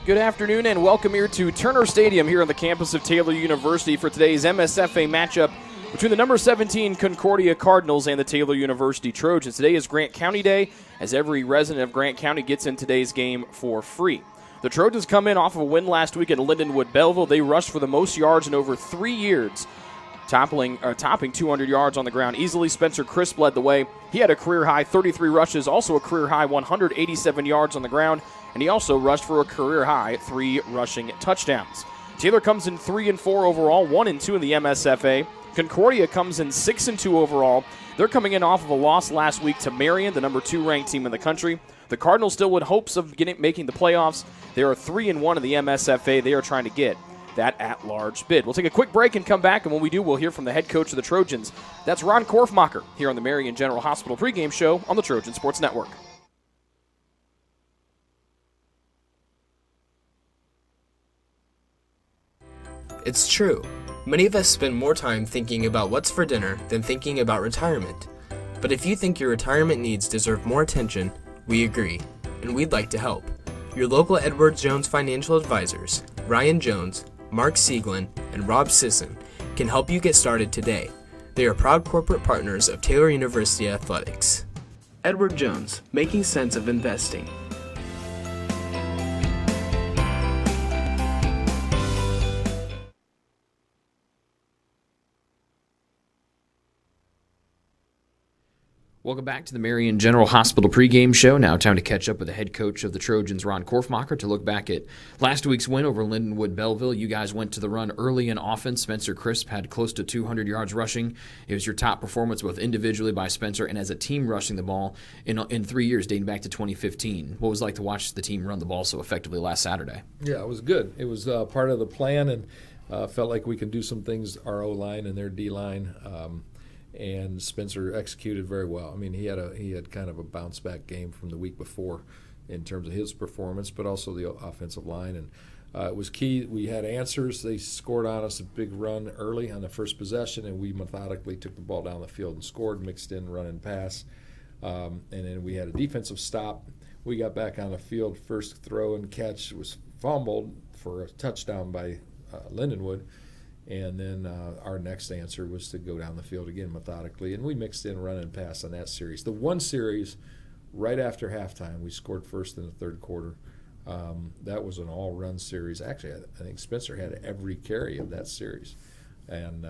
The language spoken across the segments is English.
Good afternoon and welcome here to Turner Stadium here on the campus of Taylor University for today's MSFA matchup between the number 17 Concordia Cardinals and the Taylor University Trojans. Today is Grant County Day, as every resident of Grant County gets in today's game for free. The Trojans come in off of a win last week at Lindenwood Belleville. They rushed for the most yards in over 3 years, topping 200 yards on the ground easily. Spencer Crisp led the way. He had a career-high 33 rushes, also a career-high 187 yards on the ground, and he also rushed for a career-high 3 rushing touchdowns. Taylor comes in 3-4 overall, 1-2 in the MSFA. Concordia comes in 6-2 overall. They're coming in off of a loss last week to Marion, the number 2 ranked team in the country. The Cardinals still with hopes of making the playoffs. They are 3-1 in the MSFA. They are trying to get that at-large bid. We'll take a quick break and come back, and when we do, we'll hear from the head coach of the Trojans. That's Ron Korfmacher here on the Marion General Hospital pregame show on the Trojan Sports Network. It's true. Many of us spend more time thinking about what's for dinner than thinking about retirement. But if you think your retirement needs deserve more attention, we agree, and we'd like to help. Your local Edward Jones financial advisors, Ryan Jones, Mark Sieglin, and Rob Sisson, can help you get started today. They are proud corporate partners of Taylor University Athletics. Edward Jones, making sense of investing. Welcome back to the Marion General Hospital pregame show. Now time to catch up with the head coach of the Trojans, Ron Korfmacher, to look back at last week's win over Lindenwood Belleville. You guys went to the run early in offense. Spencer Crisp had close to 200 yards rushing. It was your top performance both individually by Spencer and as a team rushing the ball in 3 years, dating back to 2015. What was it like to watch the team run the ball so effectively last Saturday? Yeah, it was good. It was part of the plan, and felt like we can do some things, our O-line and their D-line. And Spencer executed very well. I mean, he had kind of a bounce back game from the week before in terms of his performance, but also the offensive line. And it was key. We had answers. They scored on us a big run early on the first possession, and we methodically took the ball down the field and scored, mixed in run and pass. And then we had a defensive stop. We got back on the field. First throw and catch was fumbled for a touchdown by Lindenwood. And then our next answer was to go down the field again methodically. And we mixed in run and pass on that series. The one series, right after halftime, we scored first in the third quarter. That was an all-run series. Actually, I think Spencer had every carry of that series. And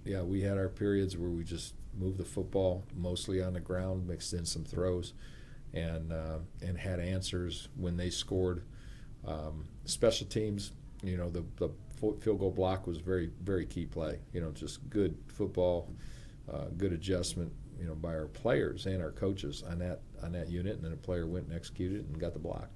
we had our periods where we just moved the football mostly on the ground, mixed in some throws, and had answers when they scored. Special teams, the field goal block was very, very key play. Just good football, good adjustment, by our players and our coaches on that unit, and then a player went and executed it and got the block.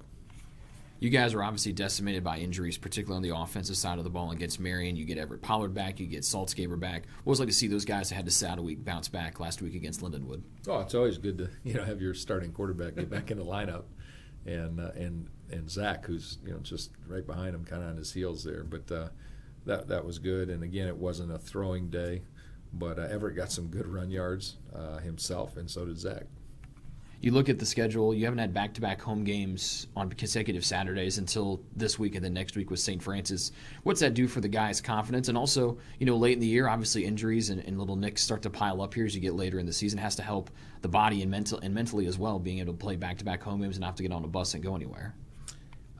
You guys were obviously decimated by injuries, particularly on the offensive side of the ball against Marion. You get Everett Pollard back, you get Saltzgaber back. What was it like to see those guys that had to sit out a week bounce back last week against Lindenwood? Oh, it's always good to have your starting quarterback get back in the lineup, and Zach, who's just right behind him, kind of on his heels there. But that was good. And again, it wasn't a throwing day, but Everett got some good run yards himself, and so did Zach. You look at the schedule, you haven't had back-to-back home games on consecutive Saturdays until this week, and then next week with St. Francis. What's that do for the guys' confidence? And also, late in the year, obviously injuries and little nicks start to pile up here as you get later in the season. It has to help the body and mentally as well, being able to play back-to-back home games and not have to get on a bus and go anywhere.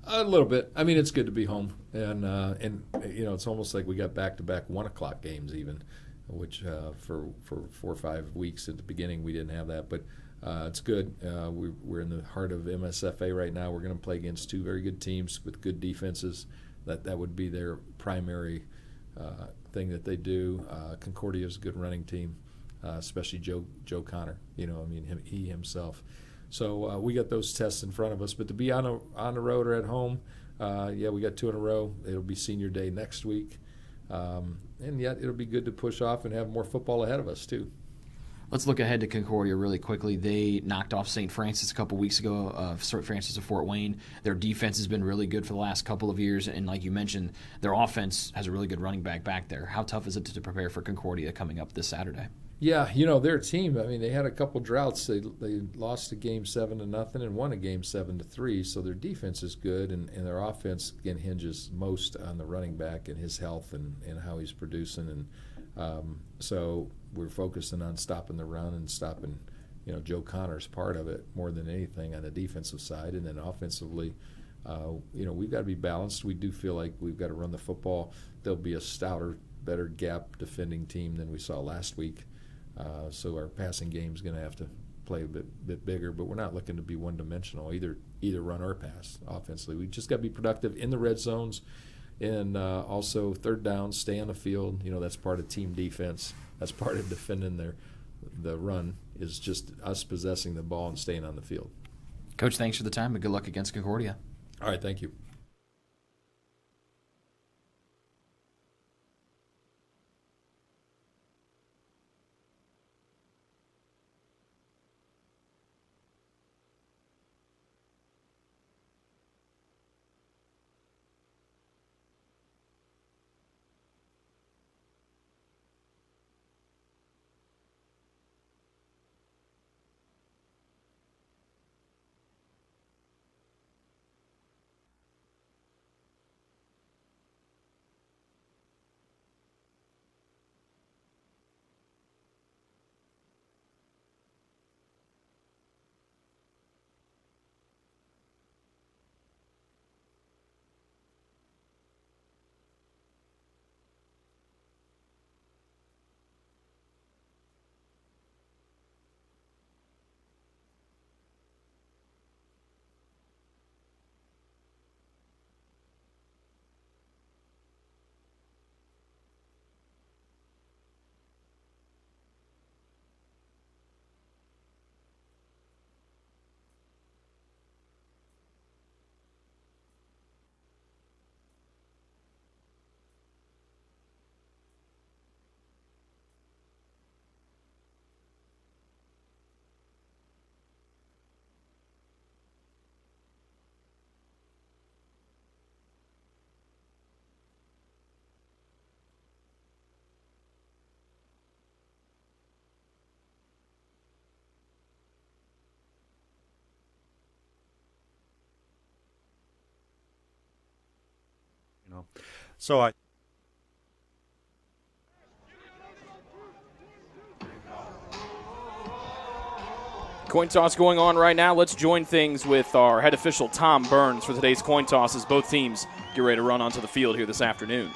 A little bit. I mean, it's good to be home, and it's almost like we got back-to-back 1 o'clock games even, which for 4 or 5 weeks at the beginning we didn't have that, but it's good. We're in the heart of MSFA right now. We're going to play against 2 very good teams with good defenses. That would be their primary thing that they do. Concordia is a good running team, especially Joe Connor. He himself. So we got those tests in front of us. But to be on the road or at home, we got 2 in a row. It'll be senior day next week. And yet it'll be good to push off and have more football ahead of us too. Let's look ahead to Concordia really quickly. They knocked off St. Francis a couple weeks ago, St. Francis of Fort Wayne. Their defense has been really good for the last couple of years, and like you mentioned, their offense has a really good running back there. How tough is it to prepare for Concordia coming up this Saturday? Yeah, their team. I mean, they had a couple droughts. They lost a game 7-0 and won a game 7-3. So their defense is good, and their offense again hinges most on the running back and his health and how he's producing. And so we're focusing on stopping the run and stopping, Joe Connor's part of it more than anything on the defensive side. And then offensively, we've got to be balanced. We do feel like we've got to run the football. There'll be a stouter, better gap defending team than we saw last week. So our passing game is going to have to play a bit bigger, but we're not looking to be one-dimensional, either run or pass offensively. We just got to be productive in the red zones, and also third down, stay on the field. That's part of team defense. That's part of defending the run is just us possessing the ball and staying on the field. Coach, thanks for the time, and good luck against Concordia. All right, thank you. So I Coin toss going on right now. Let's join things with our head official, Tom Burns, for today's coin toss as both teams get ready to run onto the field here this afternoon.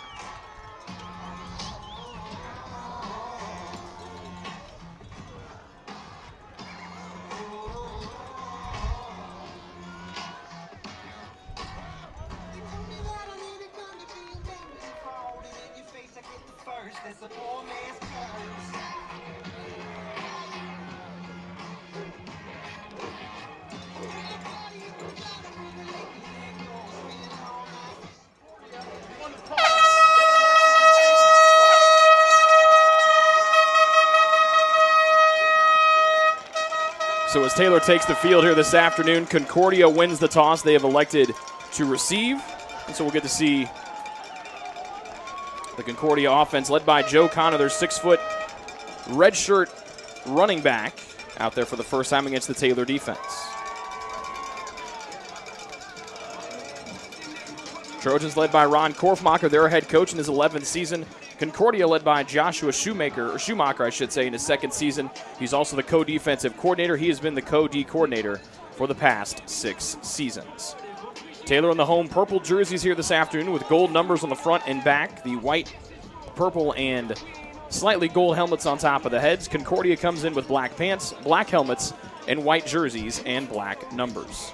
So as Taylor takes the field here this afternoon, Concordia wins the toss. They have elected to receive. And so we'll get to see the Concordia offense led by Joe Connor, their 6-foot redshirt running back, out there for the first time against the Taylor defense. Trojans led by Ron Korfmacher, their head coach in his 11th season. Concordia led by Joshua Schumacher, I should say, in his second season. He's also the co-defensive coordinator. He has been the co-D coordinator for the past 6 seasons. Taylor in the home purple jerseys here this afternoon with gold numbers on the front and back. The white, purple, and slightly gold helmets on top of the heads. Concordia comes in with black pants, black helmets, and white jerseys and black numbers.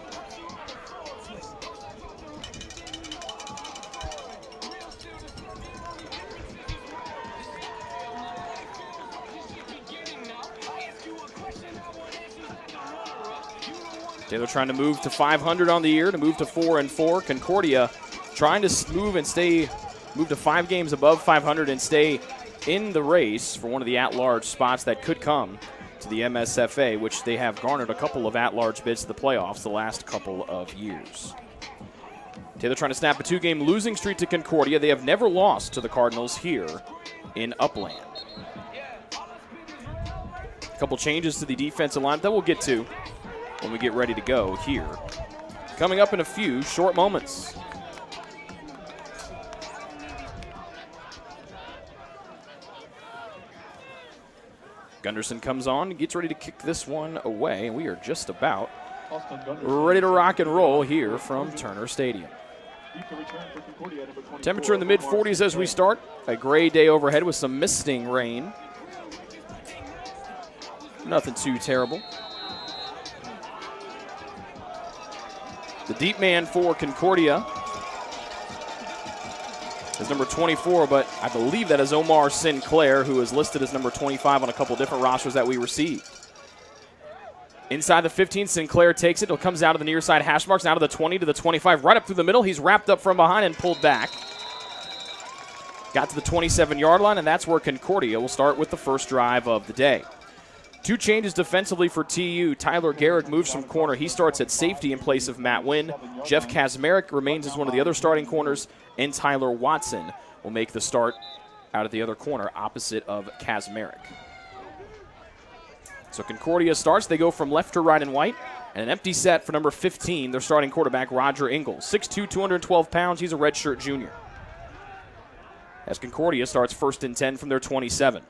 Taylor trying to move to 500 on the year, to move to 4-4. Concordia trying to move to 5 games above 500 and stay in the race for one of the at-large spots that could come to the MSFA, which they have garnered a couple of at-large bids to the playoffs the last couple of years. Taylor trying to snap a 2-game losing streak to Concordia. They have never lost to the Cardinals here in Upland. A couple changes to the defensive line that we'll get to when we get ready to go here. Coming up in a few short moments. Gunderson comes on, gets ready to kick this one away, and we are just about ready to rock and roll here from Turner Stadium. Temperature in the mid-40s as we start. A gray day overhead with some misting rain. Nothing too terrible. The deep man for Concordia is number 24, but I believe that is Omar Sinclair, who is listed as number 25 on a couple different rosters that we received. Inside the 15, Sinclair takes it. It comes out to the near side hash marks, now to the 20, to the 25, right up through the middle. He's wrapped up from behind and pulled back. Got to the 27-yard line, and that's where Concordia will start with the first drive of the day. Two changes defensively for TU. Tyler Garrick moves from corner. He starts at safety in place of Matt Wynn. Jeff Kazmarek remains as one of the other starting corners, and Tyler Watson will make the start out at the other corner opposite of Kazmarek. So Concordia starts. They go from left to right in white. And an empty set for number 15, their starting quarterback, Roger Ingalls. 6'2", 212 pounds. He's a redshirt junior. As Concordia starts 1st and 10 from their 27.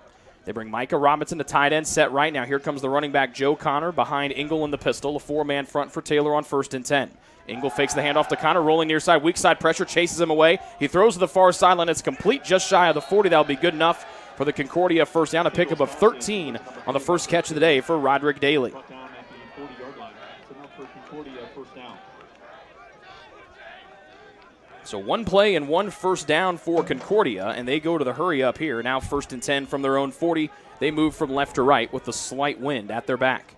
They bring Micah Robinson to tight end, set right now. Here comes the running back, Joe Connor, behind Ingle in the pistol. A 4-man front for Taylor on 1st and 10. Ingle fakes the handoff to Connor, rolling near side. Weak side pressure, chases him away. He throws to the far sideline. It's complete just shy of the 40. That'll be good enough for the Concordia first down. A pickup of 13 on the first catch of the day for Roderick Daly. So one play and one first down for Concordia, and they go to the hurry up here. Now 1st and 10 from their own 40. They move from left to right with the slight wind at their back.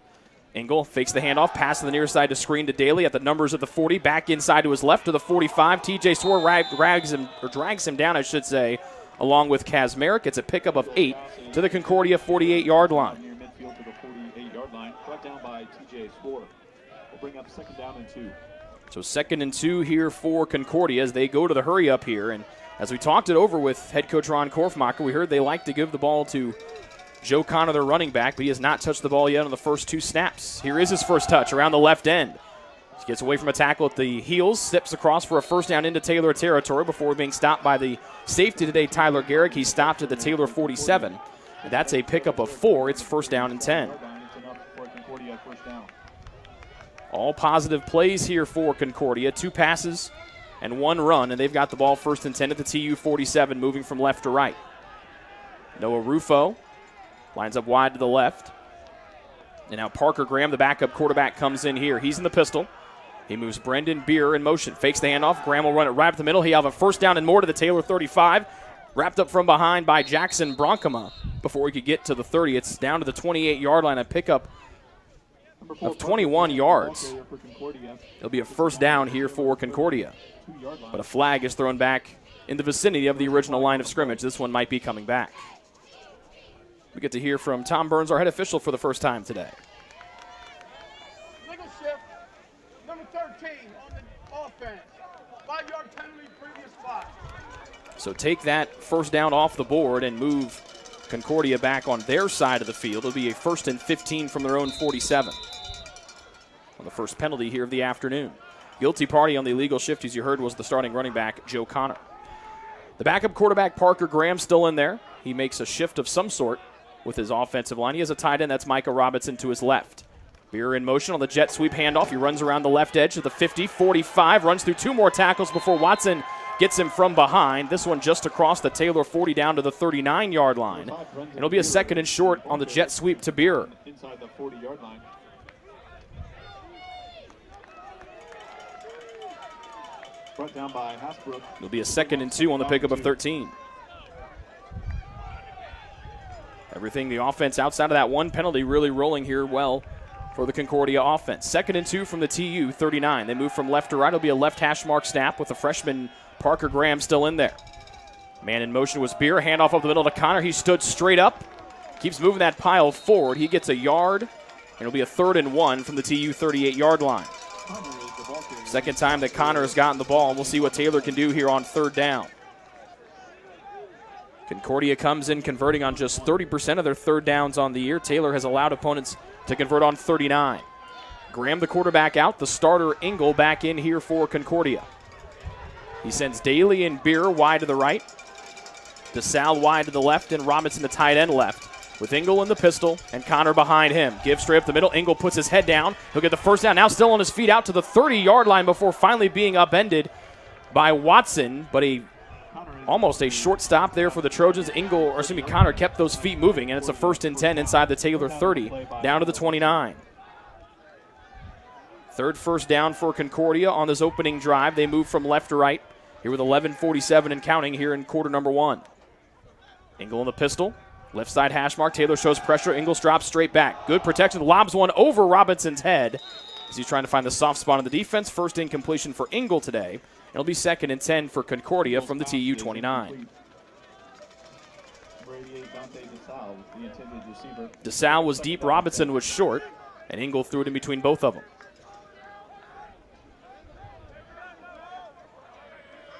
Ingle fakes the handoff, pass to the near side to screen to Daly at the numbers of the 40. Back inside to his left to the 45. TJ Swore drags him down, I should say, along with Kazmarek. It's a pickup of 8 to the Concordia 48-yard line. Near midfield to the 48-yard line. Brought down by TJ Swore. We'll bring up 2nd down and 2. So 2nd and 2 here for Concordia as they go to the hurry up here. And as we talked it over with head coach Ron Korfmacher, we heard they like to give the ball to Joe Connor, their running back, but he has not touched the ball yet on the first 2 snaps. Here is his first touch around the left end. He gets away from a tackle at the heels, steps across for a first down into Taylor territory before being stopped by the safety today, Tyler Garrick. He stopped at the Taylor 47. And that's a pickup of 4. It's 1st down and 10. All positive plays here for Concordia. 2 passes and 1 run, and they've got the ball 1st and 10 at the TU 47, moving from left to right. Noah Rufo lines up wide to the left. And now Parker Graham, the backup quarterback, comes in here. He's in the pistol. He moves Brendan Beer in motion. Fakes the handoff. Graham will run it right up the middle. He'll have a first down and more to the Taylor 35. Wrapped up from behind by Jackson Bronkema before he could get to the 30. It's down to the 28-yard line. A pickup of 21 yards. It'll be a first down here for Concordia. But a flag is thrown back in the vicinity of the original line of scrimmage. This one might be coming back. We get to hear from Tom Burns, our head official, for the first time today. Legal shift, number 13 on the offense. 5-yard penalty, previous spot. So take that first down off the board and move Concordia back on their side of the field. It'll be a 1st and 15 from their own 47. On the first penalty here of the afternoon. Guilty party on the illegal shift, as you heard, was the starting running back, Joe Connor. The backup quarterback, Parker Graham, still in there. He makes a shift of some sort with his offensive line. He has a tight end. That's Micah Robinson to his left. Beer in motion on the jet sweep handoff. He runs around the left edge to the 50, 45, runs through 2 more tackles before Watson gets him from behind. This one just across the Taylor 40 down to the 39-yard line. It'll be a 2nd and short on the jet sweep to Beer. Inside the 40-yard line. Brought down by Hasbrook. It'll be a 2nd and 2 on the pickup of 13. Everything the offense outside of that one penalty really rolling here well for the Concordia offense. 2nd and 2 from the TU 39. They move from left to right. It'll be a left hash mark snap with the freshman Parker Graham still in there. Man in motion was Beer. Handoff up the middle to Connor. He stood straight up. Keeps moving that pile forward. He gets a yard. And it'll be a 3rd and 1 from the TU 38-yard line. Second time that Connor has gotten the ball. And we'll see what Taylor can do here on 3rd down. Concordia comes in converting on just 30% of their third downs on the year. Taylor has allowed opponents to convert on 39. Graham, the quarterback, out. The starter, Engel, back in here for Concordia. He sends Daly and Beer wide to the right. DeSalle wide to the left, and Robinson, the tight end, left. With Engel in the pistol and Connor behind him. Give straight up the middle. Engel puts his head down. He'll get the first down. Now still on his feet out to the 30-yard line before finally being upended by Watson. But almost a short stop there for the Trojans. Connor kept those feet moving, and it's a 1st and 10 inside the Taylor 30, down to the 29. Third first down for Concordia on this opening drive. They move from left to right here with 11:47 and counting here in quarter number 1. Engel in the pistol. Left side hash mark. Taylor shows pressure. Ingles drops straight back. Good protection. Lobs one over Robinson's head as he's trying to find the soft spot on the defense. First incompletion for Engel today. It'll be 2nd and 10 for Concordia from the TU 29. DeSalle was deep. Robinson was short. And Engel threw it in between both of them.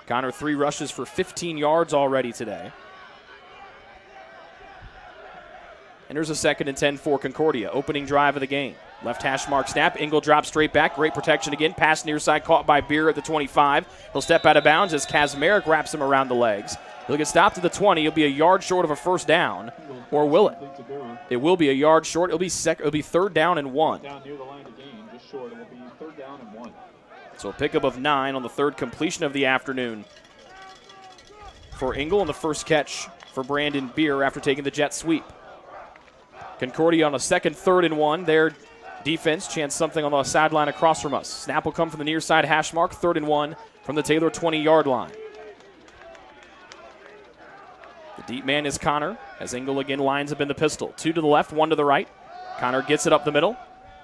Connor 3 rushes for 15 yards already today. And there's a 2nd and 10 for Concordia. Opening drive of the game. Left hash mark snap. Engel drops straight back. Great protection again. Pass near side caught by Beer at the 25. He'll step out of bounds as Kazmarek wraps him around the legs. He'll get stopped at the 20. He'll be a yard short of a first down. Or will it? It will be a yard short. It'll be 3rd down and 1. Down near the line of gain, just short. It will be 3rd down and 1. So a pickup of 9 on the 3rd completion of the afternoon for Engel, and the first catch for Brandon Beer after taking the jet sweep. Concordia on a 2nd, 3rd and 1. Their defense chants something on the sideline across from us. Snap will come from the near side hash mark, 3rd and 1 from the Taylor 20-yard line. The deep man is Connor as Engel again lines up in the pistol. 2 to the left, 1 to the right. Connor gets it up the middle,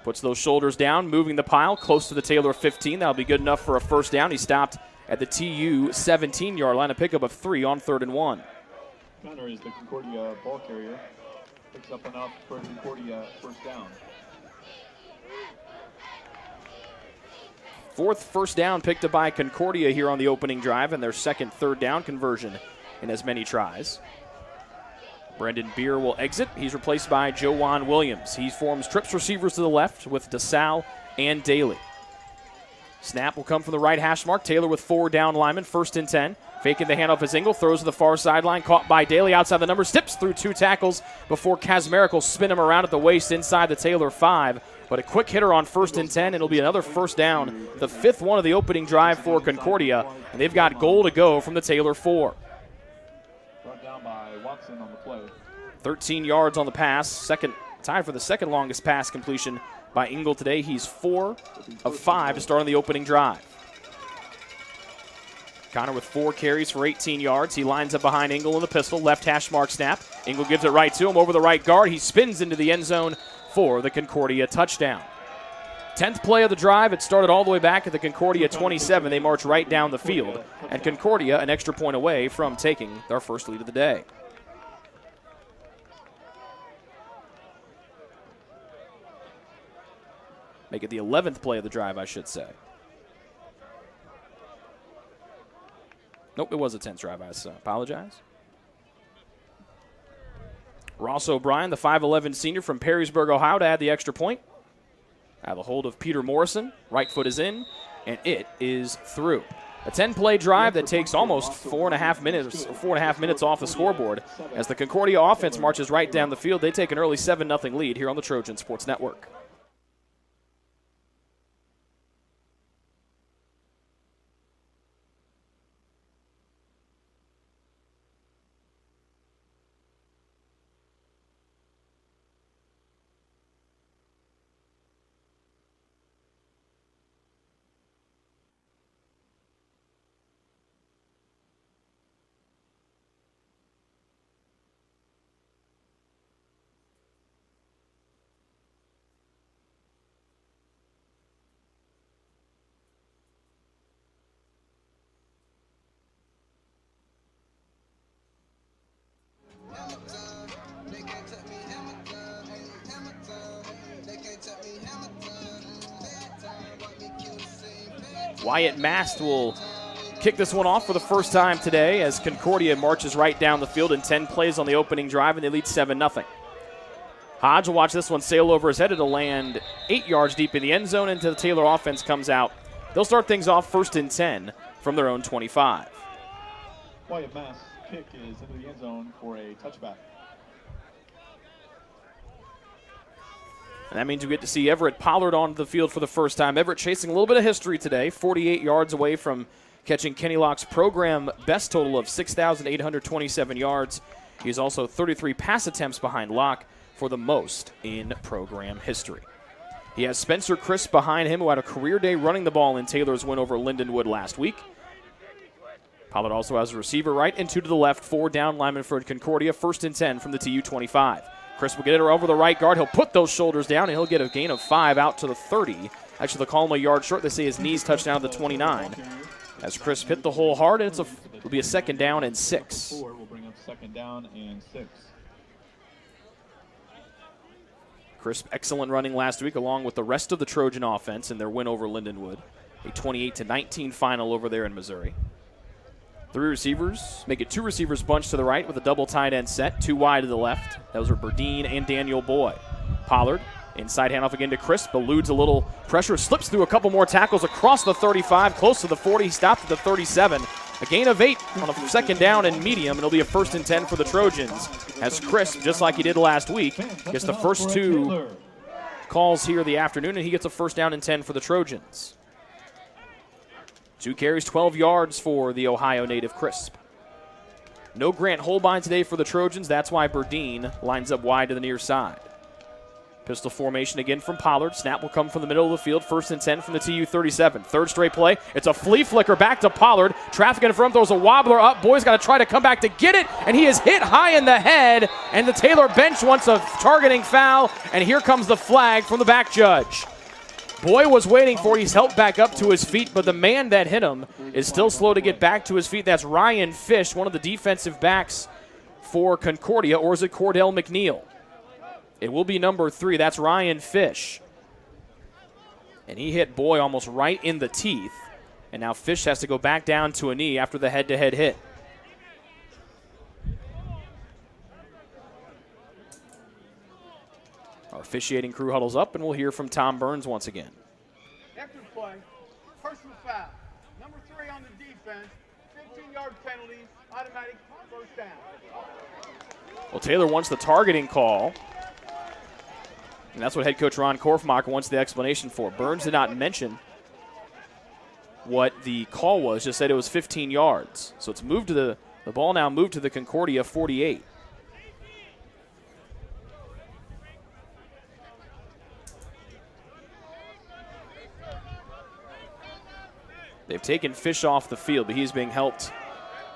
puts those shoulders down, moving the pile close to the Taylor 15. That'll be good enough for a first down. He stopped at the TU 17-yard line, a pickup of 3 on 3rd and 1. Connor is the Concordia ball carrier. Picks up enough for Concordia first down. 4th first down picked up by Concordia here on the opening drive, and their 2nd 3rd down conversion in as many tries. Brendan Beer will exit. He's replaced by Jowan Williams. He forms trips receivers to the left with DeSalle and Daly. Snap will come from the right hash mark. Taylor with 4 down linemen, 1st and 10. Faking the handoff as Engel throws to the far sideline, caught by Daly outside the numbers, steps through 2 tackles before Kazmarek will spin him around at the waist inside the Taylor 5. But a quick hitter on 1st and 10, and it'll be another first down, the 5th one of the opening drive for Concordia, and they've got goal to go from the Taylor 4. Brought down by Watson on the play. 13 yards on the pass, tied for the 2nd longest pass completion by Engel today. He's 4 of 5 to start on the opening drive. Connor with 4 carries for 18 yards. He lines up behind Engel in the pistol. Left hash mark snap. Engel gives it right to him over the right guard. He spins into the end zone for the Concordia touchdown. 10th play of the drive. It started all the way back at the Concordia 27. They march right down the field. And Concordia an extra point away from taking their first lead of the day. Make it the 11th play of the drive, I should say. Nope, it was a 10th drive. I apologize. Ross O'Brien, the 5'11 senior from Perrysburg, Ohio, to add the extra point. Out of the hold of Peter Morrison. Right foot is in, and it is through. A 10-play drive that takes almost 4.5 minutes off the scoreboard as the Concordia offense marches right down the field. They take an early 7-0 lead here on the Trojan Sports Network. Wyatt Mast will kick this one off for the first time today as Concordia marches right down the field in 10 plays on the opening drive, and they lead 7-0. Hodge will watch this one sail over his head. It'll land 8 yards deep in the end zone until the Taylor offense comes out. They'll start things off 1st and 10 from their own 25. Wyatt Mass' kick is into the end zone for a touchback. And that means we get to see Everett Pollard onto the field for the first time. Everett chasing a little bit of history today, 48 yards away from catching Kenny Locke's program best total of 6,827 yards. He is also 33 pass attempts behind Locke for the most in program history. He has Spencer Crisp behind him, who had a career day running the ball in Taylor's win over Lindenwood last week. Pollard also has a receiver right and 2 to the left, 4 down linemen for Concordia, 1st and 10 from the TU 25. Crisp will get it over the right guard. He'll put those shoulders down, and he'll get a gain of 5 out to the 30. Actually, they'll call him a yard short. They say his knees touch down to the 29. As Crisp hit the hole hard, and it'll be a 2nd down and 6. Will bring up 2nd down and 6. Crisp, excellent running last week, along with the rest of the Trojan offense in their win over Lindenwood. A 28-19 final over there in Missouri. 3 receivers, make it 2 receivers bunch to the right with a double tight end set, 2 wide to the left. Those are Burdine and Daniel Boy. Pollard, inside handoff again to Crisp, eludes a little pressure, slips through a couple more tackles across the 35, close to the 40, he stopped at the 37. A gain of 8 on a 2nd down and medium, and it'll be a 1st and 10 for the Trojans, as Crisp, just like he did last week, gets the first 2 calls here the afternoon, and he gets a 1st down and 10 for the Trojans. 2 carries, 12 yards for the Ohio native Crisp. No Grant Holbein today for the Trojans. That's why Burdine lines up wide to the near side. Pistol formation again from Pollard. Snap will come from the middle of the field. 1st and 10 from the TU 37. 3rd straight play. It's a flea flicker back to Pollard. Traffic in front, throws a wobbler up. Boy's got to try to come back to get it, and he is hit high in the head, and the Taylor bench wants a targeting foul, and here comes the flag from the back judge. Boy was waiting for it. He's helped back up to his feet, but the man that hit him is still slow to get back to his feet. That's Ryan Fish, one of the defensive backs for Concordia, or is it Cordell McNeil? It will be number 3. That's Ryan Fish. And he hit Boy almost right in the teeth. And now Fish has to go back down to a knee after the head-to-head hit. Our officiating crew huddles up, and we'll hear from Tom Burns once again. After the play, personal foul. Number 3 on the defense, 15-yard penalty, automatic 1st down. Well, Taylor wants the targeting call. And that's what head coach Ron Korfmacher wants the explanation for. Burns did not mention what the call was, just said it was 15 yards. So it's moved to the ball now moved to the Concordia 48. They've taken Fish off the field, but he's being helped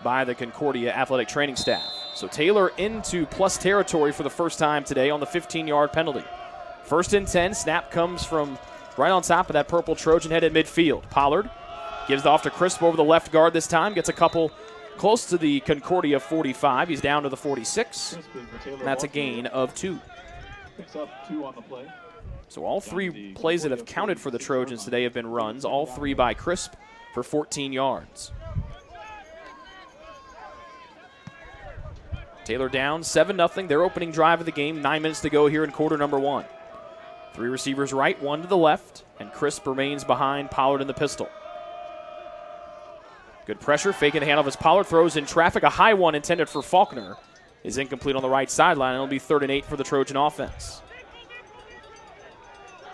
by the Concordia athletic training staff. So Taylor into plus territory for the first time today on the 15-yard penalty. 1st and 10, snap comes from right on top of that purple Trojan head at midfield. Pollard gives it off to Crisp over the left guard this time, gets a couple close to the Concordia 45. He's down to the 46, and that's a gain of 2. Picks up 2 on the play. So all 3 plays that have counted for the Trojans today have been runs, all 3 by Crisp for 14 yards. Taylor down 7-0, their opening drive of the game, 9 minutes to go here in quarter number 1. 3 receivers right, 1 to the left, and Crisp remains behind Pollard in the pistol. Good pressure, faking the handoff as Pollard throws in traffic. A high one intended for Faulkner is incomplete on the right sideline, and it'll be 3rd and 8 for the Trojan offense.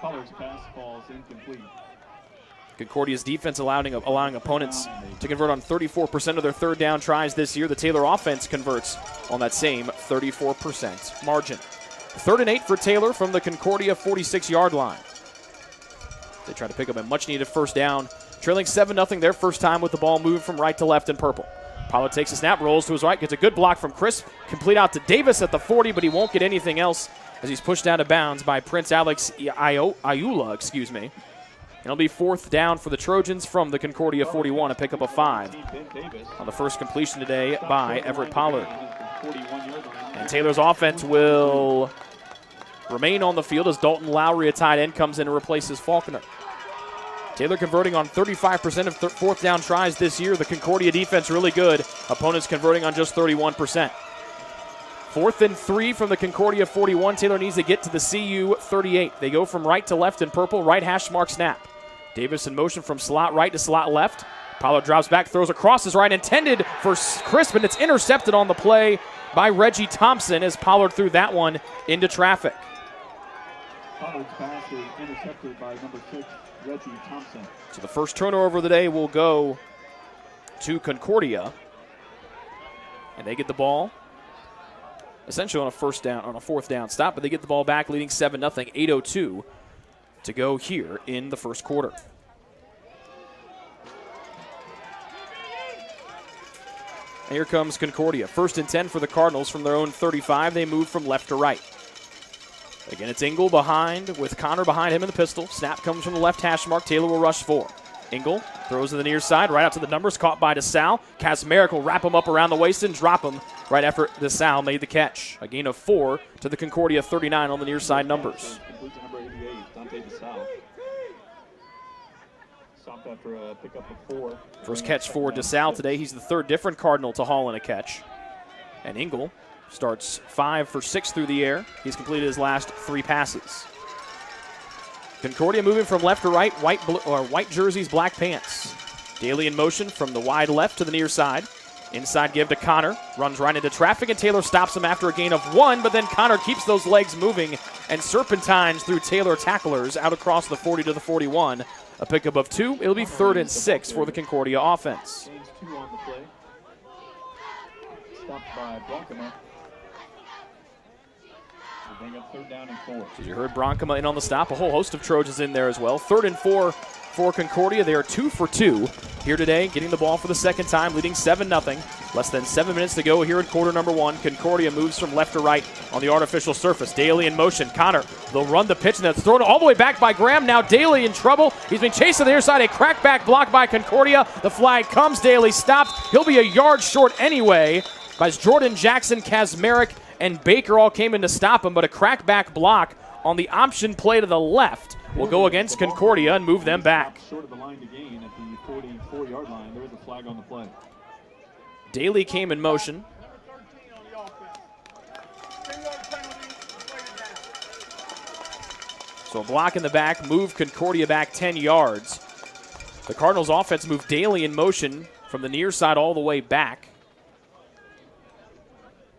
Pollard's pass falls incomplete. Concordia's defense allowing opponents to convert on 34% of their 3rd down tries this year. The Taylor offense converts on that same 34% margin. 3rd and 8 for Taylor from the Concordia 46-yard line. They try to pick up a much-needed 1st down. Trailing 7-0 their first time with the ball moved from right to left in purple. Pollard takes a snap, rolls to his right, gets a good block from Crisp. Complete out to Davis at the 40, but he won't get anything else as he's pushed out of bounds by Prince Alex Ayula, And it'll be 4th down for the Trojans from the Concordia 41, a pick up of 5 on the first completion today by Everett Pollard. And Taylor's offense will remain on the field as Dalton Lowry, a tight end, comes in and replaces Faulkner. Taylor converting on 35% of fourth down tries this year. The Concordia defense really good. Opponents converting on just 31%. 4th and 3 from the Concordia 41. Taylor needs to get to the CU 38. They go from right to left in purple. Right hash mark snap. Davis in motion from slot right to slot left. Pollard drops back, throws across his right, intended for Crispin. It's intercepted on the play by Reggie Thompson as Pollard threw that one into traffic. Pollard's pass is intercepted by number 6, Reggie Thompson. So the first turnover of the day will go to Concordia. And they get the ball essentially on a fourth down stop, but they get the ball back leading 7-0, 8:02 to go here in the first quarter. And here comes Concordia. 1st and 10 for the Cardinals from their own 35. They move from left to right. Again, it's Engel behind with Connor behind him in the pistol. Snap comes from the left hash mark. Taylor will rush 4. Engel throws to the near side, right out to the numbers, caught by DeSalle. Kasmeric will wrap him up around the waist and drop him right after DeSalle made the catch. A gain of 4 to the Concordia 39 on the near side numbers. Complete to number 88, Dante DeSalle. Stopped after a pickup of 4. First catch for DeSalle today. He's the 3rd different Cardinal to haul in a catch. And Engel starts 5 for 6 through the air. He's completed his last 3 passes. Concordia moving from left to right, white jerseys, black pants. Daly in motion from the wide left to the near side. Inside give to Connor, runs right into traffic, and Taylor stops him after a gain of 1, but then Connor keeps those legs moving and serpentines through Taylor tacklers out across the 40 to the 41. A pickup of 2. It'll be 3rd and 6 for the Concordia offense. Gains 2 on the play. Stopped by Bronkema. Bring up 3rd down and 4. As you heard Bronkema in on the stop, a whole host of Trojans in there as well. 3rd and 4 for Concordia. They are 2 for 2 here today, getting the ball for the second time, leading 7-0. Less than 7 minutes to go here in quarter number 1. Concordia moves from left to right on the artificial surface. Daly in motion. Connor, they'll run the pitch, and that's thrown all the way back by Graham. Now Daly in trouble. He's been chased to the near side. A crackback block by Concordia. The flag comes. Daly stopped. He'll be a yard short anyway. By Jordan Jackson, Kasmeric, and Baker all came in to stop him, but a crackback block on the option play to the left will go against Concordia and move them back. Short of the line to gain at the 44-yard line. There is a flag on the play. Daly came in motion. Number 13 on the offense. 10-yard penalty, play it down. So a block in the back, move Concordia back 10 yards. The Cardinals offense moved Daly in motion from the near side all the way back.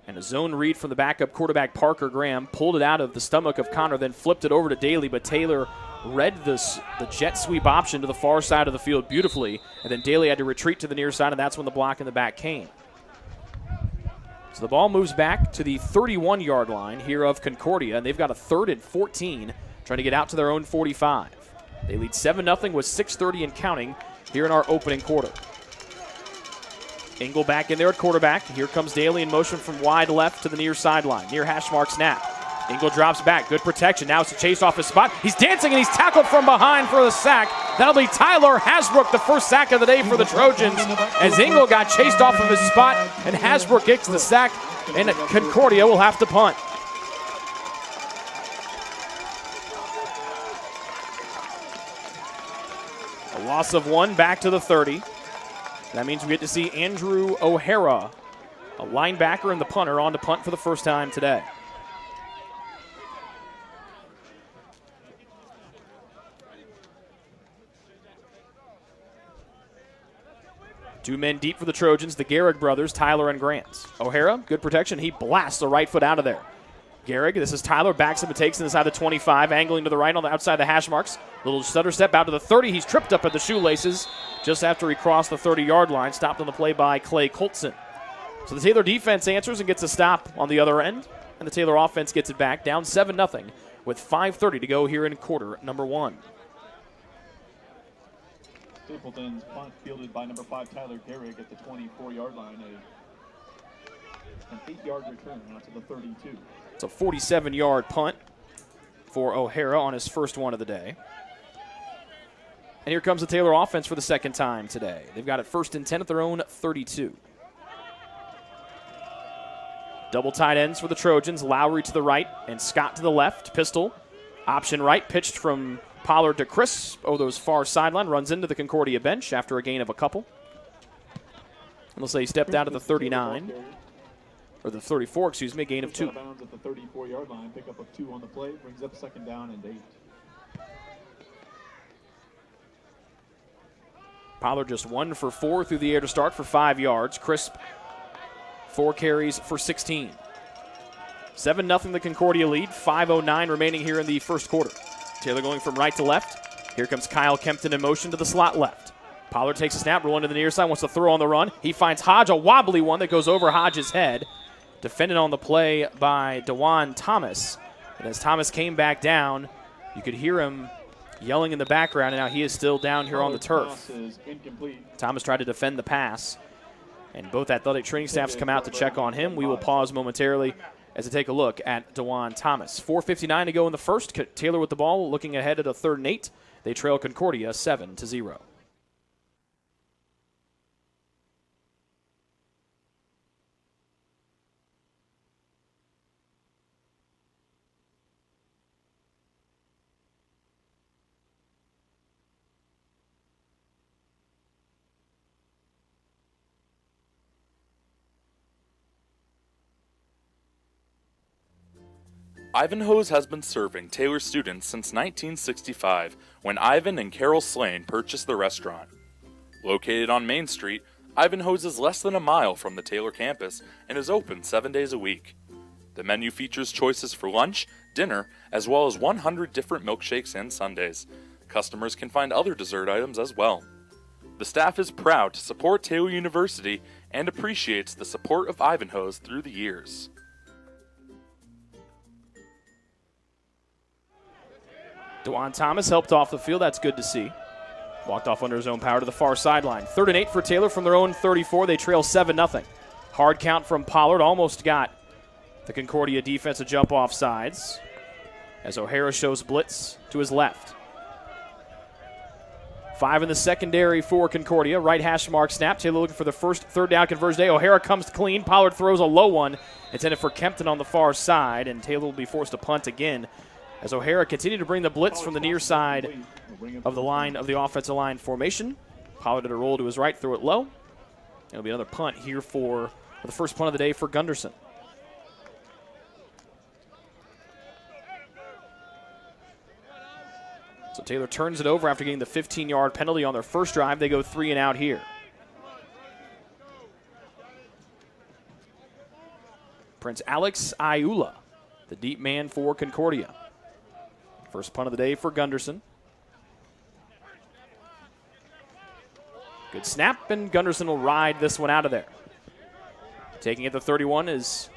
And a zone read from the backup quarterback Parker Graham pulled it out of the stomach of Connor, then flipped it over to Daly, but Taylor read the jet sweep option to the far side of the field beautifully, and then Daly had to retreat to the near side, and that's when the block in the back came. So the ball moves back to the 31-yard line here of Concordia, and they've got a 3rd and 14 trying to get out to their own 45. They lead 7-0 with 6:30 and counting here in our opening quarter. Engel back in there at quarterback. Here comes Daly in motion from wide left to the near sideline. Near hash mark snap. Engel drops back. Good protection. Now it's a chase off his spot. He's dancing and he's tackled from behind for the sack. That'll be Tyler Hasbrook, the first sack of the day for the Trojans, as Engel got chased off of his spot and Hasbrook gets the sack, and Concordia will have to punt. A loss of 1 back to the 30. That means we get to see Andrew O'Hara, a linebacker and the punter, on to punt for the first time today. Two men deep for the Trojans, the Gehrig brothers, Tyler and Grant. O'Hara, good protection. He blasts the right foot out of there. Gehrig, this is Tyler, backs him and takes him inside the 25, angling to the right on the outside of the hash marks. Little stutter step out to the 30. He's tripped up at the shoelaces just after he crossed the 30-yard line. Stopped on the play by Clay Coltson. So the Taylor defense answers and gets a stop on the other end, and the Taylor offense gets it back, down 7-0 with 5:30 to go here in quarter number 1. Stapleton's punt fielded by number 5, Tyler Gehrig at the 24-yard line. An 8-yard return out to the 32. It's a 47-yard punt for O'Hara on his first one of the day. And here comes the Taylor offense for the second time today. They've got it 1st and 10 at their own 32. Double tight ends for the Trojans. Lowry to the right and Scott to the left. Pistol, option right, pitched from Pollard to Chris. Odo's far sideline runs into the Concordia bench after a gain of a couple. And they'll say he stepped out at the 39. Or the 34, excuse me, gain of 2. Out of bounds at the 34-yard line. Pickup of 2 on the play. Brings up 2nd down and 8. Pollard just 1 for 4 through the air to start for 5 yards. Crisp, 4 carries for 16. 7-0 the Concordia lead. 5:09 remaining here in the first quarter. Taylor going from right to left. Here comes Kyle Kempton in motion to the slot left. Pollard takes a snap, rolling to the near side, wants to throw on the run. He finds Hodge, a wobbly one that goes over Hodge's head. Defended on the play by DeJuan Thomas. And as Thomas came back down, you could hear him yelling in the background, and now he is still down here on the turf. Thomas tried to defend the pass, and both athletic training staffs come out to check on him. We will pause momentarily as I take a look at DeJuan Thomas. 4:59 to go in the first. Taylor with the ball, looking ahead at a 3rd and 8. They trail Concordia 7-0. Ivanhoe's has been serving Taylor students since 1965, when Ivan and Carol Slane purchased the restaurant. Located on Main Street, Ivanhoe's is less than a mile from the Taylor campus and is open 7 days a week. The menu features choices for lunch, dinner, as well as 100 different milkshakes and sundaes. Customers can find other dessert items as well. The staff is proud to support Taylor University and appreciates the support of Ivanhoe's through the years. DeJuan Thomas helped off the field. That's good to see. Walked off under his own power to the far sideline. 3rd and 8 for Taylor from their own 34. They trail 7-0. Hard count from Pollard. Almost got the Concordia defense a jump off sides as O'Hara shows blitz to his left. 5 in the secondary for Concordia. Right hash mark snap. Taylor looking for the first 3rd down conversion day. O'Hara comes clean. Pollard throws a low one. Intended for Kempton on the far side, and Taylor will be forced to punt again as O'Hara continued to bring the blitz from the near side of the line of the offensive line formation. Pollard did a roll to his right, threw it low. It'll be another punt here for the first punt of the day for Gunderson. So Taylor turns it over after getting the 15-yard penalty on their first drive. They go 3 and out here. Prince Alex Ayula, the deep man for Concordia. First punt of the day for Gunderson. Good snap, and Gunderson will ride this one out of there. Taking it to 31 is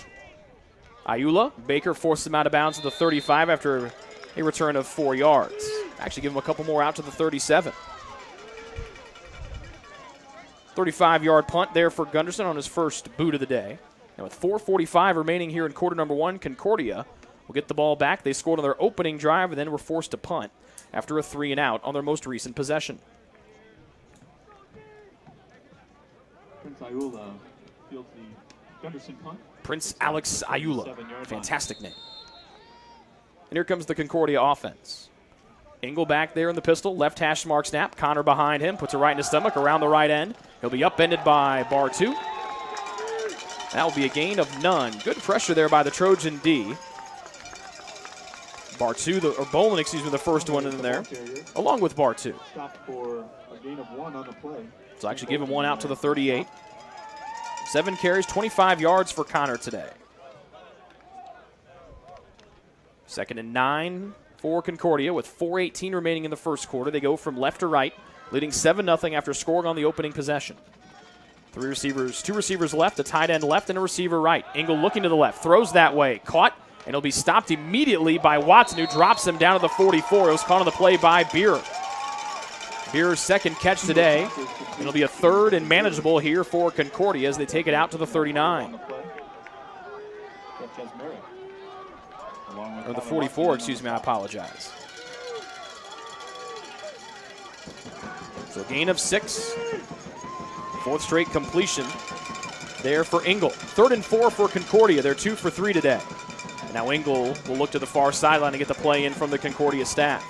Ayula. Baker forced him out of bounds at the 35 after a return of 4 yards. Actually give him a couple more out to the 37. 35-yard punt there for Gunderson on his first boot of the day. And with 4:45 remaining here in quarter number 1, Concordia will get the ball back. They scored on their opening drive and then were forced to punt after a 3 and out on their most recent possession. Prince Ayula fields the Gunderson punt. Prince Alex Ayula. Fantastic name. And here comes the Concordia offense. Engel back there in the pistol. Left hash mark snap. Connor behind him. Puts it right in his stomach around the right end. He'll be upended by Bartu. That will be a gain of none. Good pressure there by the Trojan D. Bolin, the first one in there, along with Bartu. Stopped for a gain of 1 on the play. So actually give him 1 out to the 38. 7 carries, 25 yards for Connor today. 2nd and 9 for Concordia with 4:18 remaining in the first quarter. They go from left to right, leading 7-0 after scoring on the opening possession. 2 receivers left, a tight end left, and a receiver right. Engel looking to the left, throws that way, caught, and he'll be stopped immediately by Watson, who drops him down to the 44. It was caught on the play by Beer. Beer's second catch today. It'll be a 3rd and manageable here for Concordia as they take it out to the 39. Or the 44, excuse me, I apologize. So gain of 6. 4th straight completion there for Engel. 3rd and 4 for Concordia. They're 2 for 3 today. And now Engel will look to the far sideline to get the play in from the Concordia staff.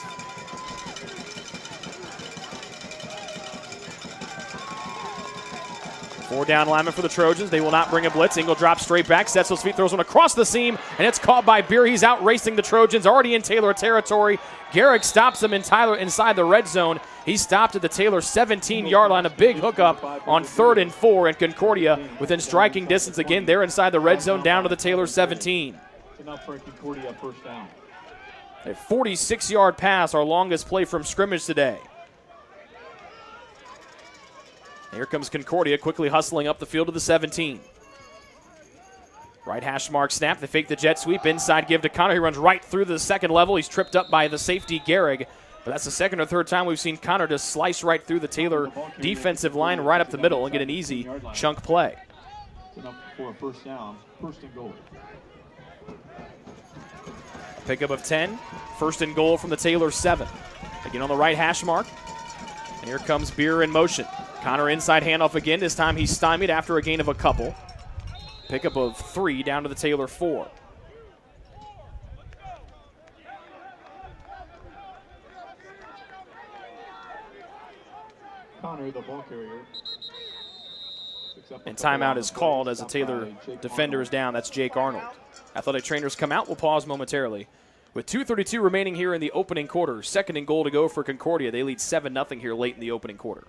4 down linemen for the Trojans. They will not bring a blitz. Engel drops straight back, sets those feet, throws one across the seam, and it's caught by Beer. He's out racing the Trojans, already in Taylor territory. Garrick stops him inside the red zone. He stopped at the Taylor 17-yard line. A big hookup on 3rd and 4, and Concordia within striking distance again. They're inside the red zone down to the Taylor 17. Enough for Concordia first down. A 46-yard pass, our longest play from scrimmage today. Here comes Concordia quickly hustling up the field to the 17. Right hash mark snap. They fake the jet sweep. Inside give to Connor. He runs right through the second level. He's tripped up by the safety, Garrig. But that's the second or third time we've seen Connor just slice right through the Taylor defensive line right up the middle and get an easy chunk play. Enough for a first down. First and goal. Pickup of 10. First and goal from the Taylor 7. Again on the right hash mark. And here comes Beer in motion. Connor inside handoff again. This time he's stymied after a gain of a couple. Pickup of 3 down to the Taylor 4. Connor, the ball carrier. And timeout is called as the Taylor defender is down. That's Jake Arnold. Athletic trainers come out. We'll pause momentarily. With 2:32 remaining here in the opening quarter, second and goal to go for Concordia. They lead 7-0 here late in the opening quarter.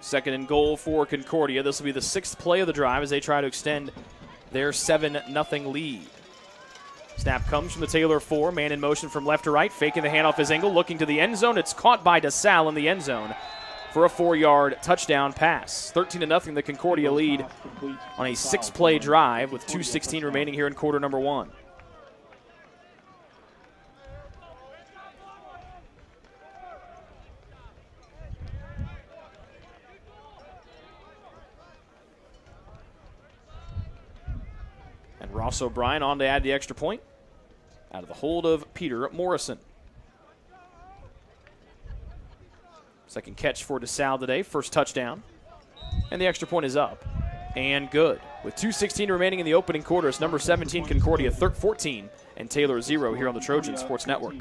Second and goal for Concordia. This will be the 6th play of the drive as they try to extend their 7-0 lead. Snap comes from the Taylor 4. Man in motion from left to right. Faking the handoff is Engel. Looking to the end zone. It's caught by DeSalle in the end zone for a 4-yard touchdown pass. 13-0 the Concordia lead on a 6-play drive with 2:16 remaining here in quarter number 1. Ross O'Brien on to add the extra point out of the hold of Peter Morrison. Second catch for DeSalle today, first touchdown. And the extra point is up and good. With 2:16 remaining in the opening quarter, it's number 17 Concordia 14 and Taylor 0 here on the Trojan Sports Network.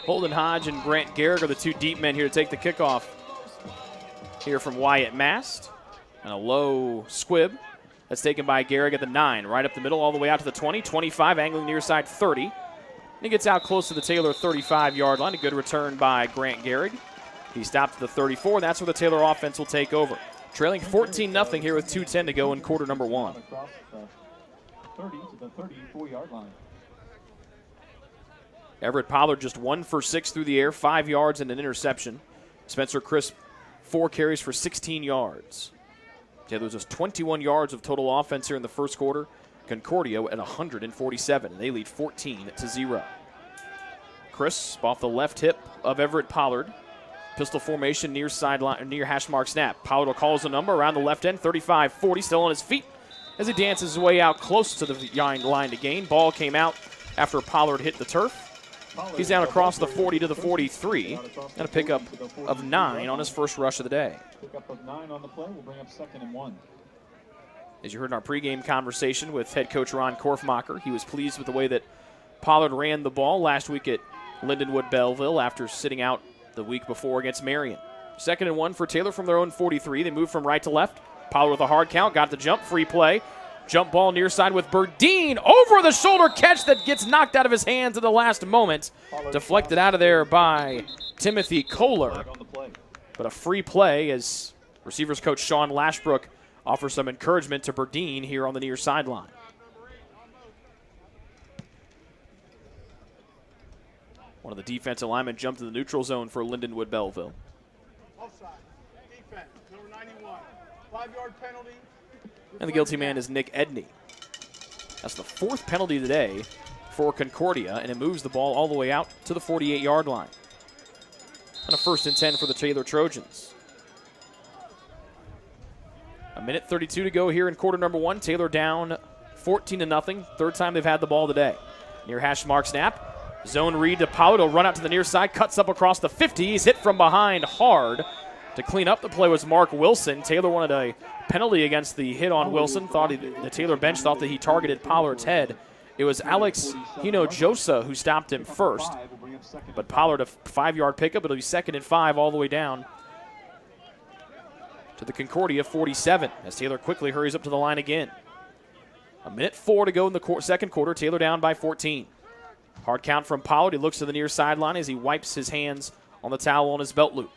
Holden Hodge and Grant Garrick are the 2 deep men here to take the kickoff. Here from Wyatt Mast. And a low squib. That's taken by Garrick at the 9. Right up the middle all the way out to the 20. 25, angling near side 30. And he gets out close to the Taylor 35-yard line. A good return by Grant Garrick. He stopped at the 34, and that's where the Taylor offense will take over. Trailing 14-0 here with 2:10 to go in quarter number 1. 30 to the 34-yard line. Everett Pollard just 1 for 6 through the air, 5 yards and an interception. Spencer Crisp 4 carries for 16 yards. Taylor just 21 yards of total offense here in the first quarter. Concordia at 147, and they lead 14-0. Crisp off the left hip of Everett Pollard. Pistol formation near sideline, near hash mark snap. Pollard calls the number around the left end, 35-40, still on his feet as he dances his way out close to the line to gain. Ball came out after Pollard hit the turf. He's down across the 40 to the 43, and a pickup of 9 on his first rush of the day. Pickup of 9 on the play will bring up 2nd and 1. As you heard in our pregame conversation with head coach Ron Korfmacher, he was pleased with the way that Pollard ran the ball last week at Lindenwood Belleville after sitting out the week before against Marion. 2nd and 1 for Taylor from their own 43. They move from right to left. Pollard with a hard count, got the jump, free play. Jump ball near side with Burdine. Over the shoulder catch that gets knocked out of his hands at the last moment. Deflected out of there by Timothy Kohler. But a free play as receivers coach Sean Lashbrook offers some encouragement to Burdine here on the near sideline. One of the defensive linemen jumped to the neutral zone for Lindenwood Belleville. Offside. Defense, number 91. 5-yard penalty. And the guilty man is Nick Edney. That's the 4th penalty today for Concordia, and it moves the ball all the way out to the 48-yard line. And a 1st and 10 for the Taylor Trojans. A minute 32 to go here in quarter number 1. Taylor down 14-0. 3rd time they've had the ball today. Near hash mark snap. Zone read to Pollard. He'll run out to the near side. Cuts up across the 50. He's hit from behind hard. To clean up the play was Mark Wilson. Taylor wanted a penalty against the hit on Wilson. The Taylor bench thought that he targeted Pollard's head. It was Alex Hinojosa who stopped him first. But Pollard, a 5-yard pickup. It'll be 2nd and 5 all the way down to the Concordia 47 as Taylor quickly hurries up to the line again. A minute 4 to go in the second quarter. Taylor down by 14. Hard count from Pollard. He looks to the near sideline as he wipes his hands on the towel on his belt loop.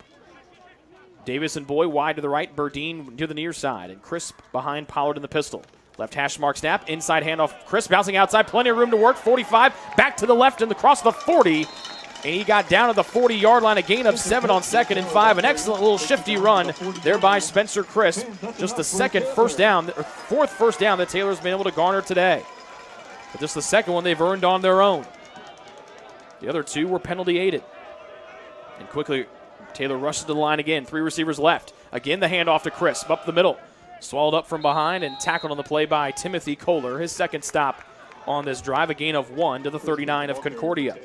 Davis and Boy wide to the right. Burdine to the near side. And Crisp behind Pollard in the pistol. Left hash mark snap. Inside handoff. Crisp bouncing outside. Plenty of room to work. 45. Back to the left and across the 40. And he got down to the 40-yard line. A gain of 7 on 2nd and 5. An excellent little shifty run there by Spencer Crisp. Just the 4th first down that Taylor's been able to garner today. But just the 2nd one they've earned on their own. The other 2 were penalty aided. And quickly, Taylor rushes to the line again. 3 receivers left. Again, the handoff to Crisp up the middle. Swallowed up from behind and tackled on the play by Timothy Kohler. His 2nd stop on this drive. A gain of 1 to the 39 of Concordia.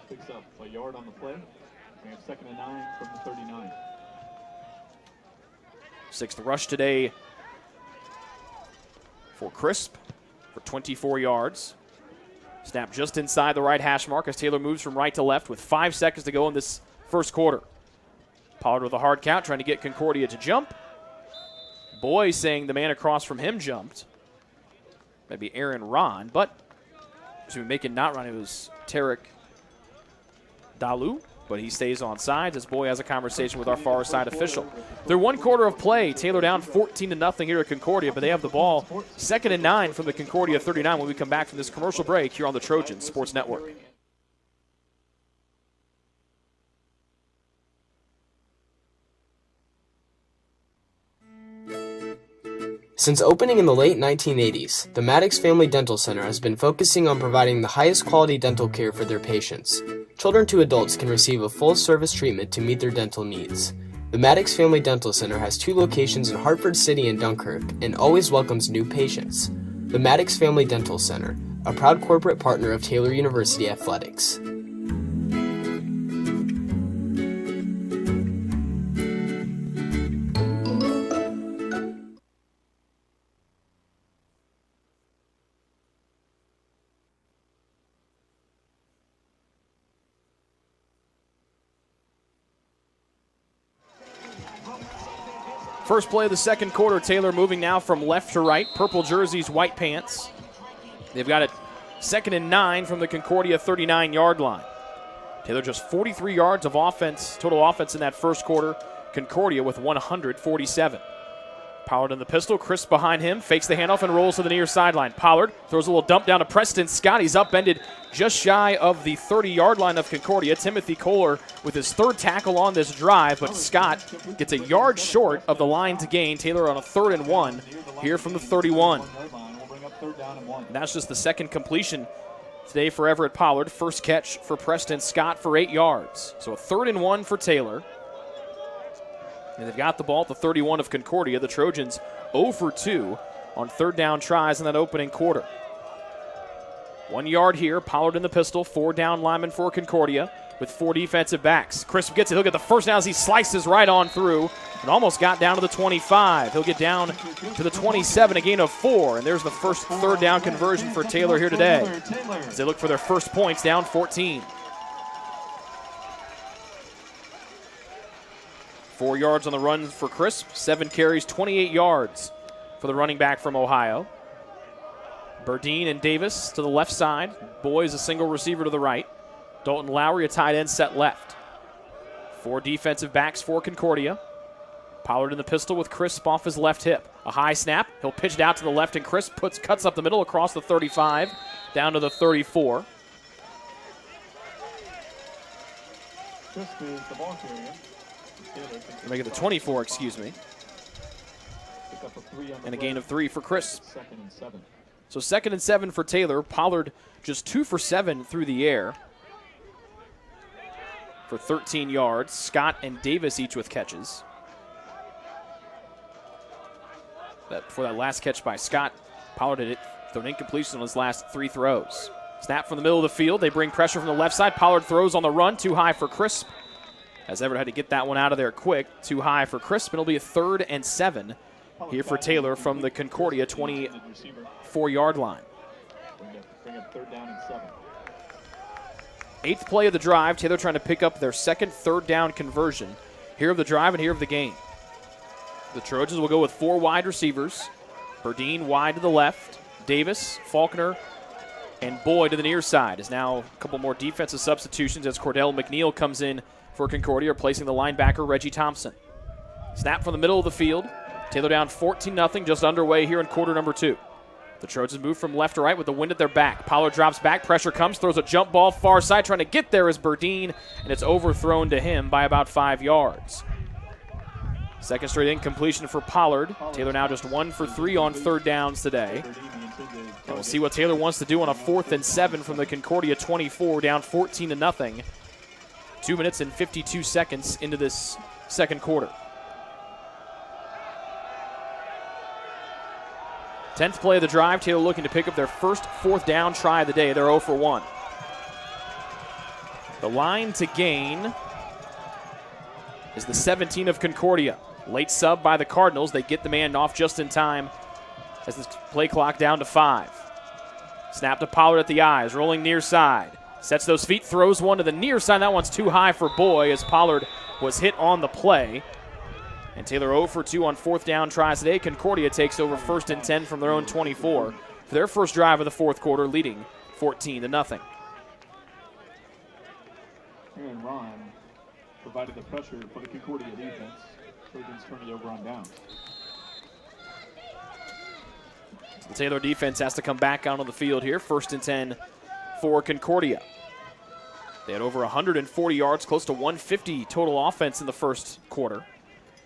Picks up a yard on the play. We have 2nd and 9 from the 39. 6th rush today for Crisp for 24 yards. Snap just inside the right hash mark as Taylor moves from right to left with 5 seconds to go in this first quarter. Pollard with a hard count trying to get Concordia to jump. Boy saying the man across from him jumped. Maybe Aaron Ron, but making not run, it was Tarek Dalu, but he stays on sides as Boy has a conversation with our far side official. They're 1 quarter of play. Taylor down 14-0 here at Concordia, but they have the ball. 2nd and 9 from the Concordia 39 when we come back from this commercial break here on the Trojans Sports Network. Since opening in the late 1980s, the Maddox Family Dental Center has been focusing on providing the highest quality dental care for their patients. Children to adults can receive a full-service treatment to meet their dental needs. The Maddox Family Dental Center has 2 locations in Hartford City and Dunkirk and always welcomes new patients. The Maddox Family Dental Center, a proud corporate partner of Taylor University Athletics. First play of the second quarter, Taylor moving now from left to right. Purple jerseys, white pants. They've got it 2nd and 9 from the Concordia 39-yard line. Taylor just 43 yards of offense, total offense in that first quarter. Concordia with 147. Pollard in the pistol, Crisp behind him, fakes the handoff and rolls to the near sideline. Pollard throws a little dump down to Preston Scott. He's upended just shy of the 30-yard line of Concordia. Timothy Kohler with his third tackle on this drive, but Scott gets a yard short of the line to gain. Taylor on a 3rd and 1 here from the 31. And that's just the second completion today for Everett Pollard. First catch for Preston Scott for 8 yards. So a 3rd and 1 for Taylor. And they've got the ball at the 31 of Concordia. The Trojans 0 for 2 on 3rd down tries in that opening quarter. 1 yard here. Pollard in the pistol. 4 down linemen for Concordia with 4 defensive backs. Crisp gets it. He'll get the first down as he slices right on through and almost got down to the 25. He'll get down to the 27, a gain of 4. And there's the first 3rd down conversion for Taylor here today as they look for their first points, down 14. 4 yards on the run for Crisp. 7 carries, 28 yards for the running back from Ohio. Burdine and Davis to the left side. Boys a single receiver to the right. Dalton Lowry, a tight end, set left. 4 defensive backs for Concordia. Pollard in the pistol with Crisp off his left hip. A high snap. He'll pitch it out to the left, and Crisp cuts up the middle across the 35 down to the 34. Crisp is the ball carrier. Make it the 24, excuse me. And a gain of 3 for Crisp. 2nd and 7. So 2nd and 7 for Taylor. Pollard just 2 for 7 through the air for 13 yards. Scott and Davis each with catches. Before that last catch by Scott, Pollard had thrown incompletion on his last 3 throws. Snap from the middle of the field. They bring pressure from the left side. Pollard throws on the run. Too high for Crisp. As Everett had to get that one out of there quick. Too high for Crisp. It'll be a 3rd and 7 here for Taylor from the Concordia 24-yard line. Bring up 3rd down and 7. 8th play of the drive. Taylor trying to pick up their second 3rd down conversion. Here of the drive and here of the game. The Trojans will go with 4 wide receivers. Burdine wide to the left. Davis, Faulkner, and Boyd to the near side. Is now a couple more defensive substitutions as Cordell McNeil comes in for Concordia, replacing the linebacker Reggie Thompson. Snap from the middle of the field. Taylor down 14-0, just underway here in quarter number 2. The Trojans move from left to right with the wind at their back. Pollard drops back, pressure comes, throws a jump ball far side. Trying to get there is Burdine, and it's overthrown to him by about 5 yards. Second straight incompletion for Pollard. Taylor now just 1 for 3 on 3rd downs today. And we'll see what Taylor wants to do on a 4th and 7 from the Concordia 24, down 14-0. 2 minutes and 52 seconds into this second quarter. 10th play of the drive. Taylor looking to pick up their first 4th down try of the day. They're 0 for 1. The line to gain is the 17 of Concordia. Late sub by the Cardinals. They get the man off just in time as the play clock down to 5. Snap to Pollard at the eyes, rolling near side. Sets those feet, throws one to the near side. That one's too high for Boy as Pollard was hit on the play. And Taylor 0 for 2 on 4th down tries today. Concordia takes over 1st and 10 from their own 24 for their first drive of the 4th quarter, leading 14-0. Aaron Ron provided the pressure for the Concordia defense. Trojans turn it over on downs. The Taylor defense has to come back out on the field here. 1st and 10 for Concordia. They had over 140 yards, close to 150 total offense in the first quarter.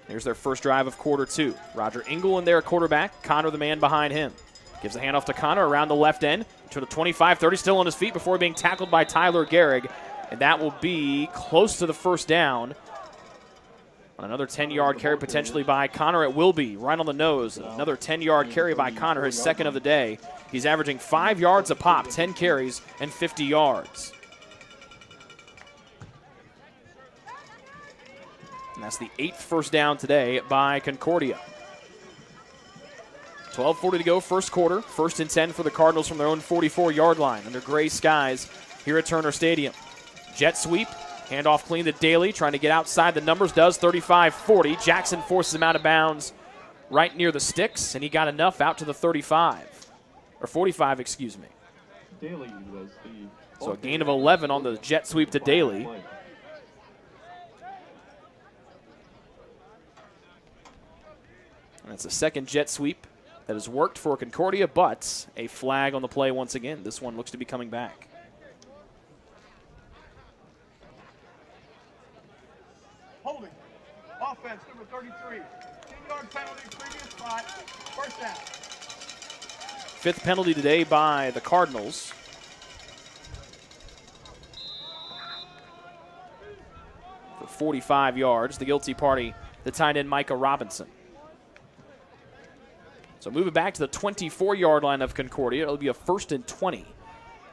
Here's their first drive of quarter 2. Roger Engel in there at quarterback. Connor the man behind him. Gives the handoff to Connor around the left end to the 25-30, still on his feet before being tackled by Tyler Gehrig. And that will be close to the first down. On another 10-yard carry potentially by Connor, it will be right on the nose. Another 10-yard carry by Connor, his second of the day. He's averaging 5 yards a pop, 10 carries, and 50 yards. And that's the 8th first down today by Concordia. 12:40 to go, first quarter. 1st and 10 for the Cardinals from their own 44-yard line under gray skies here at Turner Stadium. Jet sweep, handoff clean to Daly, trying to get outside the numbers, does 35-40. Jackson forces him out of bounds right near the sticks, and he got enough out to the 35, or 45, excuse me. Daly was the So a gain of 11 on the jet sweep to Daly. That's a second jet sweep that has worked for Concordia, but a flag on the play once again. This one looks to be coming back. Holding. Offense, number 33. 10-yard penalty, previous spot. First down. Fifth penalty today by the Cardinals. For 45 yards, the guilty party, the tight end Micah Robinson. So move it back to the 24-yard line of Concordia. It'll be a 1st and 20.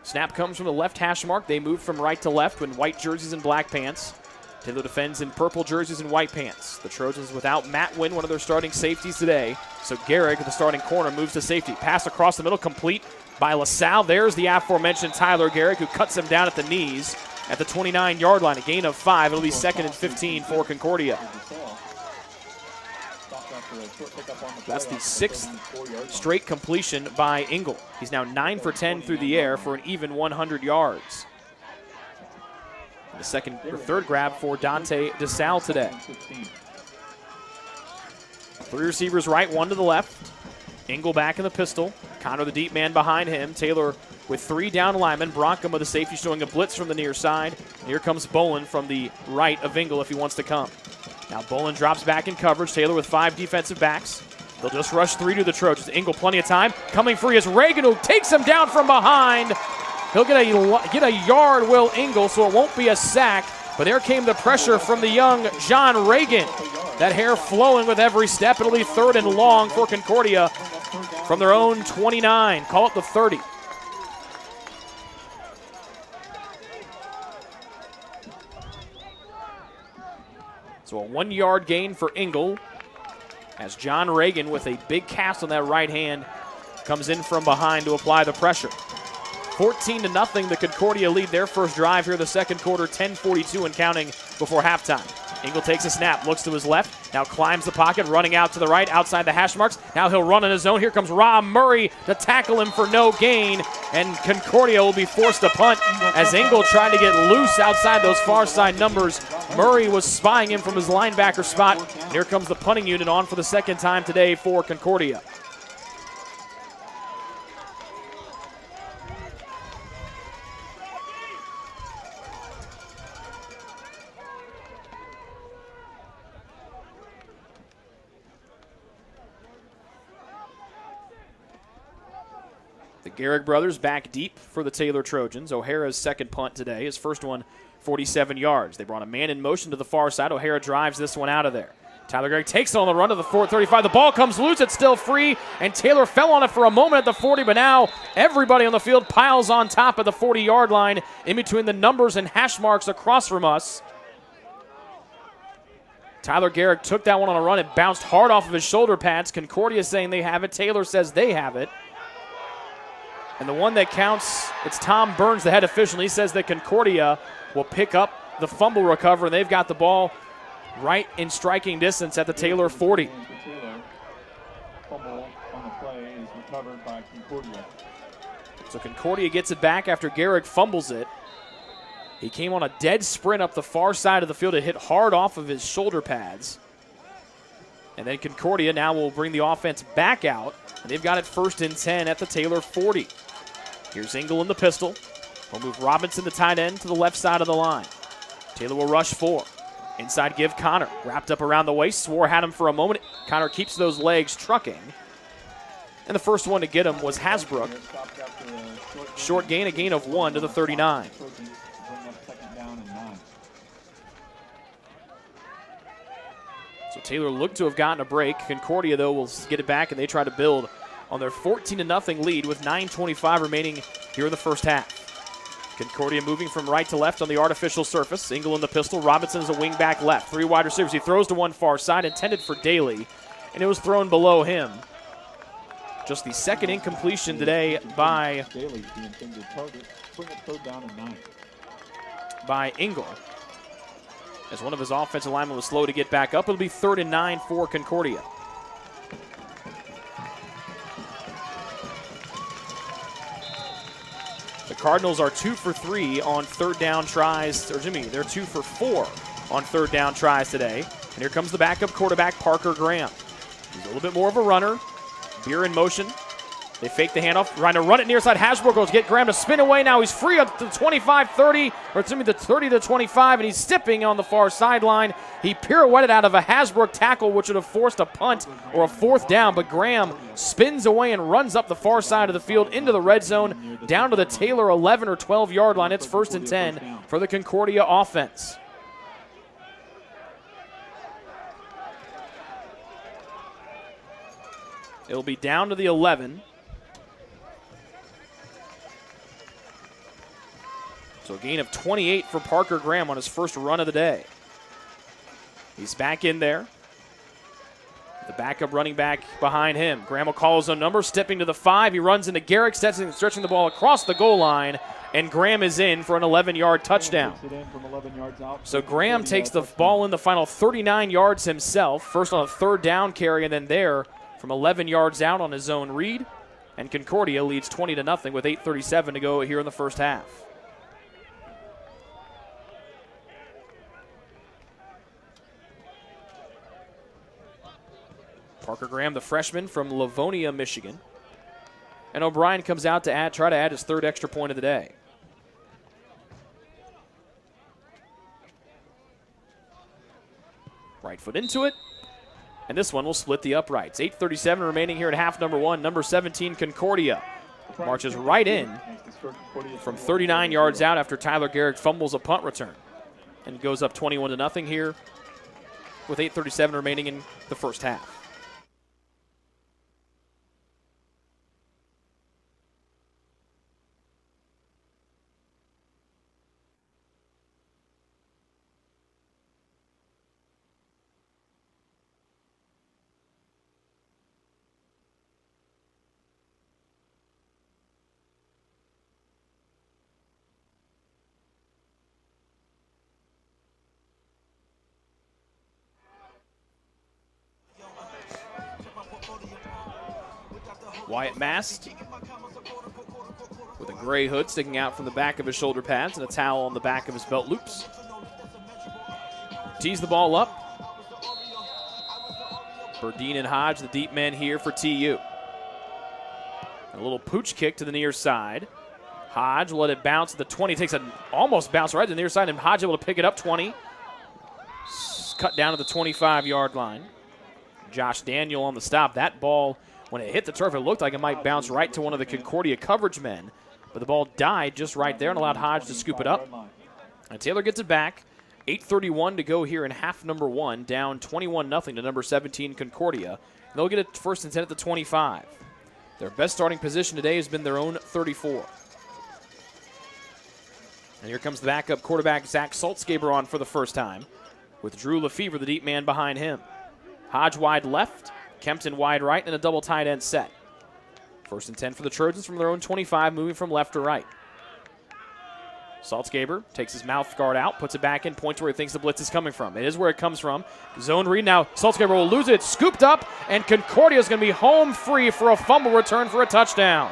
Snap comes from the left hash mark. They move from right to left in white jerseys and black pants. Taylor defends in purple jerseys and white pants. The Trojans without Matt Wynn, one of their starting safeties today. So Gehrig, the starting corner, moves to safety. Pass across the middle, complete by LaSalle. There's the aforementioned Tyler Gehrig, who cuts him down at the knees at the 29-yard line. A gain of 5. It'll be 2nd and 15 for Concordia. That's the 6th straight completion by Engel. He's now 9 for 10 through the air for an even 100 yards. The second or third grab for Dante DeSalle today. 3 receivers right, 1 to the left. Engel back in the pistol. Connor the deep man behind him. Taylor with 3 down linemen. Brockham with the safety showing a blitz from the near side. Here comes Bolin from the right of Engel if he wants to come. Now Bolin drops back in coverage. Taylor with 5 defensive backs. They'll just rush 3 to the Trojans. Engel plenty of time. Coming free is Reagan, who takes him down from behind. He'll get a yard, Will Engel, so it won't be a sack. But there came the pressure from the young John Reagan. That hair flowing with every step. It'll be 3rd and long for Concordia from their own 29. Call it the 30. So a 1-yard gain for Engel as John Reagan with a big cast on that right hand comes in from behind to apply the pressure. 14-0, the Concordia lead their first drive here the second quarter, 10:42 and counting before halftime. Engel takes a snap, looks to his left, now climbs the pocket, running out to the right, outside the hash marks. Now he'll run on his own. Here comes Rob Murray to tackle him for no gain, and Concordia will be forced to punt as Engel tried to get loose outside those far side numbers. Murray was spying him from his linebacker spot, and here comes the punting unit on for the second time today for Concordia. The Gehrig brothers back deep for the Taylor Trojans. O'Hara's second punt today. His first one, 47 yards. They brought a man in motion to the far side. O'Hara drives this one out of there. Tyler Gehrig takes it on the run to the 35. The ball comes loose. It's still free, and Taylor fell on it for a moment at the 40, but now everybody on the field piles on top of the 40-yard line in between the numbers and hash marks across from us. Tyler Gehrig took that one on a run. It bounced hard off of his shoulder pads. Concordia saying they have it. Taylor says they have it. And the one that counts, it's Tom Burns, the head official. He says that Concordia will pick up the fumble recovery, and they've got the ball right in striking distance at the Taylor 40. Fumble on the play is recovered by Concordia. So Concordia gets it back after Gehrig fumbles it. He came on a dead sprint up the far side of the field. It hit hard off of his shoulder pads. And then Concordia now will bring the offense back out. And they've got it 1st and 10 at the Taylor 40. Here's Engel in the pistol. We'll move Robinson, the tight end, to the left side of the line. Taylor will rush 4. Inside give Connor. Wrapped up around the waist. Swore had him for a moment. Connor keeps those legs trucking. And the first one to get him was Hasbrook. Short gain, a gain of 1 to the 39. So Taylor looked to have gotten a break. Concordia, though, will get it back, and they try to build on their 14-0 lead with 9:25 remaining here in the first half. Concordia moving from right to left on the artificial surface. Engel in the pistol. Robinson is a wing back left. 3 wide receivers. He throws to one far side, intended for Daly, and it was thrown below him. Just the second incompletion today by Daly, the intended target. Bring it 3rd down and 9. By Engel. As one of his offensive linemen was slow to get back up, it'll be 3rd and 9 for Concordia. The Cardinals are 2 for 3 on 3rd down tries, or Jimmy, they're 2 for 4 on 3rd down tries today. And here comes the backup quarterback, Parker Graham. He's a little bit more of a runner. Beer in motion. They fake the handoff, trying to run it near side. Hasbrook goes get Graham to spin away. Now he's free up to 25-30, or it's going to be the 30-25, and he's stepping on the far sideline. He pirouetted out of a Hasbrook tackle, which would have forced a punt or a fourth down, but Graham spins away and runs up the far side of the field into the red zone, down to the Taylor 11 or 12 yard line. It's 1st and 10 for the Concordia offense. It'll be down to the 11. So a gain of 28 for Parker Graham on his first run of the day. He's back in there. The backup running back behind him. Graham will call his own number, stepping to the 5. He runs into Garrick, stretching the ball across the goal line, and Graham is in for an 11-yard touchdown. So Graham takes the ball in the final 39 yards himself, first on a 3rd down carry, and then there from 11 yards out on his own read. And Concordia leads 20-0 with 8:37 to go here in the first half. Parker Graham, the freshman from Livonia, Michigan. And O'Brien comes out to try to add his 3rd extra point of the day. Right foot into it. And this one will split the uprights. 8:37 remaining here at half number 1. Number 17, Concordia, marches right in from 39 yards out after Tyler Garrick fumbles a punt return. And goes up 21-0 here with 8:37 remaining in the first half. Wyatt masked with a gray hood sticking out from the back of his shoulder pads and a towel on the back of his belt loops. Tees the ball up. Burdine and Hodge, the deep men here for TU. A little pooch kick to the near side. Hodge will let it bounce to the 20. Takes an almost bounce right to the near side, and Hodge able to pick it up 20. Cut down to the 25-yard line. Josh Daniel on the stop. That ball, when it hit the turf, it looked like it might bounce right to one of the Concordia coverage men. But the ball died just right there and allowed Hodge to scoop it up. And Taylor gets it back. 8:31 to go here in half number 1. Down 21-0 to number 17, Concordia. And they'll get it 1st and 10 at the 25. Their best starting position today has been their own 34. And here comes the backup quarterback, Zach Saltzgaber, on for the first time, with Drew Lefevre, the deep man, behind him. Hodge wide left, Kempton wide right, and a double tight end set. 1st and 10 for the Trojans from their own 25, moving from left to right. Saltzgaber takes his mouth guard out, puts it back in, points where he thinks the blitz is coming from. It is where it comes from. Zone read now. Saltzgaber will lose it. It's scooped up, and Concordia is going to be home free for a fumble return for a touchdown.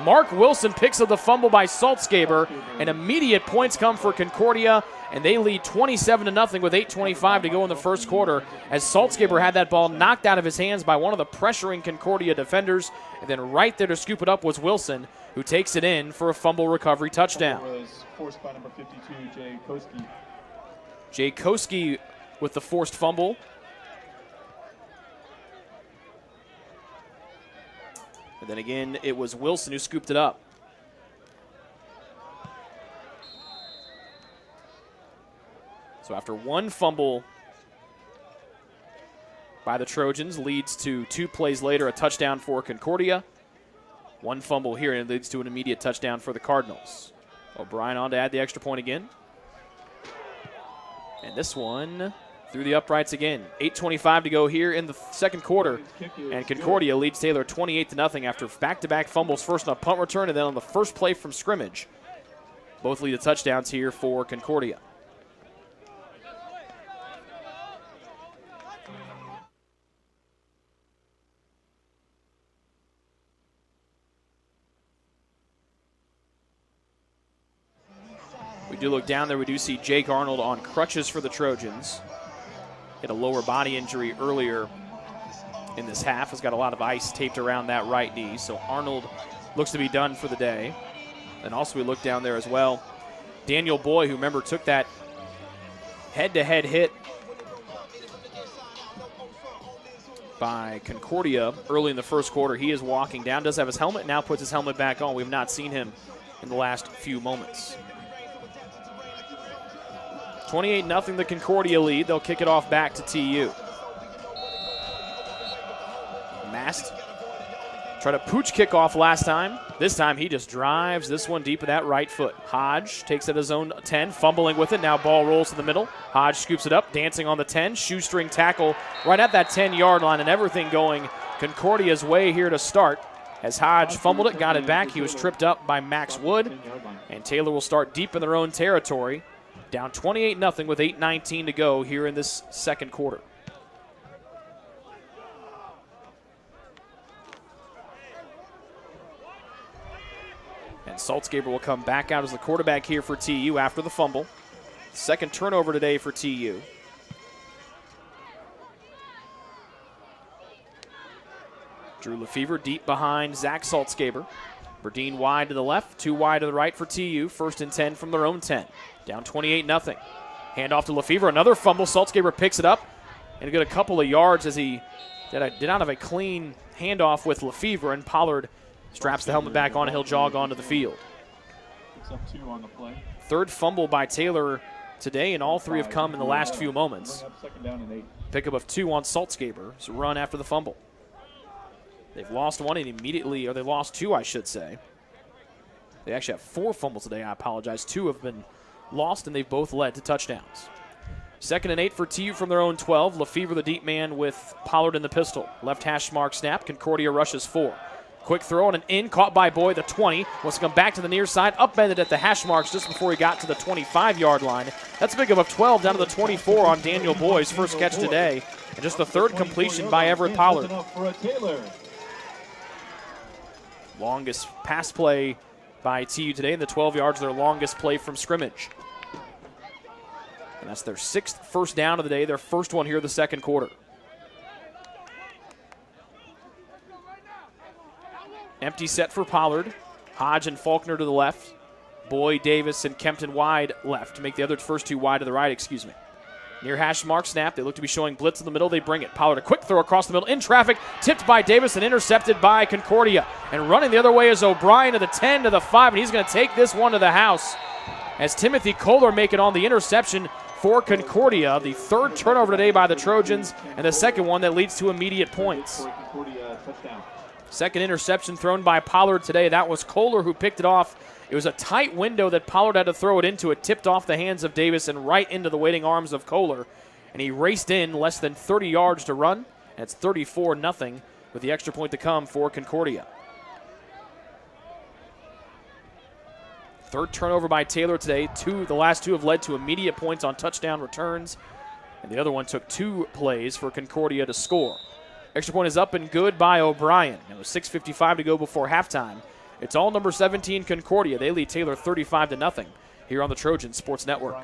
Mark Wilson picks up the fumble by Saltzgaber, and immediate points come for Concordia, and they lead 27-0 with 8:25 to go in the first quarter, as Saltzgaber had that ball knocked out of his hands by one of the pressuring Concordia defenders, and then right there to scoop it up was Wilson, who takes it in for a fumble recovery touchdown. Was forced by number 52, Jay Koski. Jay Koski with the forced fumble. And then again, it was Wilson who scooped it up. So after one fumble by the Trojans leads to 2 plays later a touchdown for Concordia. One fumble here and it leads to an immediate touchdown for the Cardinals. O'Brien on to add the extra point again. And this one through the uprights again. 8:25 to go here in the second quarter. And Concordia leads Taylor 28-0 after back-to-back fumbles, first on a punt return and then on the first play from scrimmage. Both lead to touchdowns here for Concordia. We do look down there. We do see Jake Arnold on crutches for the Trojans. Had a lower body injury earlier in this half. Has got a lot of ice taped around that right knee, so Arnold looks to be done for the day. And also we look down there as well. Daniel Boy, who remember took that head-to-head hit by Concordia early in the first quarter. He is walking down, does have his helmet, now puts his helmet back on. We have not seen him in the last few moments. 28-0 the Concordia lead. They'll kick it off back to TU. Mast tried a pooch kickoff last time. This time he just drives this one deep with that right foot. Hodge takes it at his own 10, fumbling with it. Now ball rolls to the middle. Hodge scoops it up, dancing on the 10. Shoestring tackle right at that 10-yard line, and everything going Concordia's way here to start. As Hodge fumbled it, got it back. He was tripped up by Max Wood, and Taylor will start deep in their own territory. Down 28-0 with 8:19 to go here in this second quarter. And Saltzgaber will come back out as the quarterback here for TU after the fumble. Second turnover today for TU. Drew Lefevre deep behind Zach Saltzgaber. Berdine wide to the left, 2 wide to the right for TU. 1st and 10 from their own 10. Down 28-0. Hand off to Lefevre, another fumble. Saltzgaber picks it up and get a couple of yards as he did not have a clean handoff with Lefevre, and Pollard straps the helmet back on and he'll jog onto the field. Picks up 2 on the play. Third fumble by Taylor today, and all 3 have come in the last few moments. Bring up 2nd down and 8. Pickup of 2 on Saltzgaber's run after the fumble. They've lost 1 and immediately, or they lost 2, I should say. They actually have 4 fumbles today, I apologize. 2 have been lost, and they've both led to touchdowns. 2nd and 8 for TU from their own 12. Lefevre the deep man with Pollard in the pistol. Left hash mark snap. Concordia rushes 4. Quick throw and an in, caught by Boyd, the 20. Wants to come back to the near side, upended at the hash marks just before he got to the 25-yard line. That's a pickup of 12 down to the 24 on Daniel Boyd's first catch today. And just the 3rd completion by Everett Pollard. Longest pass play by TU today, and the 12 yards, their longest play from scrimmage. And that's their 6th first down of the day, their first one here in the second quarter. Empty set for Pollard. Hodge and Faulkner to the left. Boyd, Davis, and Kempton wide left to make the other first 2 wide to the right, excuse me. Near hash mark snap. They look to be showing blitz in the middle. They bring it. Pollard a quick throw across the middle in traffic. Tipped by Davis and intercepted by Concordia. And running the other way is O'Brien to the 10 to the 5. And he's going to take this one to the house. As Timothy Kohler make it on the interception for Concordia. The 3rd turnover today by the Trojans. And the 2nd one that leads to immediate points. Second interception thrown by Pollard today. That was Kohler who picked it off. It was a tight window that Pollard had to throw it into. It tipped off the hands of Davis and right into the waiting arms of Kohler. And he raced in less than 30 yards to run. And it's 34-0 with the extra point to come for Concordia. 3rd turnover by Taylor today. The last 2 have led to immediate points on touchdown returns. And the other one took 2 plays for Concordia to score. Extra point is up and good by O'Brien. It was 6:55 to go before halftime. It's all number 17 Concordia. They lead Taylor 35-0 here on the Trojan Sports Network.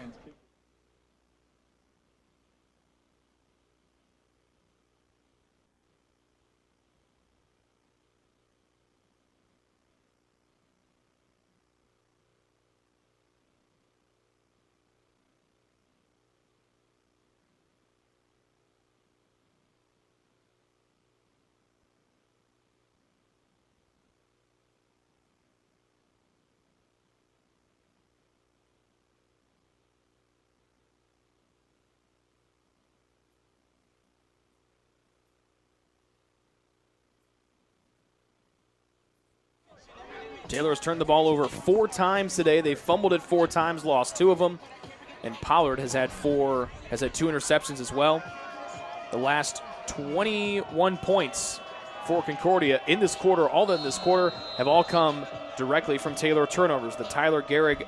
Taylor has turned the ball over 4 times today. They fumbled it 4 times, lost 2 of them. And Pollard has had 2 interceptions as well. The last 21 points for Concordia in this quarter, have all come directly from Taylor turnovers. The Tyler Gehrig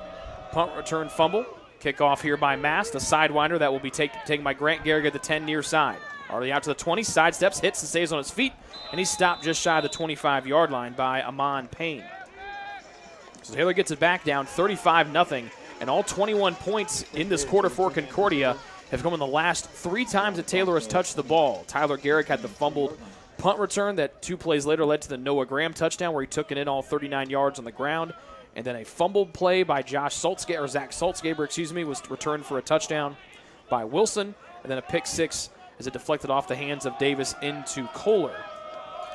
punt return fumble. Kickoff here by Mast, a sidewinder that will be taken by Grant Gehrig at the 10 near side. Already out to the 20, sidesteps, hits and stays on his feet, and he's stopped just shy of the 25-yard line by Amon Payne. So Taylor gets it back down 35-0, and all 21 points in this quarter for Concordia have come in the last 3 times that Taylor has touched the ball. Tyler Gehrig had the fumbled punt return that 2 plays later led to the Noah Graham touchdown, where he took it in all 39 yards on the ground. And then a fumbled play by Zach Saltzgaber, was returned for a touchdown by Wilson. And then a pick 6 as it deflected off the hands of Davis into Kohler.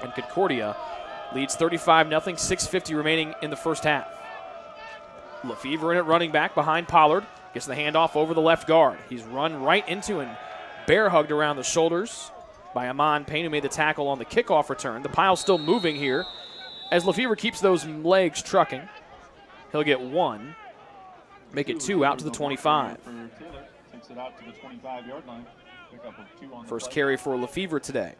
And Concordia leads 35-0, 6:50 remaining in the first half. Lefevre in at running back behind Pollard. Gets the handoff over the left guard. He's run right into and bear hugged around the shoulders by Amon Payne, who made the tackle on the kickoff return. The pile's still moving here as Lefevre keeps those legs trucking. He'll get 1, make it 2 out to the 25. Takes it out to the 25-yard line. Pick up a 2 on the First play. carry for Lefevre today.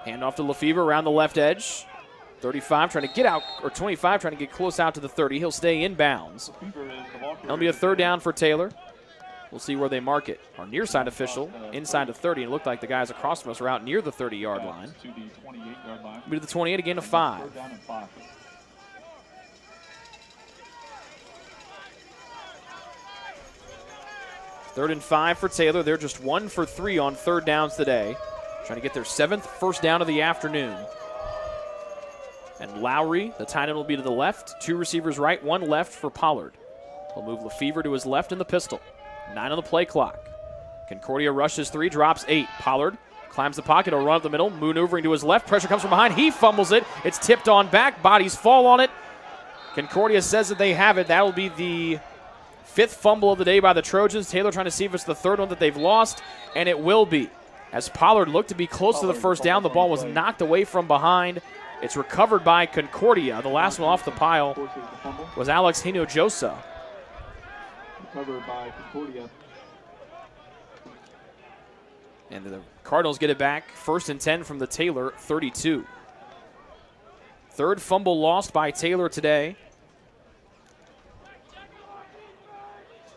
Handoff to Lefevre around the left edge. 35 trying to get out, or 25 trying to get close out to the 30. He'll stay in bounds. That'll be a 3rd down for Taylor. We'll see where they mark it. Our near side official inside the 30. It looked like the guys across from us were out near the 30-yard line. To the 28-yard line. Be to the 28, again to 5. 3rd down and 5. Third and 5 for Taylor. They're just 1 for 3 on 3rd downs today. Trying to get their 7th first down of the afternoon. And Lowry, the tight end, will be to the left. 2 receivers right, 1 left for Pollard. He'll move Lefevre to his left in the pistol. 9 on the play clock. Concordia rushes 3, drops 8. Pollard climbs the pocket, he'll run up the middle, maneuvering to his left. Pressure comes from behind. He fumbles it. It's tipped on back. Bodies fall on it. Concordia says that they have it. That'll be the 5th fumble of the day by the Trojans. Taylor trying to see if it's the 3rd one that they've lost, and it will be. As Pollard looked to be close to the first down, the ball was knocked away from behind. It's recovered by Concordia. The last one off the pile was Alex Hinojosa. Recovered by Concordia. And the Cardinals get it back. 1st and 10 from the Taylor 32. 3rd fumble lost by Taylor today.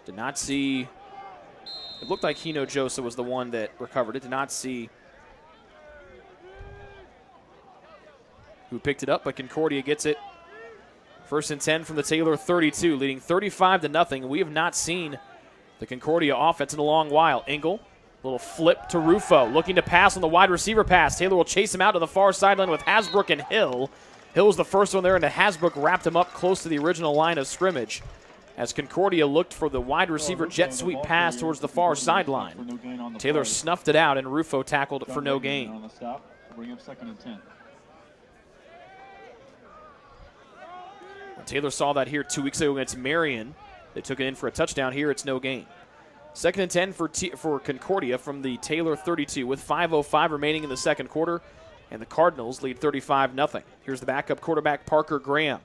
Did not see. It looked like Hinojosa was the one that recovered it. Did not see who picked it up, but Concordia gets it. 1st and 10 from the Taylor 32, leading 35-0. We have not seen the Concordia offense in a long while. Engel, little flip to Rufo, looking to pass on the wide receiver pass. Taylor will chase him out to the far sideline with Hasbrook and Hill. Hill's the first one there, and Hasbrook wrapped him up close to the original line of scrimmage as Concordia looked for the wide receiver jet sweep pass towards the far sideline. Taylor snuffed it out, and Rufo tackled for no gain. On the stop, bring up 2nd and 10. Taylor saw that here 2 weeks ago against Marion. They took it in for a touchdown. Here it's no gain. 2nd and 10 for Concordia from the Taylor 32 with 5:05 remaining in the 2nd quarter, and the Cardinals lead 35-0. Here's the backup quarterback, Parker Graham.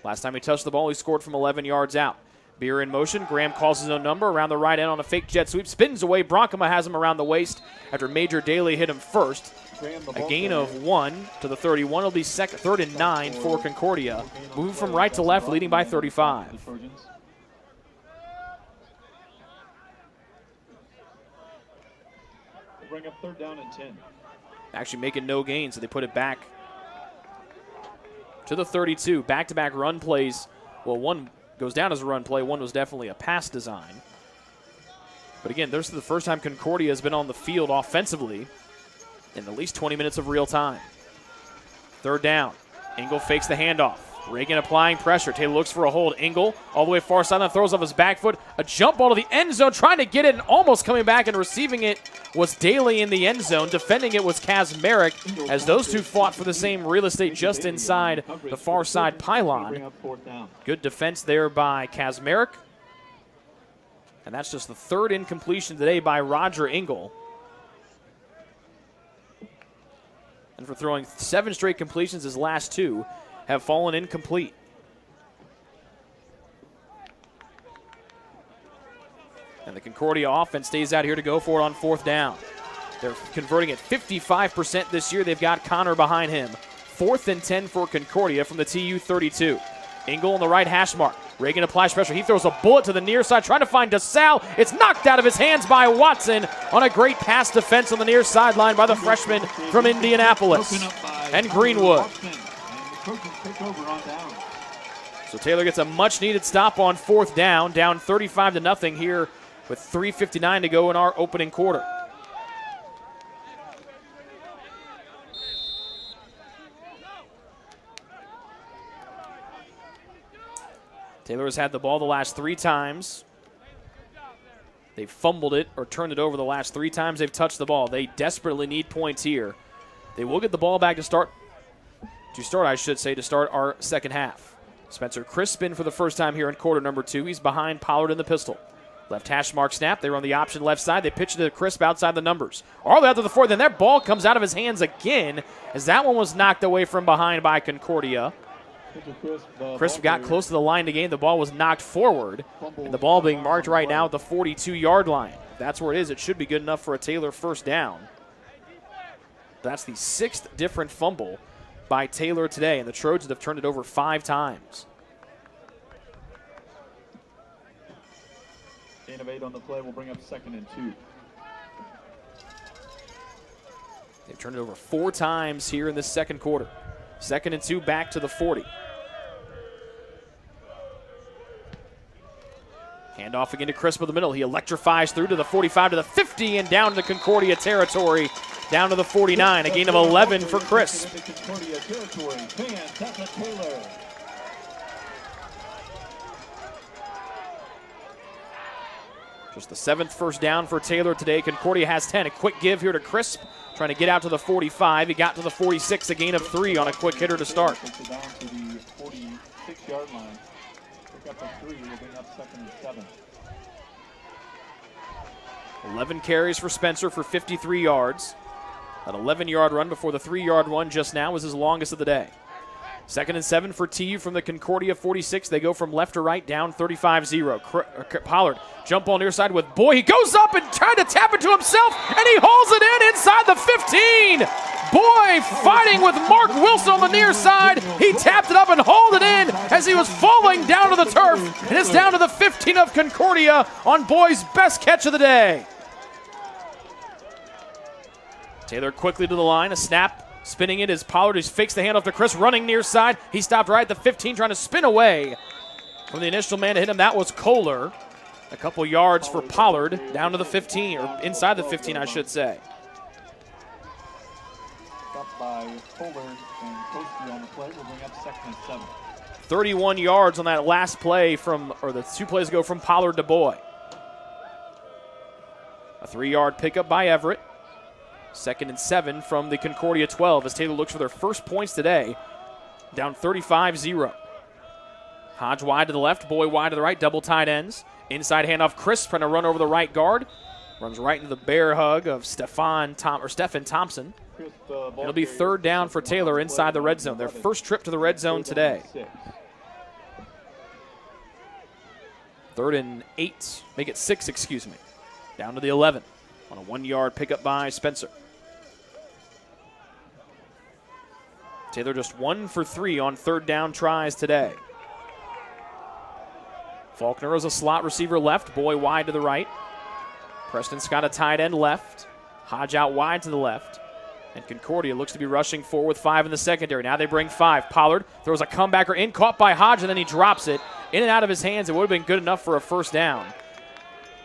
Last time he touched the ball, he scored from 11 yards out. Beer in motion. Graham calls his own number around the right end on a fake jet sweep. Spins away. Bronkema has him around the waist after Major Daly hit him first. A gain of 1 to the 31. It'll be 3rd and 9 for Concordia. Moving from right to left, leading by 35. Bring up 3rd down and 10. Actually making no gain, so they put it back to the 32. Back-to-back run plays. Well, one goes down as a run play. One was definitely a pass design. But again, this is the first time Concordia has been on the field offensively in at least 20 minutes of real time. 3rd down. Engel fakes the handoff. Reagan applying pressure. Taylor looks for a hold. Engel all the way far sideline, throws off his back foot. A jump ball to the end zone, trying to get it, and almost coming back and receiving it was Daly in the end zone. Defending it was Kaz Merrick, as those two fought for the same real estate just inside the far side pylon. Good defense there by Kaz Merrick. And that's just the 3rd incompletion today by Roger Engel. And for throwing 7 straight completions, his last 2 have fallen incomplete. And the Concordia offense stays out here to go for it on 4th down. They're converting at 55% this year. They've got Connor behind him. 4th and 10 for Concordia from the TU 32. Engel on the right hash mark. Reagan applies pressure. He throws a bullet to the near side, trying to find DeSalle. It's knocked out of his hands by Watson on a great pass defense on the near sideline by the freshman from Indianapolis. Broken up by and Greenwood. And the Trojans take over on down. So Taylor gets a much-needed stop on 4th down 35-0 here with 3:59 to go in our opening quarter. Taylor has had the ball the last 3 times. They've fumbled it or turned it over the last 3 times they've touched the ball. They desperately need points here. They will get the ball back to start our second half. Spencer Crispin for the first time here in quarter number 2. He's behind Pollard in the pistol. Left hash mark snap. They run the option left side. They pitch it to Crisp outside the numbers. All the way out to the 4th. Then that ball comes out of his hands again as that one was knocked away from behind by Concordia. Crisp got close to the line to gain. The ball was knocked forward. And the ball being marked right now at the 42-yard line. If that's where it is, it should be good enough for a Taylor first down. That's the 6th different fumble by Taylor today, and the Trojans have turned it over 5 times. Gain of 8 on the play will bring up 2nd and 2. They've turned it over 4 times here in this second quarter. 2nd and 2 back to the 40. Handoff again to Crisp in the middle. He electrifies through to the 45 to the 50 and down to Concordia territory. Down to the 49, a gain of 11 for Crisp. Concordia territory. Taylor. Just the 7th first down for Taylor today. Concordia has 10. A quick give here to Crisp, trying to get out to the 45. He got to the 46, a gain of 3 on a quick hitter to start. Takes it down to the 46-yard line. Pick up a 3, will bring up 2nd and 7. 11 carries for Spencer for 53 yards. An 11-yard run before the 3-yard one just now was his longest of the day. 2nd and 7 for TU from the Concordia 46. They go from left to right, down 35-0. Pollard jump ball near side with Boy. He goes up and tried to tap it to himself, and he hauls it in inside the 15. Boy fighting with Mark Wilson on the near side. He tapped it up and hauled it in as he was falling down to the turf. And it's down to the 15 of Concordia on Boy's best catch of the day. Taylor quickly to the line, a snap, spinning it as Pollard just fakes the handoff to Chris, running near side. He stopped right at the 15, trying to spin away from the initial man to hit him. That was Kohler. A couple yards for Pollard, down to the 15, or inside the 15, I should say. Stopped by Kohler and Koski on the play will bring up 2nd and 7. 31 yards on that last play the 2 plays ago from Pollard to Boy. A 3-yard pickup by Everett. 2nd and 7 from the Concordia 12 as Taylor looks for their first points today. Down 35-0. Hodge wide to the left, Boy wide to the right, double tight ends. Inside handoff, Chris trying to run over the right guard. Runs right into the bear hug of Stephen Thompson. It'll be 3rd down for Taylor inside the red zone. Their first trip to the red zone today. 3rd and 8. Make it 6, excuse me. Down to the 11 on a 1-yard pickup by Spencer. Taylor just 1 for 3 on 3rd down tries today. Faulkner is a slot receiver left. Boy wide to the right. Preston Scott a tight end left. Hodge out wide to the left. And Concordia looks to be rushing 4 with 5 in the secondary. Now they bring 5. Pollard throws a comebacker in, caught by Hodge, and then he drops it. In and out of his hands. It would have been good enough for a first down.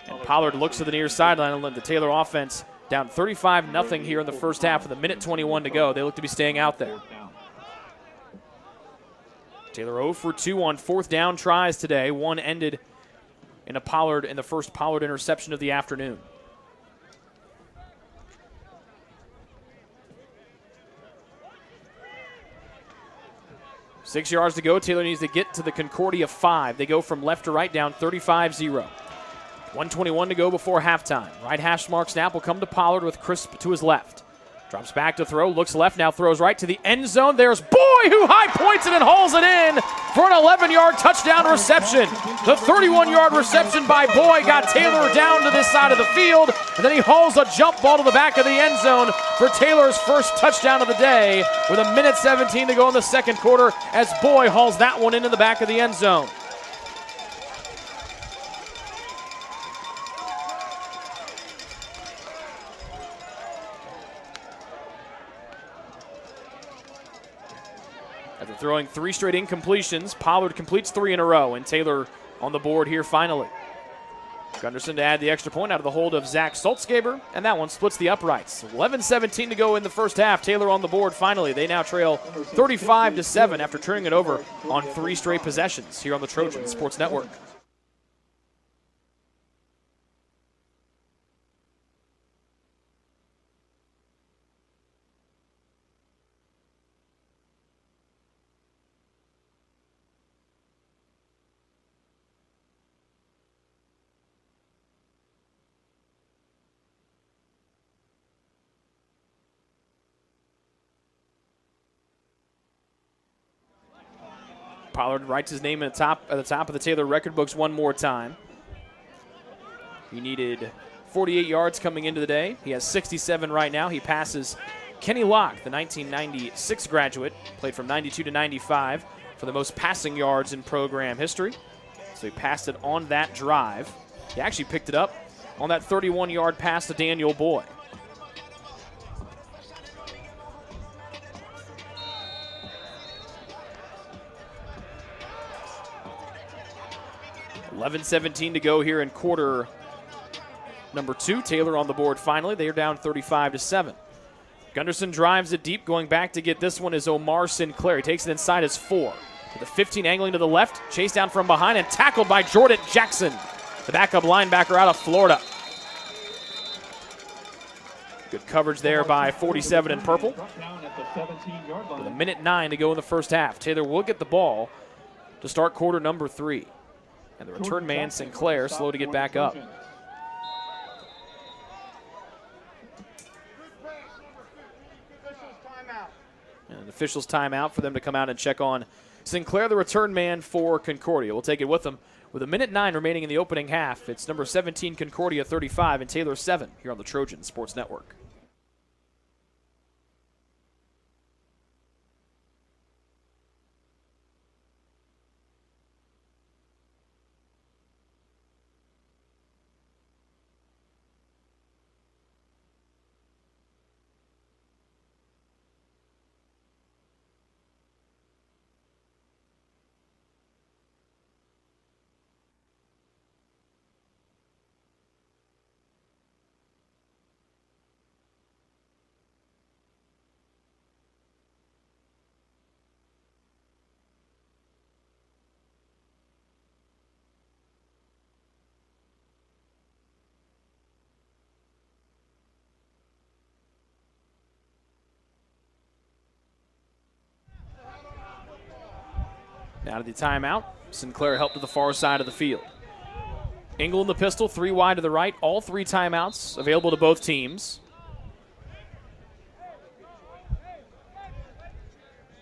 And Pollard looks to the near sideline and let the Taylor offense down 35-0 here in the first half with a minute 21 to go. They look to be staying out there. Taylor 0 for 2 on 4th down tries today. One ended in the first Pollard interception of the afternoon. Six yards to go. Taylor needs to get to the Concordia 5. They go from left to right, down 35-0. 1:21 to go before halftime. Right hash mark snap will come to Pollard with Crisp to his left. Drops back to throw, looks left, now throws right to the end zone. There's Boy, who high points it and hauls it in for an 11-yard touchdown reception. The 31-yard reception by Boy got Taylor down to this side of the field, and then he hauls a jump ball to the back of the end zone for Taylor's first touchdown of the day with a minute 17 to go in the second quarter as Boy hauls that one into the back of the end zone. After throwing 3 straight incompletions, Pollard completes 3 in a row, and Taylor on the board here finally. Gunderson to add the extra point out of the hold of Zach Stoltzgaber, and that one splits the uprights. 11-17 to go in the first half. Taylor on the board finally. They now trail 35-7 after turning it over on 3 straight possessions here on the Trojan Sports Network. Pollard writes his name at the top of the Taylor record books one more time. He needed 48 yards coming into the day. He has 67 right now. He passes Kenny Locke, the 1996 graduate, played from 92 to 95 for the most passing yards in program history. So he passed it on that drive. He actually picked it up on that 31-yard pass to Daniel Boy. 11-17 to go here in quarter number 2. Taylor on the board finally. They are down 35-7. Gunderson drives it deep. Going back to get this one is Omar Sinclair. He takes it inside his 4. To the 15, angling to the left. Chased down from behind and tackled by Jordan Jackson, the backup linebacker out of Florida. Good coverage there by 47 in purple. With 1:09 to go in the first half. Taylor will get the ball to start quarter number 3. And the return man, Sinclair, slow to get back up. And an official's timeout for them to come out and check on Sinclair, the return man for Concordia. We'll take it with them. With 1:09 remaining in the opening half, it's number 17 Concordia 35 and Taylor 7 here on the Trojan Sports Network. Out of the timeout, Sinclair helped to the far side of the field. Engel in the pistol, 3 wide to the right. All 3 timeouts available to both teams.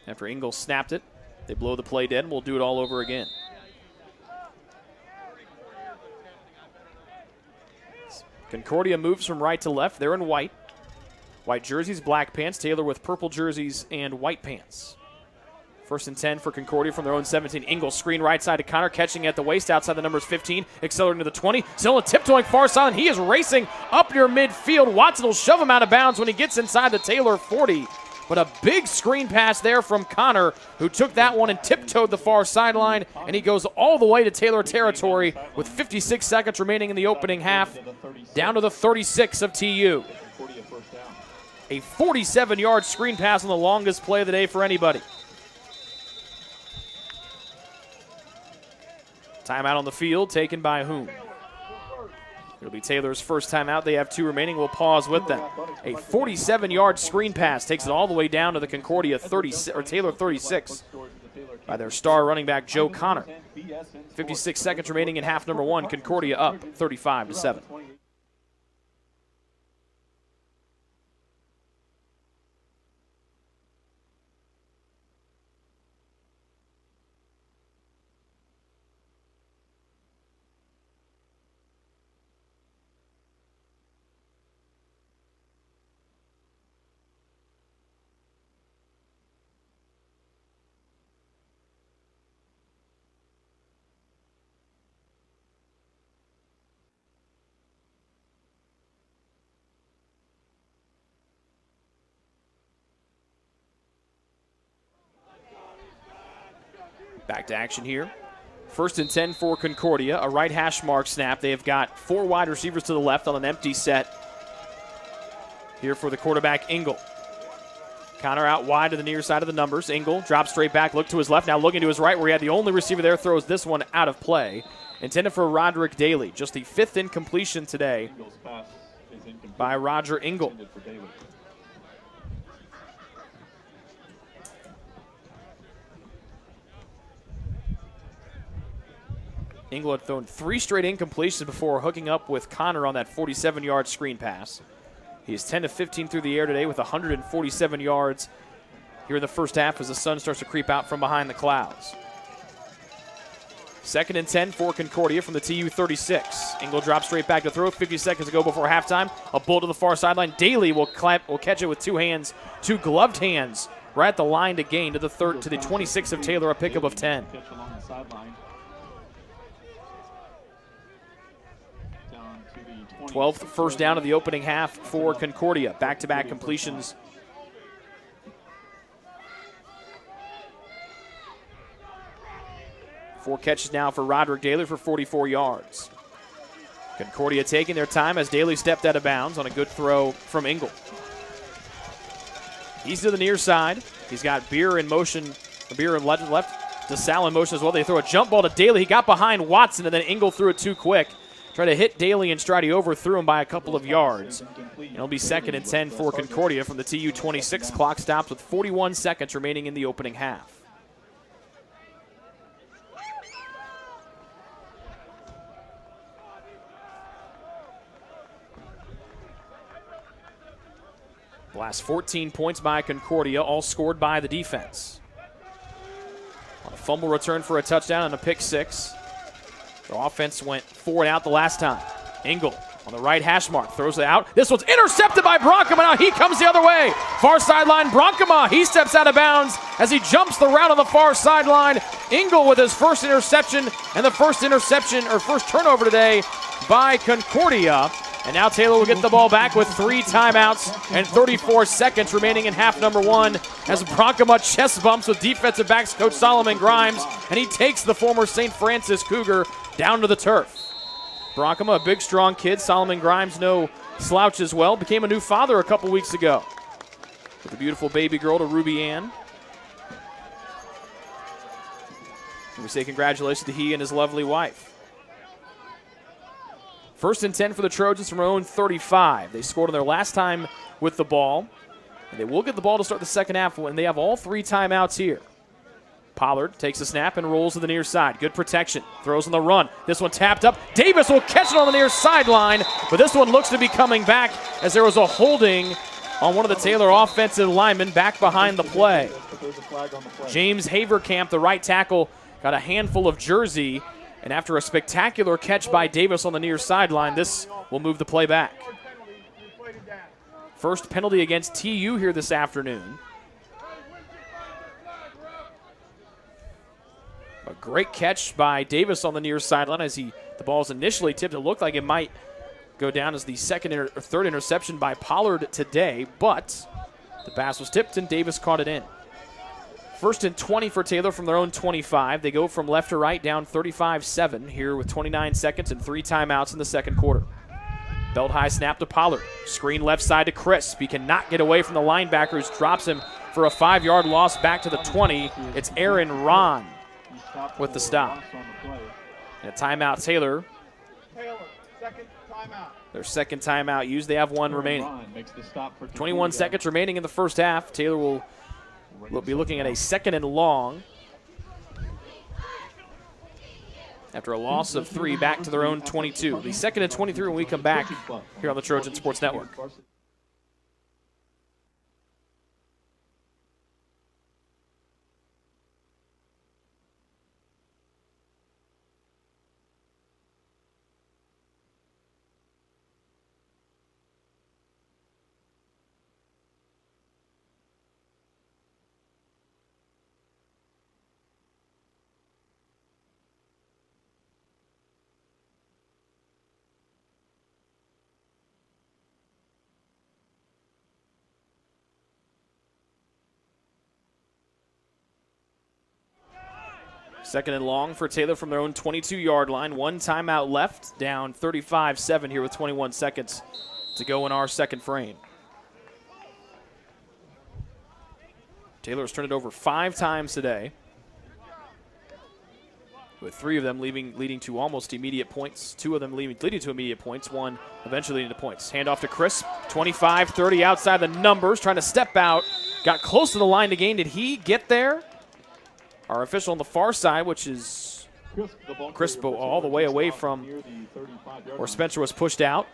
After Engel snapped it, they blow the play dead, and we'll do it all over again. Concordia moves from right to left. They're in white. White jerseys, black pants. Taylor with purple jerseys and white pants. 1st and 10 for Concordia from their own 17. Engel screen right side to Connor, catching at the waist outside the numbers 15, accelerating to the 20. Still tiptoeing far side, and he is racing up near midfield. Watson will shove him out of bounds when he gets inside the Taylor 40. But a big screen pass there from Connor, who took that one and tiptoed the far sideline, and he goes all the way to Taylor territory with 56 seconds remaining in the opening half, down to the 36 of TU. A 47-yard screen pass on the longest play of the day for anybody. Timeout on the field taken by whom? It'll be Taylor's first timeout. They have 2 remaining. We'll pause with them. A 47-yard screen pass takes it all the way down to the Concordia 36 or Taylor 36 by their star running back Joe Connor. 56 seconds remaining in half number 1. Concordia up 35-7. Back to action here. 1st and 10 for Concordia. A right hash mark snap. They have got 4 wide receivers to the left on an empty set. Here for the quarterback, Engel. Connor out wide to the near side of the numbers. Engel drops straight back, look to his left, now looking to his right where he had the only receiver there, throws this one out of play. Intended for Roderick Daly. Just the 5th incompletion today by Roger Engel. Engel had thrown 3 straight incompletions before hooking up with Connor on that 47-yard screen pass. He is 10 of 15 through the air today with 147 yards here in the first half as the sun starts to creep out from behind the clouds. 2nd and 10 for Concordia from the TU 36. Engel drops straight back to throw. 50 seconds to go before halftime. A bull to the far sideline. Daly will catch it with 2 hands, 2 gloved hands, right at the line to gain to the 26 of Taylor, a pickup of 10. 12th first down of the opening half for Concordia. Back-to-back completions. Four catches now for Roderick Daly for 44 yards. Concordia taking their time as Daly stepped out of bounds on a good throw from Engel. He's to the near side. He's got Beer in motion, Beer in left, DeSalle in motion as well. They throw a jump ball to Daly. He got behind Watson, and then Engel threw it too quick. Tried to hit Daly in stride. He overthrew him by a couple of yards. It'll be 2nd and 10 for Concordia from the TU 26. Clock stops with 41 seconds remaining in the opening half. The last 14 points by Concordia, all scored by the defense. On a fumble return for a touchdown and a pick 6. The offense went 4 and out the last time. Engel on the right hash mark, throws it out. This one's intercepted by Bronkema. Now he comes the other way. Far sideline, Bronkema. He steps out of bounds as he jumps the route on the far sideline. Engel with his first interception and the first turnover today by Concordia. And now Taylor will get the ball back with 3 timeouts and 34 seconds remaining in half number 1 as Bronkema chest bumps with defensive backs coach Solomon Grimes, and he takes the former St. Francis Cougar down to the turf. Bronkema, a big, strong kid. Solomon Grimes, no slouch as well. Became a new father a couple weeks ago with a beautiful baby girl to Ruby Ann. And we say congratulations to he and his lovely wife. 1st and 10 for the Trojans from their own 35. They scored on their last time with the ball. And they will get the ball to start the second half, and they have all 3 timeouts here. Pollard takes a snap and rolls to the near side. Good protection. Throws on the run. This one tapped up. Davis will catch it on the near sideline, but this one looks to be coming back as there was a holding on one of the Taylor offensive linemen back behind the play. James Haverkamp, the right tackle, got a handful of jersey, and after a spectacular catch by Davis on the near sideline, this will move the play back. First penalty against TU here this afternoon. A great catch by Davis on the near sideline as the ball's initially tipped. It looked like it might go down as the third interception by Pollard today, but the pass was tipped and Davis caught it in. 1st and 20 for Taylor from their own 25. They go from left to right down 35-7 here with 29 seconds and 3 timeouts in the second quarter. Belt high snap to Pollard. Screen left side to Crisp. He cannot get away from the linebackers. Drops him for a 5-yard loss back to the 20. It's Aaron Ron with the stop. And a timeout, Taylor. Second timeout. Their second timeout used. They have 1 remaining. 21 seconds remaining in the first half. Taylor will be looking at a 2nd and long. After a loss of 3 back to their own 22. The 2nd and 23 when we come back here on the Trojan Sports Network. Second and long for Taylor from their own 22-yard line. One timeout left, down 35-7 here with 21 seconds to go in our second frame. Taylor's turned it over 5 times today, with 3 of them leading to almost immediate points. 2 of them leading to immediate points, 1 eventually leading to points. Handoff to Chris, 25-30 outside the numbers, trying to step out. Got close to the line to gain. Did he get there? Our official on the far side, which is Crispo, all the way away from where Spencer was pushed out.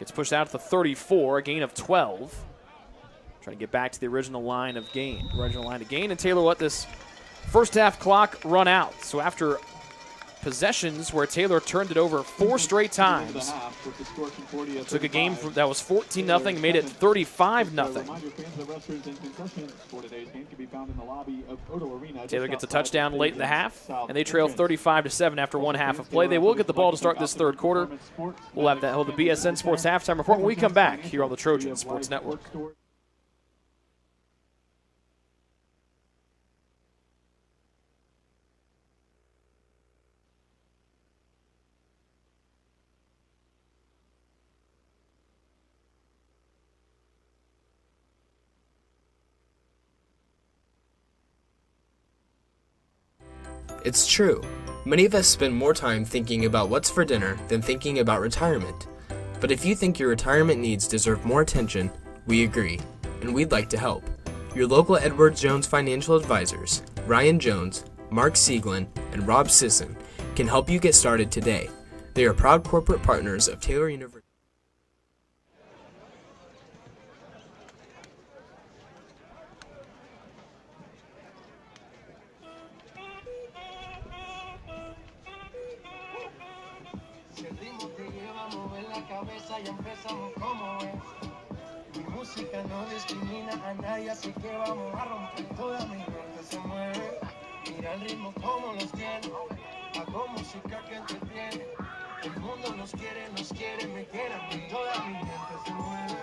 Gets pushed out to the 34, a gain of 12. Trying to get back to the original line of gain. And Taylor let this first half clock run out. So after possessions where Taylor turned it over 4 straight times, took a game that was 14-0, made it 35-0. Taylor gets a touchdown late in the half, and they trail 35-7 after 1 half of play. They will get the ball to start this third quarter. We'll have that hold the BSN Sports halftime report when we come back here on the Trojan Sports Network. It's true. Many of us spend more time thinking about what's for dinner than thinking about retirement. But if you think your retirement needs deserve more attention, we agree, and we'd like to help. Your local Edward Jones financial advisors, Ryan Jones, Mark Sieglin, and Rob Sisson, can help you get started today. They are proud corporate partners of Taylor University. Y empezamos como es. Mi música no discrimina a nadie, así que vamos a romper. Toda mi mente se mueve. Mira el ritmo como los tiene. Hago música que entretiene. El mundo nos quiere, me quiere a mí. Toda mi mente se mueve.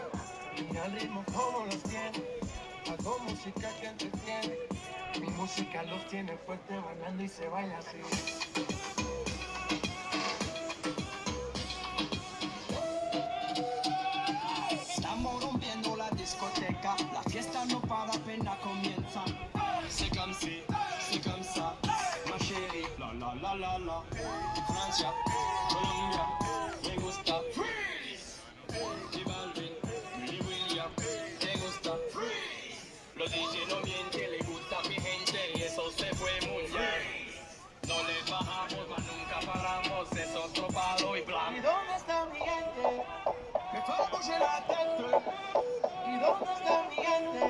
Mira el ritmo como los tiene. Hago música que entretiene. Mi música los tiene fuerte bailando y se baila así. La fiesta no para, apenas comienza. C'est comme ça, ma chérie. La la la la la. Francia, Colombia, me gusta. Freeze. J Balvin, Willy William, me gusta. Freeze. Los DJ no mienten, le gusta a mi gente y eso se fue muy bien. No les bajamos, mas nunca paramos, es otro palo y blanco. ¿Y dónde está mi gente? Que todo escuche la gente. ¿Y dónde está mi gente?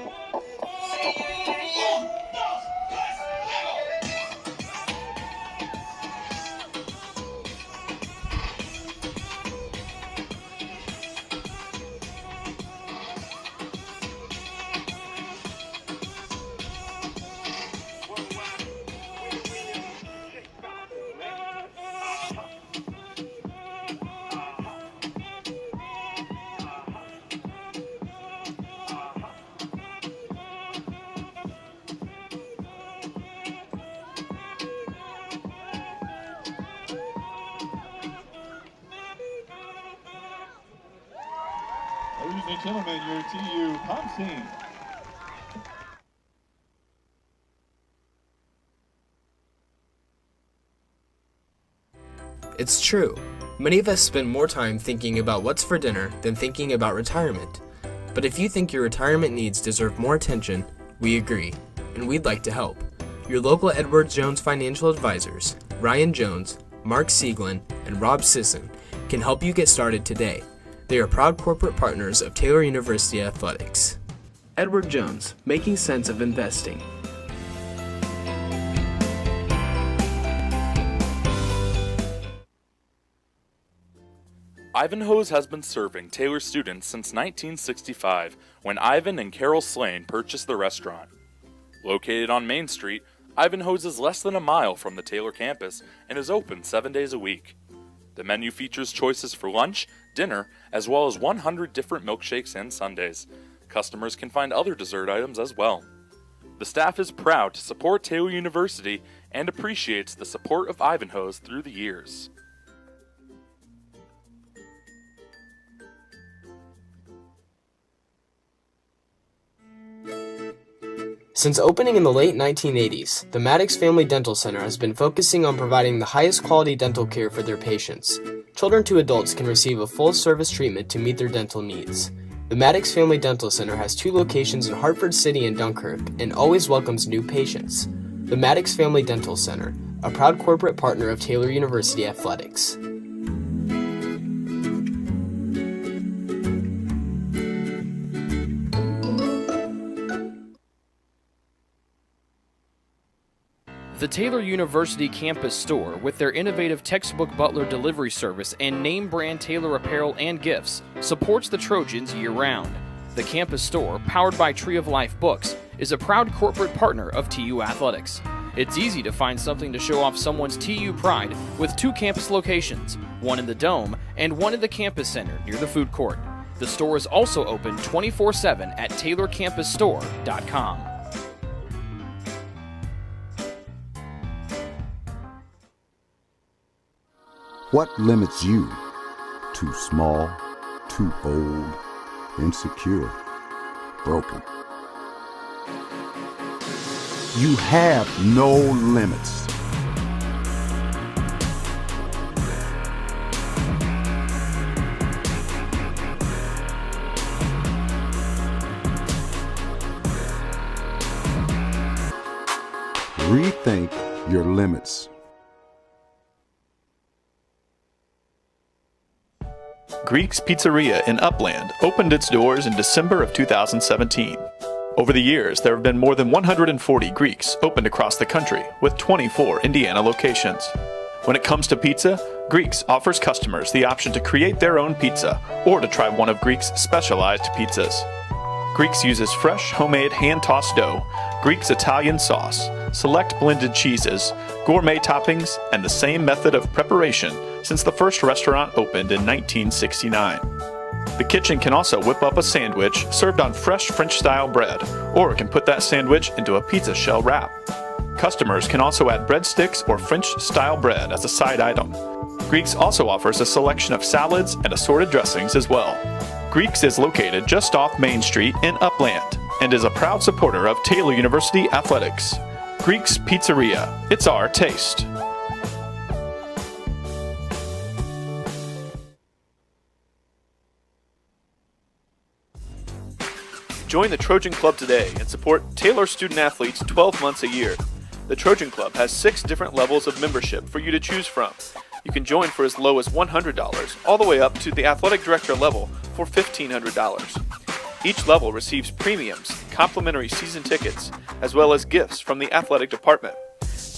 Ladies and gentlemen, your TU pump scene. It's true. Many of us spend more time thinking about what's for dinner than thinking about retirement. But if you think your retirement needs deserve more attention, we agree, and we'd like to help. Your local Edward Jones financial advisors, Ryan Jones, Mark Sieglin, and Rob Sisson, can help you get started today. They are proud corporate partners of Taylor University Athletics. Edward Jones, making sense of investing. Ivanhoe's has been serving Taylor students since 1965, when Ivan and Carol Slane purchased the restaurant. Located on Main Street, Ivanhoe's is less than a mile from the Taylor campus and is open 7 days a week. The menu features choices for lunch, dinner, as well as 100 different milkshakes and sundaes. Customers can find other dessert items as well. The staff is proud to support Taylor University and appreciates the support of Ivanhoe's through the years. Since opening in the late 1980s, the Maddox Family Dental Center has been focusing on providing the highest quality dental care for their patients. Children to adults can receive a full-service treatment to meet their dental needs. The Maddox Family Dental Center has 2 locations in Hartford City and Dunkirk and always welcomes new patients. The Maddox Family Dental Center, a proud corporate partner of Taylor University Athletics. The Taylor University campus store, with their innovative textbook butler delivery service and name brand Taylor apparel and gifts, supports the Trojans year-round. The campus store, powered by Tree of Life Books, is a proud corporate partner of TU Athletics. It's easy to find something to show off someone's TU pride with 2 campus locations, one in the Dome and one in the campus center near the food court. The store is also open 24/7 at taylorcampusstore.com. What limits you? Too small, too old, insecure, broken. You have no limits. Rethink your limits. Greek's Pizzeria in Upland opened its doors in December of 2017. Over the years, there have been more than 140 Greeks opened across the country, with 24 Indiana locations. When it comes to pizza, Greeks offers customers the option to create their own pizza or to try one of Greek's specialized pizzas. Greeks uses fresh, homemade, hand-tossed dough, Greek's Italian sauce, select blended cheeses, gourmet toppings, and the same method of preparation since the first restaurant opened in 1969. The kitchen can also whip up a sandwich served on fresh French-style bread, or it can put that sandwich into a pizza shell wrap. Customers can also add breadsticks or French-style bread as a side item. Greeks also offers a selection of salads and assorted dressings as well. Greeks is located just off Main Street in Upland and is a proud supporter of Taylor University Athletics. Greek's Pizzeria, it's our taste. Join the Trojan Club today and support Taylor student athletes 12 months a year. The Trojan Club has 6 different levels of membership for you to choose from. You can join for as low as $100, all the way up to the athletic director level for $1,500. Each level receives premiums, complimentary season tickets, as well as gifts from the athletic department.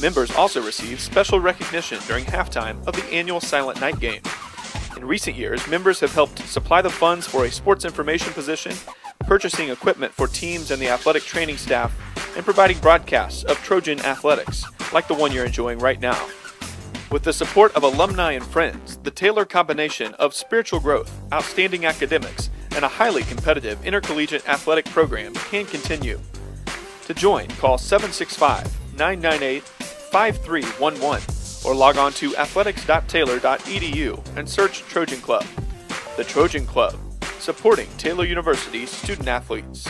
Members also receive special recognition during halftime of the annual Silent Night game. In recent years, members have helped supply the funds for a sports information position, purchasing equipment for teams and the athletic training staff, and providing broadcasts of Trojan athletics, like the one you're enjoying right now. With the support of alumni and friends, the Taylor combination of spiritual growth, outstanding academics, and a highly competitive intercollegiate athletic program can continue. To join, call 765-998-5311 or log on to athletics.taylor.edu and search Trojan Club. The Trojan Club, supporting Taylor University's student athletes.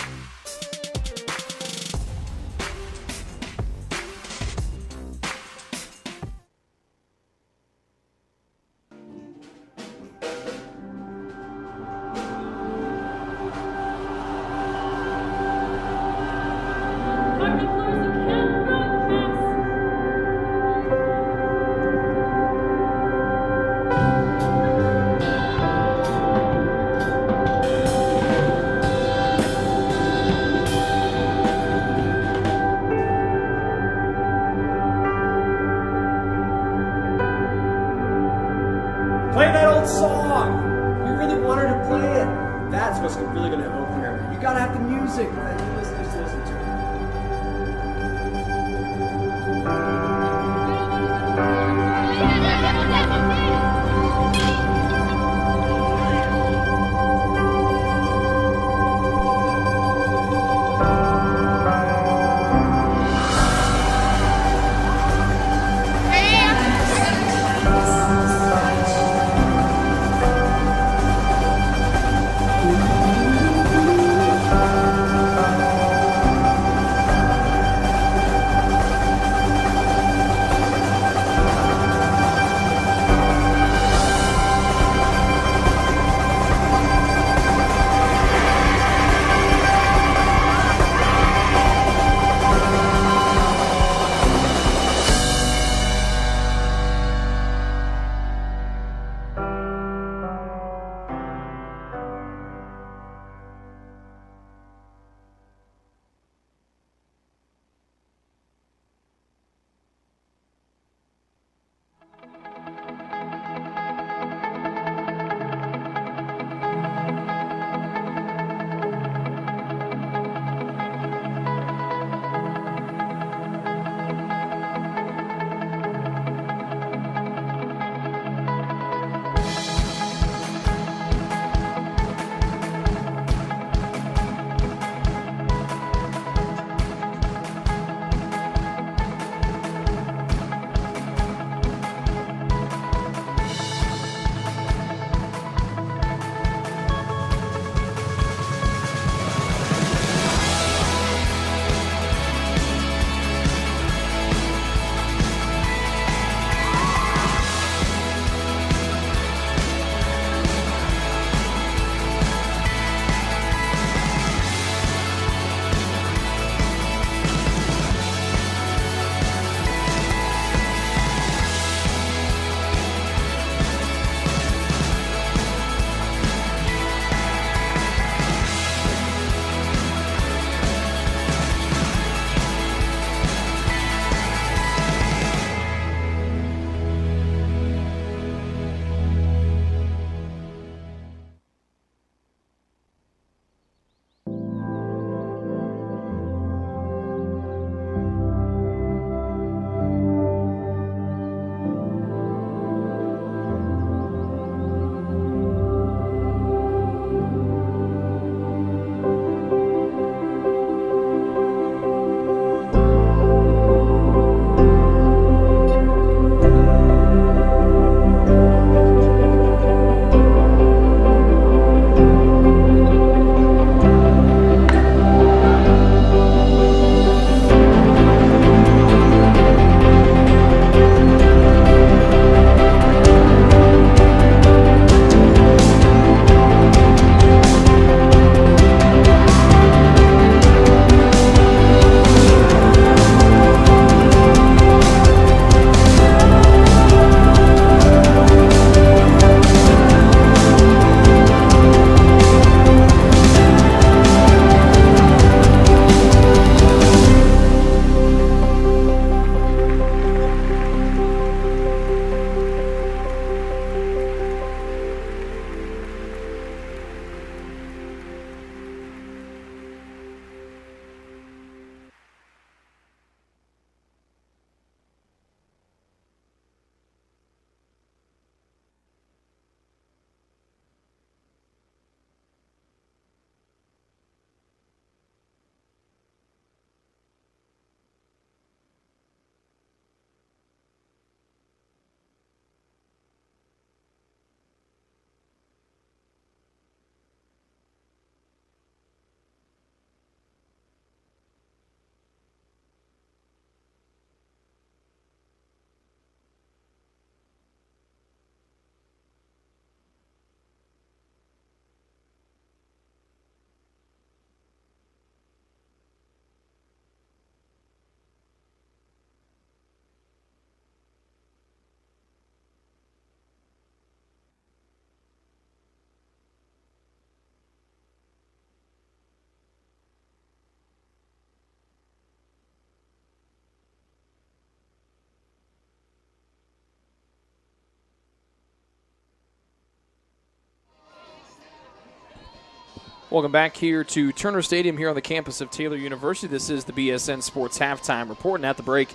Welcome back here to Turner Stadium here on the campus of Taylor University. This is the BSN Sports Halftime Report, and at the break,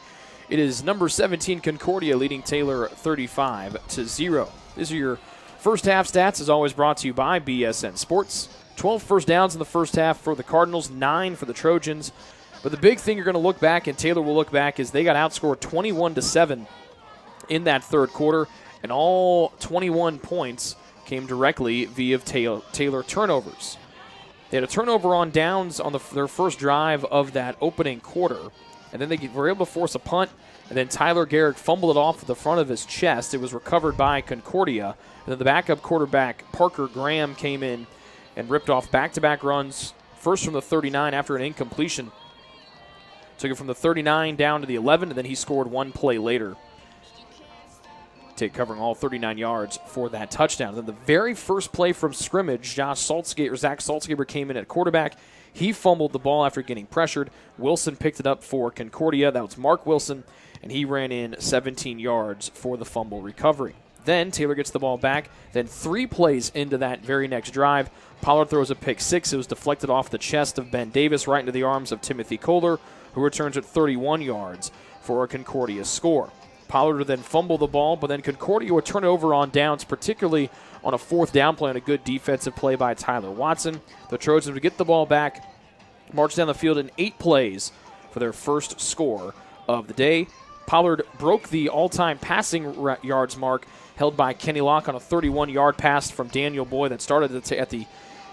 it is number 17 Concordia leading Taylor 35-0. These are your first half stats, as always brought to you by BSN Sports. 12 first downs in the first half for the Cardinals, 9 for the Trojans. But the big thing you're going to look back, and Taylor will look back, is they got outscored 21-7 in that third quarter, and all 21 points came directly via Taylor turnovers. They had a turnover on downs on their first drive of that opening quarter, and then they were able to force a punt, and then Tyler Garrick fumbled it off the front of his chest. It was recovered by Concordia, and then the backup quarterback, Parker Graham, came in and ripped off back-to-back runs, first from the 39 after an incompletion. Took it from the 39 down to the 11, and then he scored one play later, covering all 39 yards for that touchdown. Then the very first play from scrimmage, Zach Saltzgaber came in at quarterback. He fumbled the ball after getting pressured. Wilson picked it up for Concordia. That was Mark Wilson, and he ran in 17 yards for the fumble recovery. Then Taylor gets the ball back. Then 3 plays into that very next drive, Pollard throws a pick 6. It was deflected off the chest of Ben Davis right into the arms of Timothy Kohler, who returns at 31 yards for a Concordia score. Pollard would then fumble the ball, but then Concordia would turn it over on downs, particularly on a fourth down play on a good defensive play by Tyler Watson. The Trojans would get the ball back, march down the field in 8 plays for their first score of the day. Pollard broke the all-time passing yards mark held by Kenny Locke on a 31-yard pass from Daniel Boy that started at the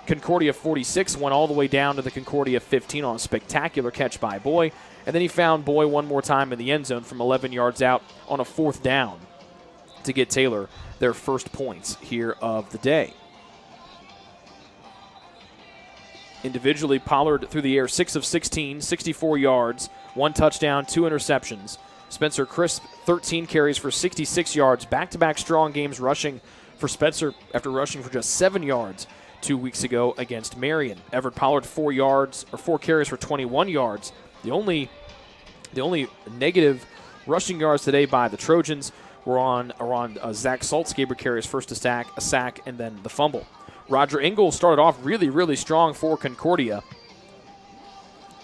Concordia 46, went all the way down to the Concordia 15 on a spectacular catch by Boy. And then he found Boy one more time in the end zone from 11 yards out on a fourth down to get Taylor their first points here of the day. Individually, Pollard through the air, 6 of 16, 64 yards, 1 touchdown, 2 interceptions. Spencer Crisp, 13 carries for 66 yards. Back-to-back strong games rushing for Spencer after rushing for just 7 yards 2 weeks ago against Marion. Everett Pollard, 4 carries for 21 yards. The only negative rushing yards today by the Trojans were on Zach Saltzgaber carries, first a sack, and then the fumble. Roger Ingalls started off really, really strong for Concordia.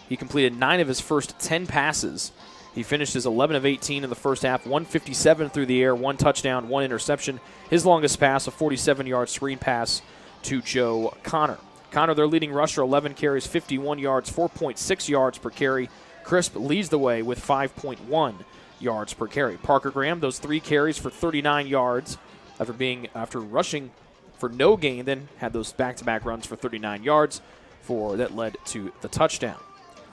He completed 9 of his first 10 passes. He finished his 11 of 18 in the first half, 157 through the air, 1 touchdown, 1 interception. His longest pass, a 47-yard screen pass to Joe Connor. Connor, their leading rusher, 11 carries, 51 yards, 4.6 yards per carry. Crisp leads the way with 5.1 yards per carry. Parker Graham, those 3 carries for 39 yards after rushing for no gain, then had those back-to-back runs for 39 yards that led to the touchdown.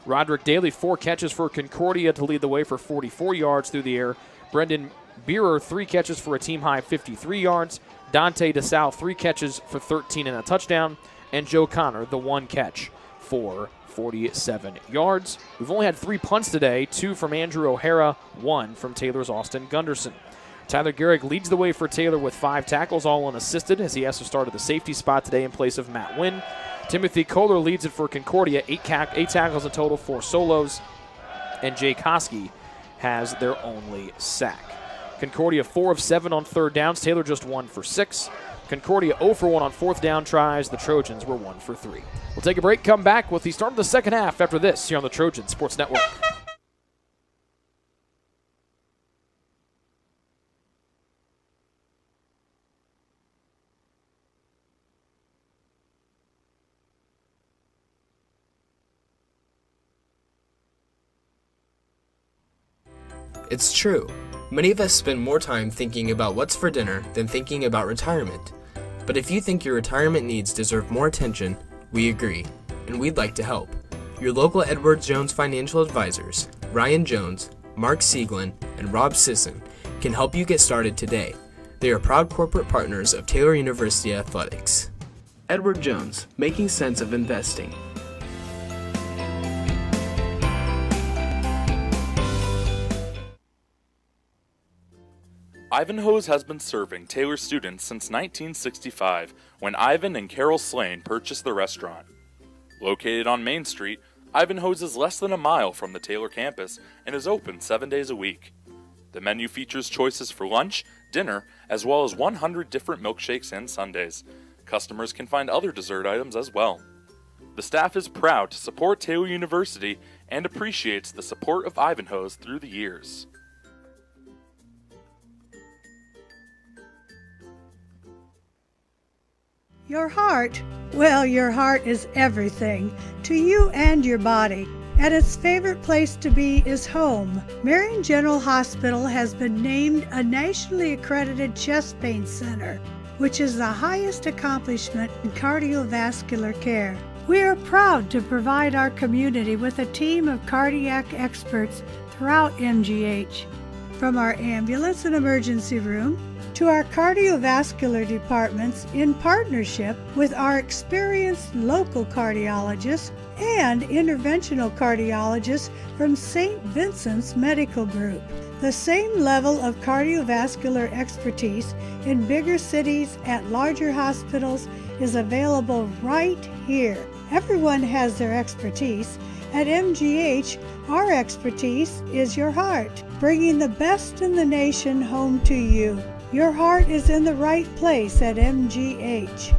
Roderick Daly, 4 catches for Concordia to lead the way for 44 yards through the air. Brendan Beerer, 3 catches for a team-high 53 yards. Dante DeSalle, 3 catches for 13 and a touchdown. And Joe Connor, the 1 catch for 47 yards. We've only had 3 punts today, 2 from Andrew O'Hara, 1 from Taylor's Austin Gunderson. Tyler Garrick leads the way for Taylor with 5 tackles, all unassisted, as he has to start at the safety spot today in place of Matt Wynn. Timothy Kohler leads it for Concordia, 8 tackles in total, 4 solos, and Jake Hosky has their only sack. Concordia 4 of 7 on third downs, Taylor just 1 for 6. Concordia 0 for 1 on fourth down tries. The Trojans were 1 for 3. We'll take a break, come back with the start of the second half after this here on the Trojan Sports Network. It's true. Many of us spend more time thinking about what's for dinner than thinking about retirement. But if you think your retirement needs deserve more attention, we agree, and we'd like to help. Your local Edward Jones financial advisors, Ryan Jones, Mark Sieglin, and Rob Sisson, can help you get started today. They are proud corporate partners of Taylor University Athletics. Edward Jones, making sense of investing. Ivanhoe's has been serving Taylor students since 1965, when Ivan and Carol Slane purchased the restaurant. Located on Main Street, Ivanhoe's is less than a mile from the Taylor campus and is open 7 days a week. The menu features choices for lunch, dinner, as well as 100 different milkshakes and sundaes. Customers can find other dessert items as well. The staff is proud to support Taylor University and appreciates the support of Ivanhoe's through the years. Your heart? Well, your heart is everything to you and your body. And its favorite place to be is home. Marion General Hospital has been named a nationally accredited chest pain center, which is the highest accomplishment in cardiovascular care. We are proud to provide our community with a team of cardiac experts throughout MGH. From our ambulance and emergency room to our cardiovascular departments in partnership with our experienced local cardiologists and interventional cardiologists from St. Vincent's Medical Group. The same level of cardiovascular expertise in bigger cities at larger hospitals is available right here. Everyone has their expertise. At MGH, our expertise is your heart, bringing the best in the nation home to you. Your heart is in the right place at MGH.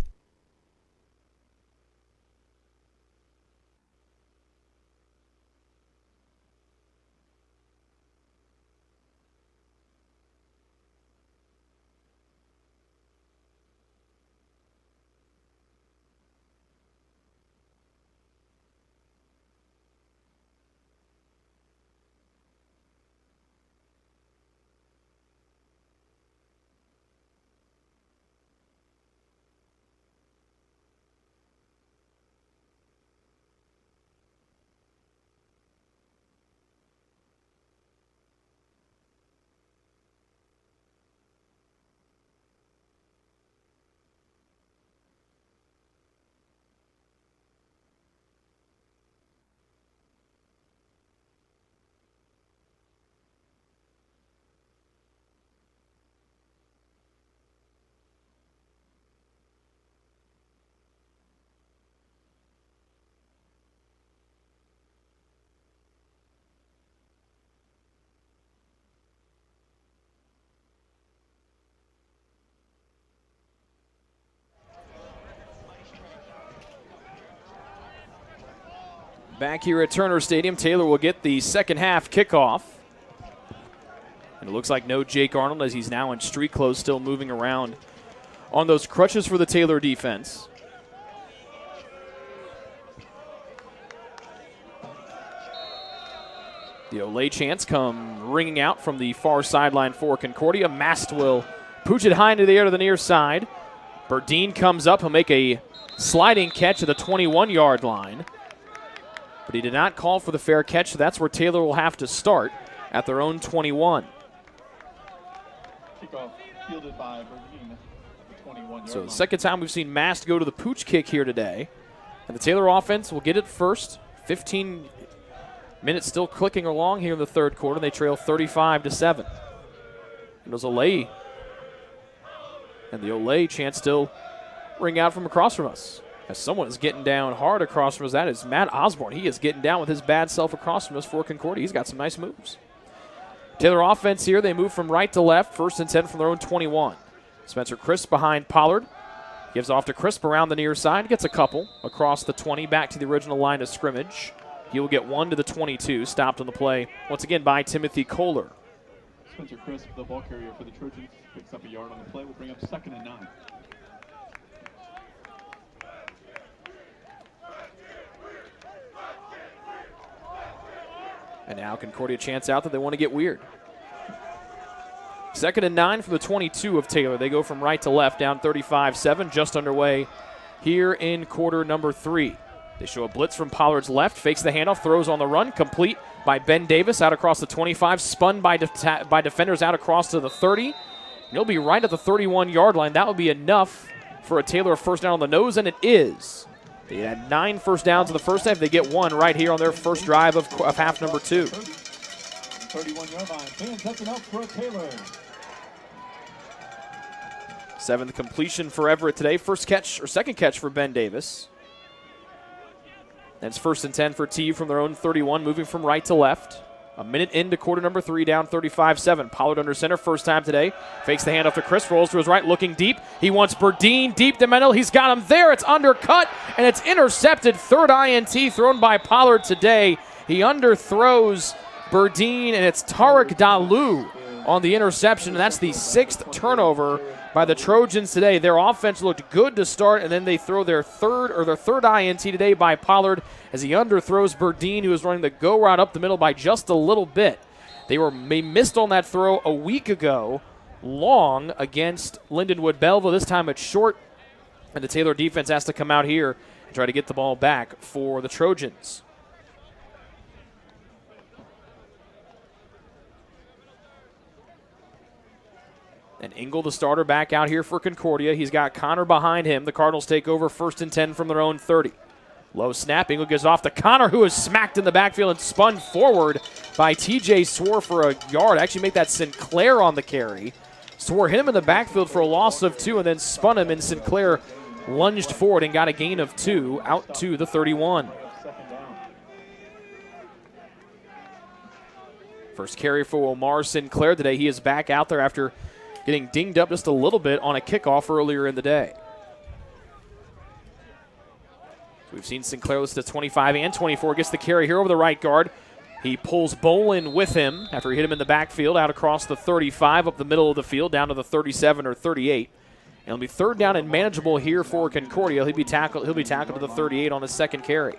Back here at Turner Stadium, Taylor will get the second half kickoff. And it looks like no Jake Arnold as he's now in street clothes, still moving around on those crutches for the Taylor defense. The Olay chants come ringing out from the far sideline for Concordia. Mast will pooch it high into the air to the near side. Burdine comes up. He'll make a sliding catch at the 21-yard line. But he did not call for the fair catch, so that's where Taylor will have to start at their own 21. Kickoff fielded by Burdine at the 21-yard So line. the second time we've seen Mast go to the pooch kick here today. And the Taylor offense will get it first. 15 minutes still clicking along here in the third quarter. They trail 35-7. And it was Olay. And the Olay chant still ring out from across from us. As someone is getting down hard across from us, that is Matt Osborne. He is getting down with his bad self across from us for Concordia. He's got some nice moves. Taylor offense here, they move from right to left, first and 10 from their own 21. Spencer Crisp behind Pollard. Gives off to Crisp around the near side, gets a couple across the 20, back to the original line of scrimmage. He will get one to the 22, stopped on the play once again by Timothy Kohler. Spencer Crisp, the ball carrier for the Trojans, picks up a yard on the play. Will bring up 2nd and 9. And now Concordia chants out that they want to get weird. 2nd and 9 from the 22 of Taylor. They go from right to left, down 35-7, just underway here in quarter number 3. They show a blitz from Pollard's left, fakes the handoff, throws on the run, complete by Ben Davis out across the 25, spun by defenders out across to the 30. And he'll be right at the 31-yard line. That would be enough for a Taylor first down on the nose, and it is. They had 9 first downs in the first half. They get one right here on their first drive of half number 2. 31-yard line. Fans touching out for Taylor. 7th completion for Everett today. Second catch for Ben Davis. That's 1st and 10 for T from their own 31, moving from right to left. A minute into quarter number 3, down 35-7. Pollard under center, first time today. Fakes the handoff to Chris, rolls to his right, looking deep. He wants Burdine deep the middle. He's got him there. It's undercut, and it's intercepted. Third INT thrown by Pollard today. He underthrows Burdine, and it's Tarek Dalu on the interception, and that's the 6th turnover by the Trojans today. Their offense looked good to start, and then they throw their third INT today by Pollard as he underthrows Burdine, who is running the go route up the middle by just a little bit. They missed on that throw a week ago, long against Lindenwood Belleville. This time it's short, and the Taylor defense has to come out here and try to get the ball back for the Trojans. And Engel, the starter, back out here for Concordia. He's got Connor behind him. The Cardinals take over 1st and 10 from their own 30. Low snap. Engel gives off to Connor, who is smacked in the backfield and spun forward by TJ Swore for a yard. Actually made that Sinclair on the carry. Swore hit him in the backfield for a loss of 2 and then spun him, and Sinclair lunged forward and got a gain of 2 out to the 31. First carry for Omar Sinclair today. He is back out there after getting dinged up just a little bit on a kickoff earlier in the day. So we've seen Sinclair listed at 25 and 24. Gets the carry here over the right guard. He pulls Bolin with him after he hit him in the backfield, out across the 35, up the middle of the field, down to the 37 or 38. And it'll be 3rd down and manageable here for Concordia. He'll be tackled to the 38 on his 2nd carry.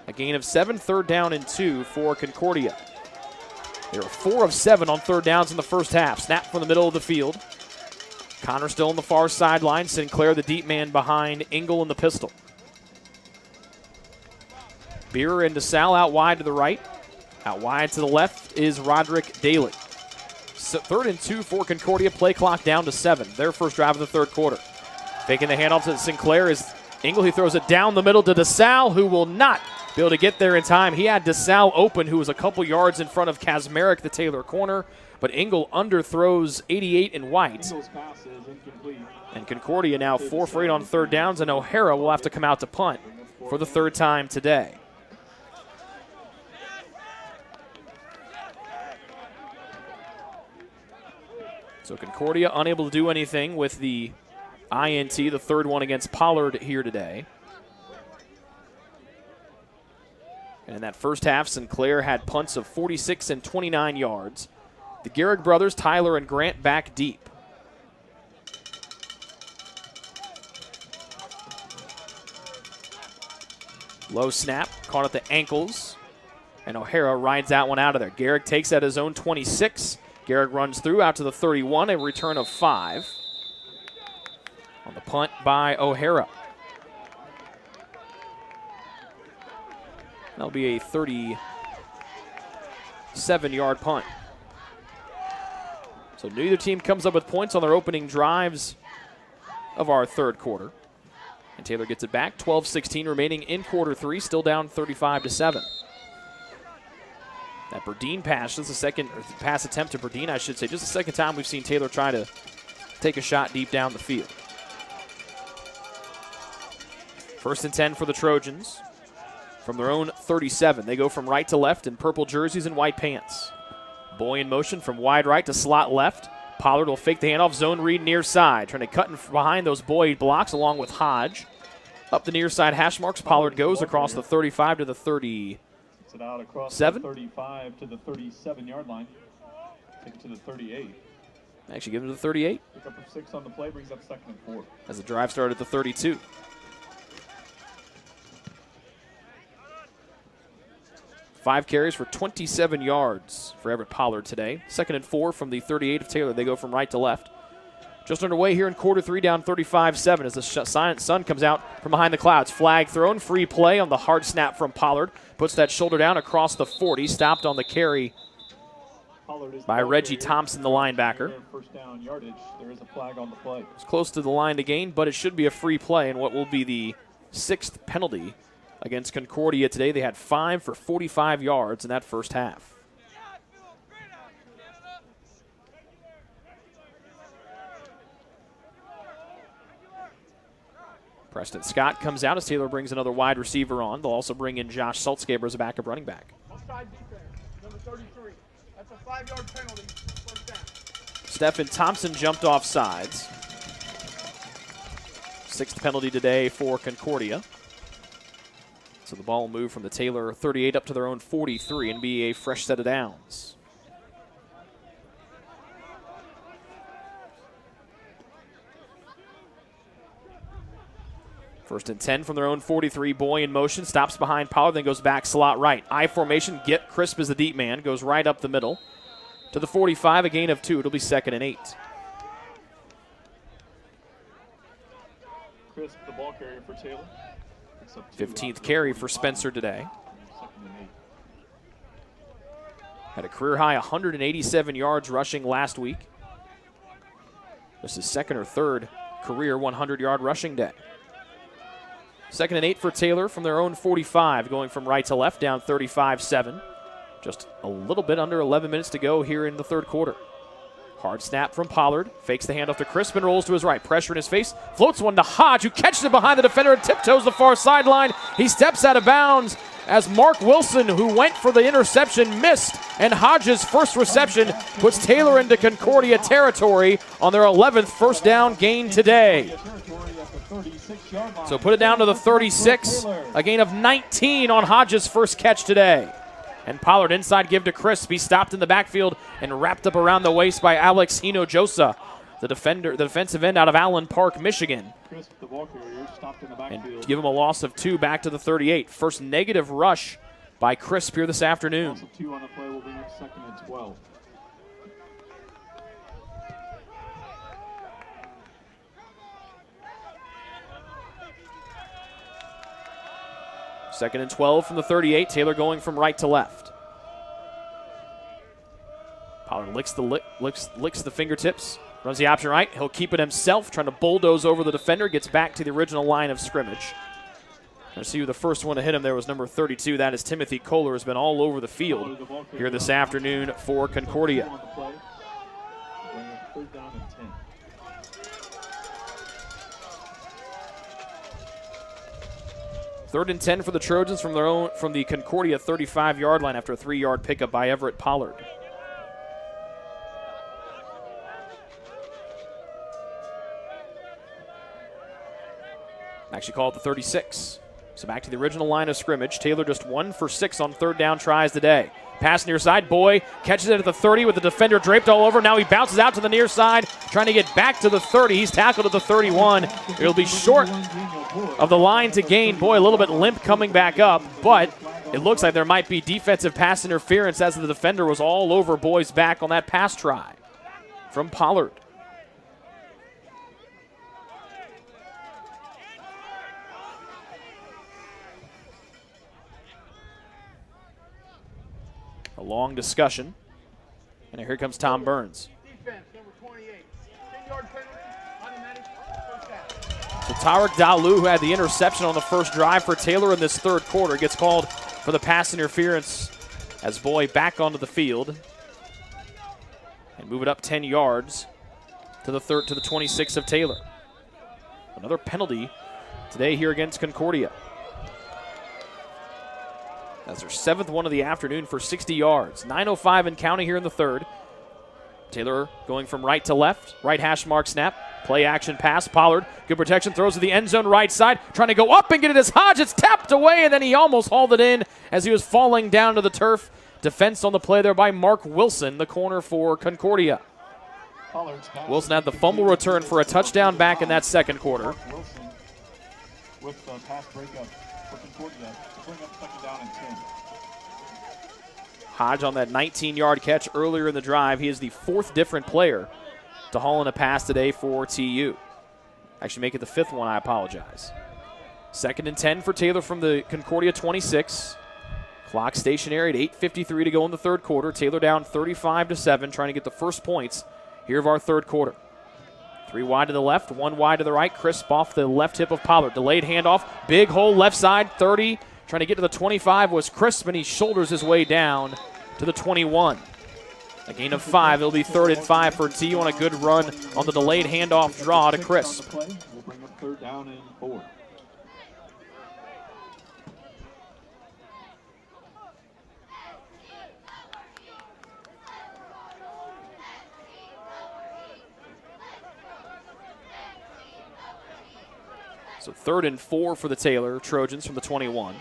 A gain of 7, 3rd down and 2 for Concordia. They were 4 of 7 on 3rd downs in the first half. Snap from the middle of the field. Connor still on the far sideline. Sinclair, the deep man behind Engel in the pistol. Beer and DeSalle out wide to the right. Out wide to the left is Roderick Daly. So 3rd and 2 for Concordia. Play clock down to 7. Their first drive of the 3rd quarter. Faking the handoff to Sinclair is Engel. He throws it down the middle to DeSalle, who will not be able to get there in time. He had DeSalle open, who was a couple yards in front of Kazmarek, the Taylor corner, but Engel underthrows 88 and White. And Concordia now 4 for 8 on 3rd downs, and O'Hara will have to come out to punt for the 3rd time today. So Concordia unable to do anything with the INT, the 3rd one against Pollard here today. And in that first half, Sinclair had punts of 46 and 29 yards. The Garrick brothers, Tyler and Grant, back deep. Low snap, caught at the ankles, and O'Hara rides that one out of there. Garrick takes at his own 26. Garrick runs through out to the 31, a return of 5. On the punt by O'Hara. That'll be a 37-yard punt. So neither team comes up with points on their opening drives of our 3rd quarter. And Taylor gets it back. 12-16 remaining in quarter 3, still down 35-7. That Burdine pass, just a second pass attempt to Burdine, I should say. Just the 2nd time we've seen Taylor try to take a shot deep down the field. 1st and 10 for the Trojans. From their own 37, they go from right to left in purple jerseys and white pants. Boy in motion from wide right to slot left. Pollard will fake the handoff, zone read near side. Trying to cut in behind those Boyd blocks along with Hodge. Up the near side hash marks, Pollard goes across the 35 to the 30. It's out across 7? the 35 to the 37-yard line. Take it to the 38. Actually give him to the 38. Pick up a 6 on the play, brings up 2nd and 4. As the drive started at the 32. 5 carries for 27 yards for Everett Pollard today. 2nd and 4 from the 38 of Taylor. They go from right to left. Just underway here in quarter 3, down 35-7 as the sun comes out from behind the clouds. Flag thrown, free play on the hard snap from Pollard. Puts that shoulder down across the 40. Stopped on the carry by Reggie Thompson, the linebacker. First down yardage. There is a flag on the play. It's close to the line to gain, but it should be a free play and what will be the 6th penalty against Concordia today. They had 5 for 45 yards in that first half. Preston Scott comes out as Taylor brings another wide receiver on. They'll also bring in Josh Saltzgaber as a backup running back. 33. That's a 5-yard penalty. First down. Stephen Thompson jumped off sides. 6th penalty today for Concordia. So the ball will move from the Taylor 38 up to their own 43 and be a fresh set of downs. First and 10 from their own 43. Boy in motion, stops behind Pollard, then goes back slot right. I formation, get Crisp as the deep man, goes right up the middle. To the 45, a gain of 2. It'll be 2nd and 8. Crisp, the ball carrier for Taylor. 15th carry for Spencer today. Had a career high 187 yards rushing last week. This is 2nd or 3rd career 100-yard rushing day. 2nd and 8 for Taylor from their own 45, going from right to left, down 35-7. Just a little bit under 11 minutes to go here in the 3rd quarter. Hard snap from Pollard, fakes the handoff to Crisp and rolls to his right. Pressure in his face, floats one to Hodge, who catches it behind the defender and tiptoes the far sideline. He steps out of bounds as Mark Wilson, who went for the interception, missed, and Hodge's first reception puts Taylor into Concordia territory on their 11th first down gain today. So put it down to the 36, a gain of 19 on Hodge's first catch today. And Pollard inside give to Crisp. He stopped in the backfield and wrapped up around the waist by Alex Hinojosa, the defensive end out of Allen Park, Michigan. Crisp, the ball carrier, stopped in the backfield. And give him a loss of 2 back to the 38. First negative rush by Crisp here this afternoon. Loss of 2 on the play will bring up 2nd and 12. Second and 12 from the 38. Taylor going from right to left. Pollard licks the fingertips. Runs the option right. He'll keep it himself, trying to bulldoze over the defender. Gets back to the original line of scrimmage. Let's see who the first one to hit him there was number 32. That is Timothy Kohler, has been all over the field here this afternoon for Concordia. 3rd down and 10. Third and 10 for the Trojans from the Concordia 35-yard line after a 3-yard pickup by Everett Pollard. Actually called the 36. So back to the original line of scrimmage. Taylor just 1 for 6 on 3rd down tries today. Pass near side. Boy catches it at the 30 with the defender draped all over. Now he bounces out to the near side, trying to get back to the 30. He's tackled at the 31. It'll be short of the line to gain. Boy, a little bit limp coming back up, but it looks like there might be defensive pass interference as the defender was all over Boy's back on that pass try from Pollard. A long discussion. And here comes Tom Burns. Defense, number 28. 10-yard penalty, automatic, first down. So Tarek Dalu, who had the interception on the first drive for Taylor in this 3rd quarter, gets called for the pass interference as Boy back onto the field. And move it up 10 yards to the 26 of Taylor. Another penalty today here against Concordia. That's their 7th one of the afternoon for 60 yards. 9:05 and counting here in the 3rd. Taylor going from right to left. Right hash mark snap. Play action pass. Pollard, good protection, throws to the end zone right side. Trying to go up and get it as Hodge. It's tapped away, and then he almost hauled it in as he was falling down to the turf. Defense on the play there by Mark Wilson, the corner for Concordia. Wilson had the fumble return for a touchdown back in that 2nd quarter. Wilson with the pass breakup for Concordia to bring up 2nd down and 10. Hodge on that 19-yard catch earlier in the drive. He is the 4th different player to haul in a pass today for TU. Actually make it the 5th one, I apologize. 2nd and 10 for Taylor from the Concordia 26. Clock stationary at 8:53 to go in the 3rd quarter. Taylor down 35-7, trying to get the first points here of our 3rd quarter. 3 wide to the left, 1 wide to the right. Crisp off the left hip of Pollard. Delayed handoff, big hole left side, 30. Trying to get to the 25 was Crisp, and he shoulders his way down to the 21. A gain of 5. It'll be 3rd and 5 for TU on a good run on the delayed handoff draw to Crisp. We'll bring up 3rd down and 4. So 3rd and 4 for the Taylor Trojans from the 21.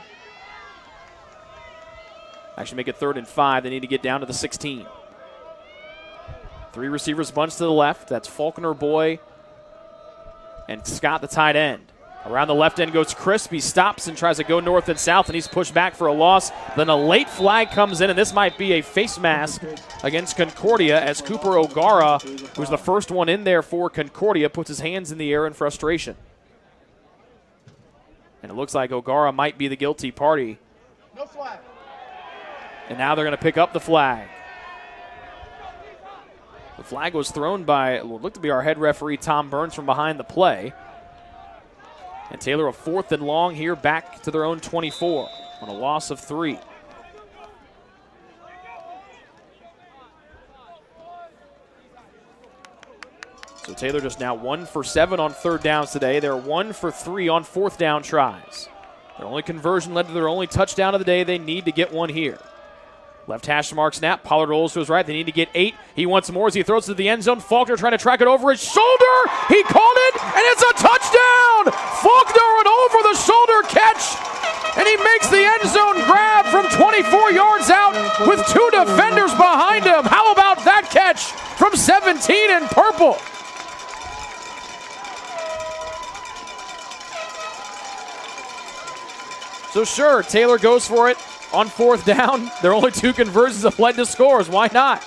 Actually make it 3rd and 5. They need to get down to the 16. 3 receivers bunched to the left. That's Faulkner, Boy, and Scott, the tight end. Around the left end goes Crisp. He stops and tries to go north and south, and he's pushed back for a loss. Then a late flag comes in, and this might be a face mask against Concordia as Cooper O'Gara, who's the first one in there for Concordia, puts his hands in the air in frustration. And it looks like O'Gara might be the guilty party. No flag. And now they're going to pick up the flag. The flag was thrown by what looked to be our head referee, Tom Burns, from behind the play. And Taylor a 4th and long here back to their own 24 on a loss of 3. So Taylor just now 1 for 7 on 3rd downs today. They're 1 for 3 on 4th down tries. Their only conversion led to their only touchdown of the day. They need to get one here. Left hash mark snap. Pollard rolls to his right. They need to get 8. He wants more as he throws to the end zone. Faulkner trying to track it over his shoulder. He caught it, and it's a touchdown! Faulkner, an over-the-shoulder catch, and he makes the end zone grab from 24 yards out with 2 defenders behind him. How about that catch from 17 in purple? So sure, Taylor goes for it. On 4th down, their only 2 conversions have led to scores. Why not?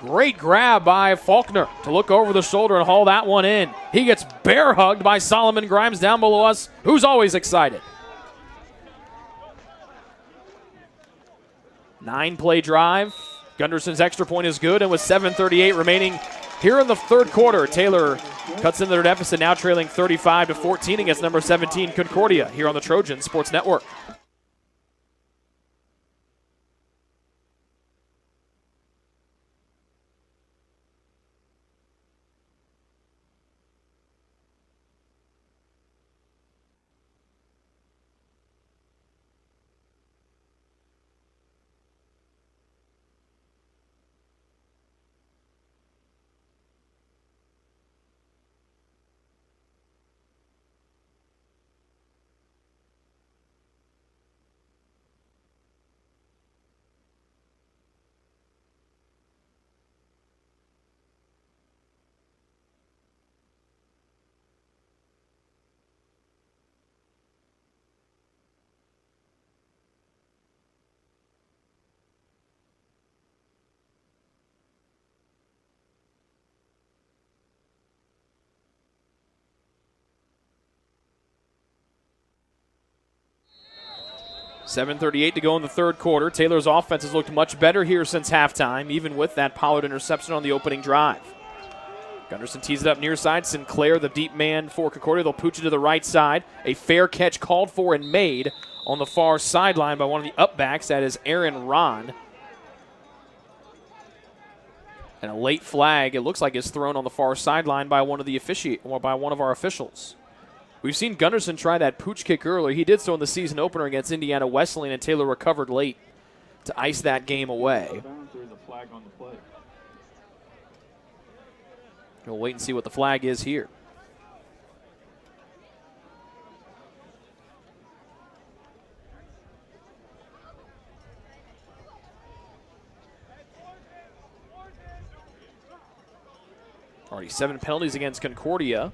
Great grab by Faulkner to look over the shoulder and haul that one in. He gets bear hugged by Solomon Grimes down below us, who's always excited. 9-play drive. Gunderson's extra point is good, and with 7:38 remaining here in the 3rd quarter, Taylor cuts into their deficit, now trailing 35-14 against number 17 Concordia here on the Trojan Sports Network. .738 to go in the 3rd quarter. Taylor's offense has looked much better here since halftime, even with that Pollard interception on the opening drive. Gunderson tees it up near side. Sinclair, the deep man for Concordia. They'll pooch it to the right side. A fair catch called for and made on the far sideline by one of the upbacks. That is Aaron Ron. And a late flag, it looks like, is thrown on the far sideline by one of our officials. We've seen Gunderson try that pooch kick earlier. He did so in the season opener against Indiana Wesleyan, and Taylor recovered late to ice that game away. There's a flag on the play. We'll wait and see what the flag is here. Already 7 penalties against Concordia.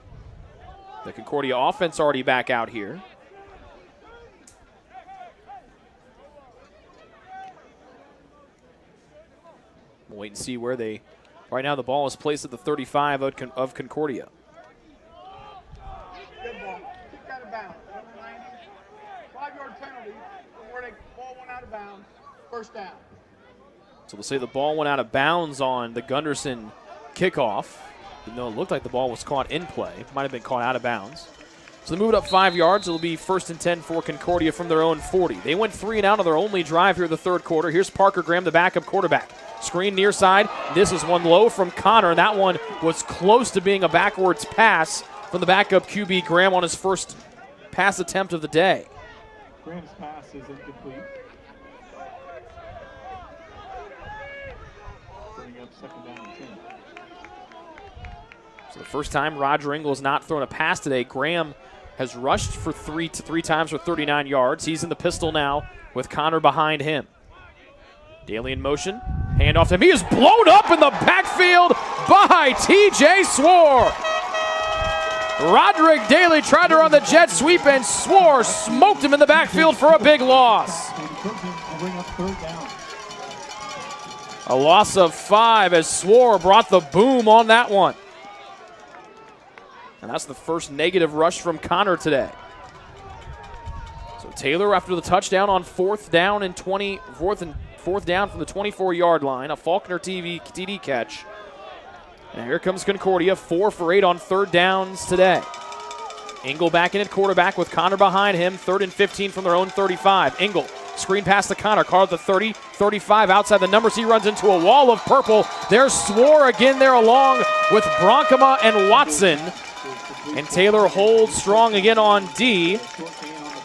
The Concordia offense already back out here. We'll wait and see where they... Right now the ball is placed at the 35 of Concordia. Good ball. Kick out of bounds. Number 90. 5-yard penalty from where the ball went out of bounds. 1st down. So they'll say the ball went out of bounds on the Gunderson kickoff. Even though it looked like the ball was caught in play. It might have been caught out of bounds. So they move it up 5 yards. It'll be 1st and 10 for Concordia from their own 40. They went 3 and out on their only drive here in the 3rd quarter. Here's Parker Graham, the backup quarterback. Screen near side. This is one low from Connor, and that one was close to being a backwards pass from the backup QB Graham on his first pass attempt of the day. Graham's pass is incomplete. Bringing up 2nd down and 10. So the first time Roger Engel has not thrown a pass today. Graham has rushed for three times for 39 yards. He's in the pistol now with Connor behind him. Daly in motion. Hand off to him. He is blown up in the backfield by T.J. Swore. Roderick Daly tried to run the jet sweep, and Swore smoked him in the backfield for a big loss. A loss of 5 as Swore brought the boom on that one. And that's the first negative rush from Connor today. So Taylor, after the touchdown on fourth down from the 24-yard line, a Faulkner TD catch. And here comes Concordia, 4 for 8 on third downs today. Engel back in at quarterback with Connor behind him, 3rd and 15 from their own 35. Engel, screen pass to Connor, Carr at the 30, 35 outside the numbers. He runs into a wall of purple. There's Swore again there along with Bronkema and Watson. And Taylor holds strong again on D.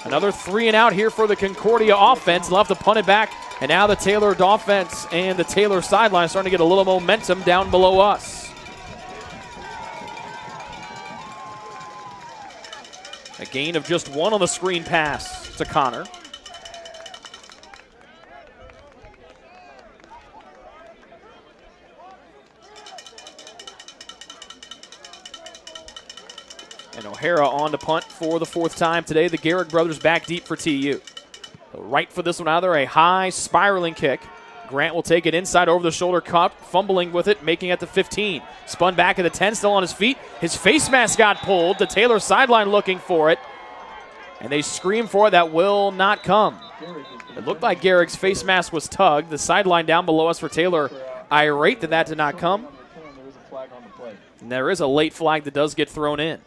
Another 3 and out here for the Concordia offense. They'll have to punt it back. And now the Taylor offense and the Taylor sideline starting to get a little momentum down below us. A gain of just 1 on the screen pass to Connor. And O'Hara on to punt for the 4th time today. The Garrick brothers back deep for TU. They'll right for this one either, a high spiraling kick. Grant will take it inside over the shoulder cup, fumbling with it, making it to 15. Spun back at the 10, still on his feet. His face mask got pulled. The Taylor sideline looking for it. And they scream for it. That will not come. It looked like Garrick's face mask was tugged. The sideline down below us for Taylor, irate that did not come. And there is a late flag that does get thrown in.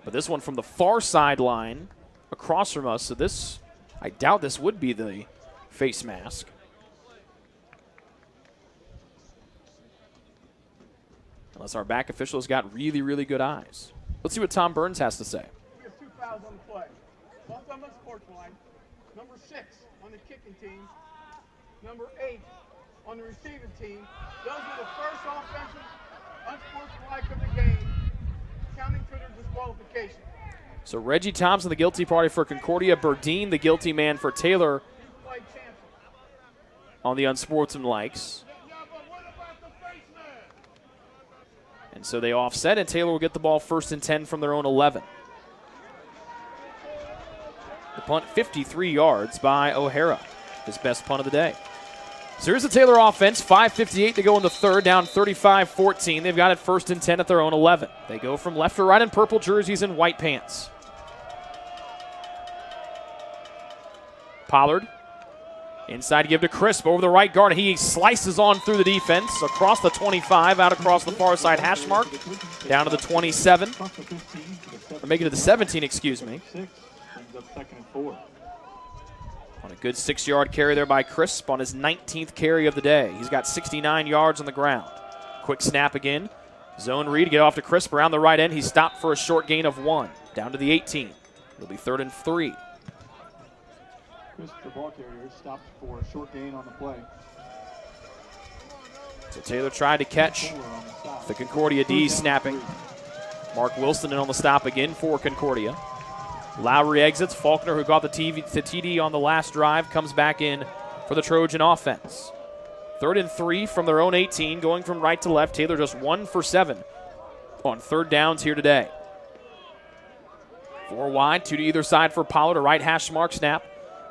But this one from the far sideline across from us. So this, I doubt this would be the face mask. Unless our back official has got really, really good eyes. Let's see what Tom Burns has to say. We have 2 fouls on the play. Both on the sports line. Number 6 on the kicking team. Number 8 on the receiving team. Those are the first offensive unsportsmanlike of the game, counting for their disqualification. So Reggie Thompson, the guilty party for Concordia. Burdine, the guilty man for Taylor on the unsportsmanlikes. And so they offset, and Taylor will get the ball 1st and 10 from their own 11. The punt 53 yards by O'Hara, his best punt of the day. So here's the Taylor offense, 5:58 to go in the 3rd, down 35-14. They've got it 1st and 10 at their own 11. They go from left to right in purple jerseys and white pants. Pollard, inside give to Crisp over the right guard. He slices on through the defense, across the 25, out across the far side hash mark, down to the 27. Or make it to the 17, excuse me. On a good 6-yard carry there by Crisp on his 19th carry of the day. He's got 69 yards on the ground. Quick snap again. Zone read, get off to Crisp around the right end. He stopped for a short gain of 1, down to the 18. It'll be 3rd and 3. Crisp, the ball carrier, stopped for a short gain on the play. So Taylor tried to catch the Concordia D snapping. Mark Wilson in on the stop again for Concordia. Lowry exits. Faulkner, who got the TD on the last drive, comes back in for the Trojan offense. 3rd and 3 from their own 18, going from right to left. Taylor just 1 for 7 on 3rd downs here today. 4 wide, 2 to either side for Pollard, a right hash mark snap.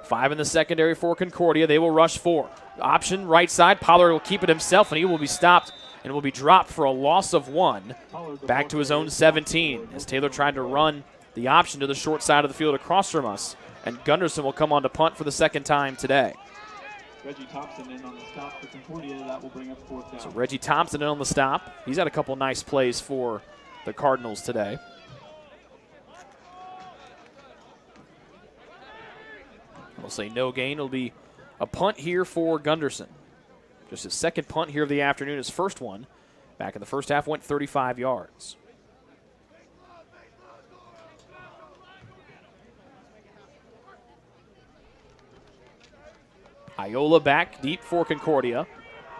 5 in the secondary for Concordia. They will rush 4. Option, right side. Pollard will keep it himself, and he will be stopped and will be dropped for a loss of 1 back to his own 17 as Taylor tried to run the option to the short side of the field across from us. And Gunderson will come on to punt for the 2nd time today. Reggie Thompson in on the stop for Concordia. That will bring up 4th down. So Reggie Thompson in on the stop. He's had a couple nice plays for the Cardinals today. We'll say no gain. It'll be a punt here for Gunderson. Just his 2nd punt here of the afternoon. His 1st one back in the 1st half went 35 yards. Iola back deep for Concordia.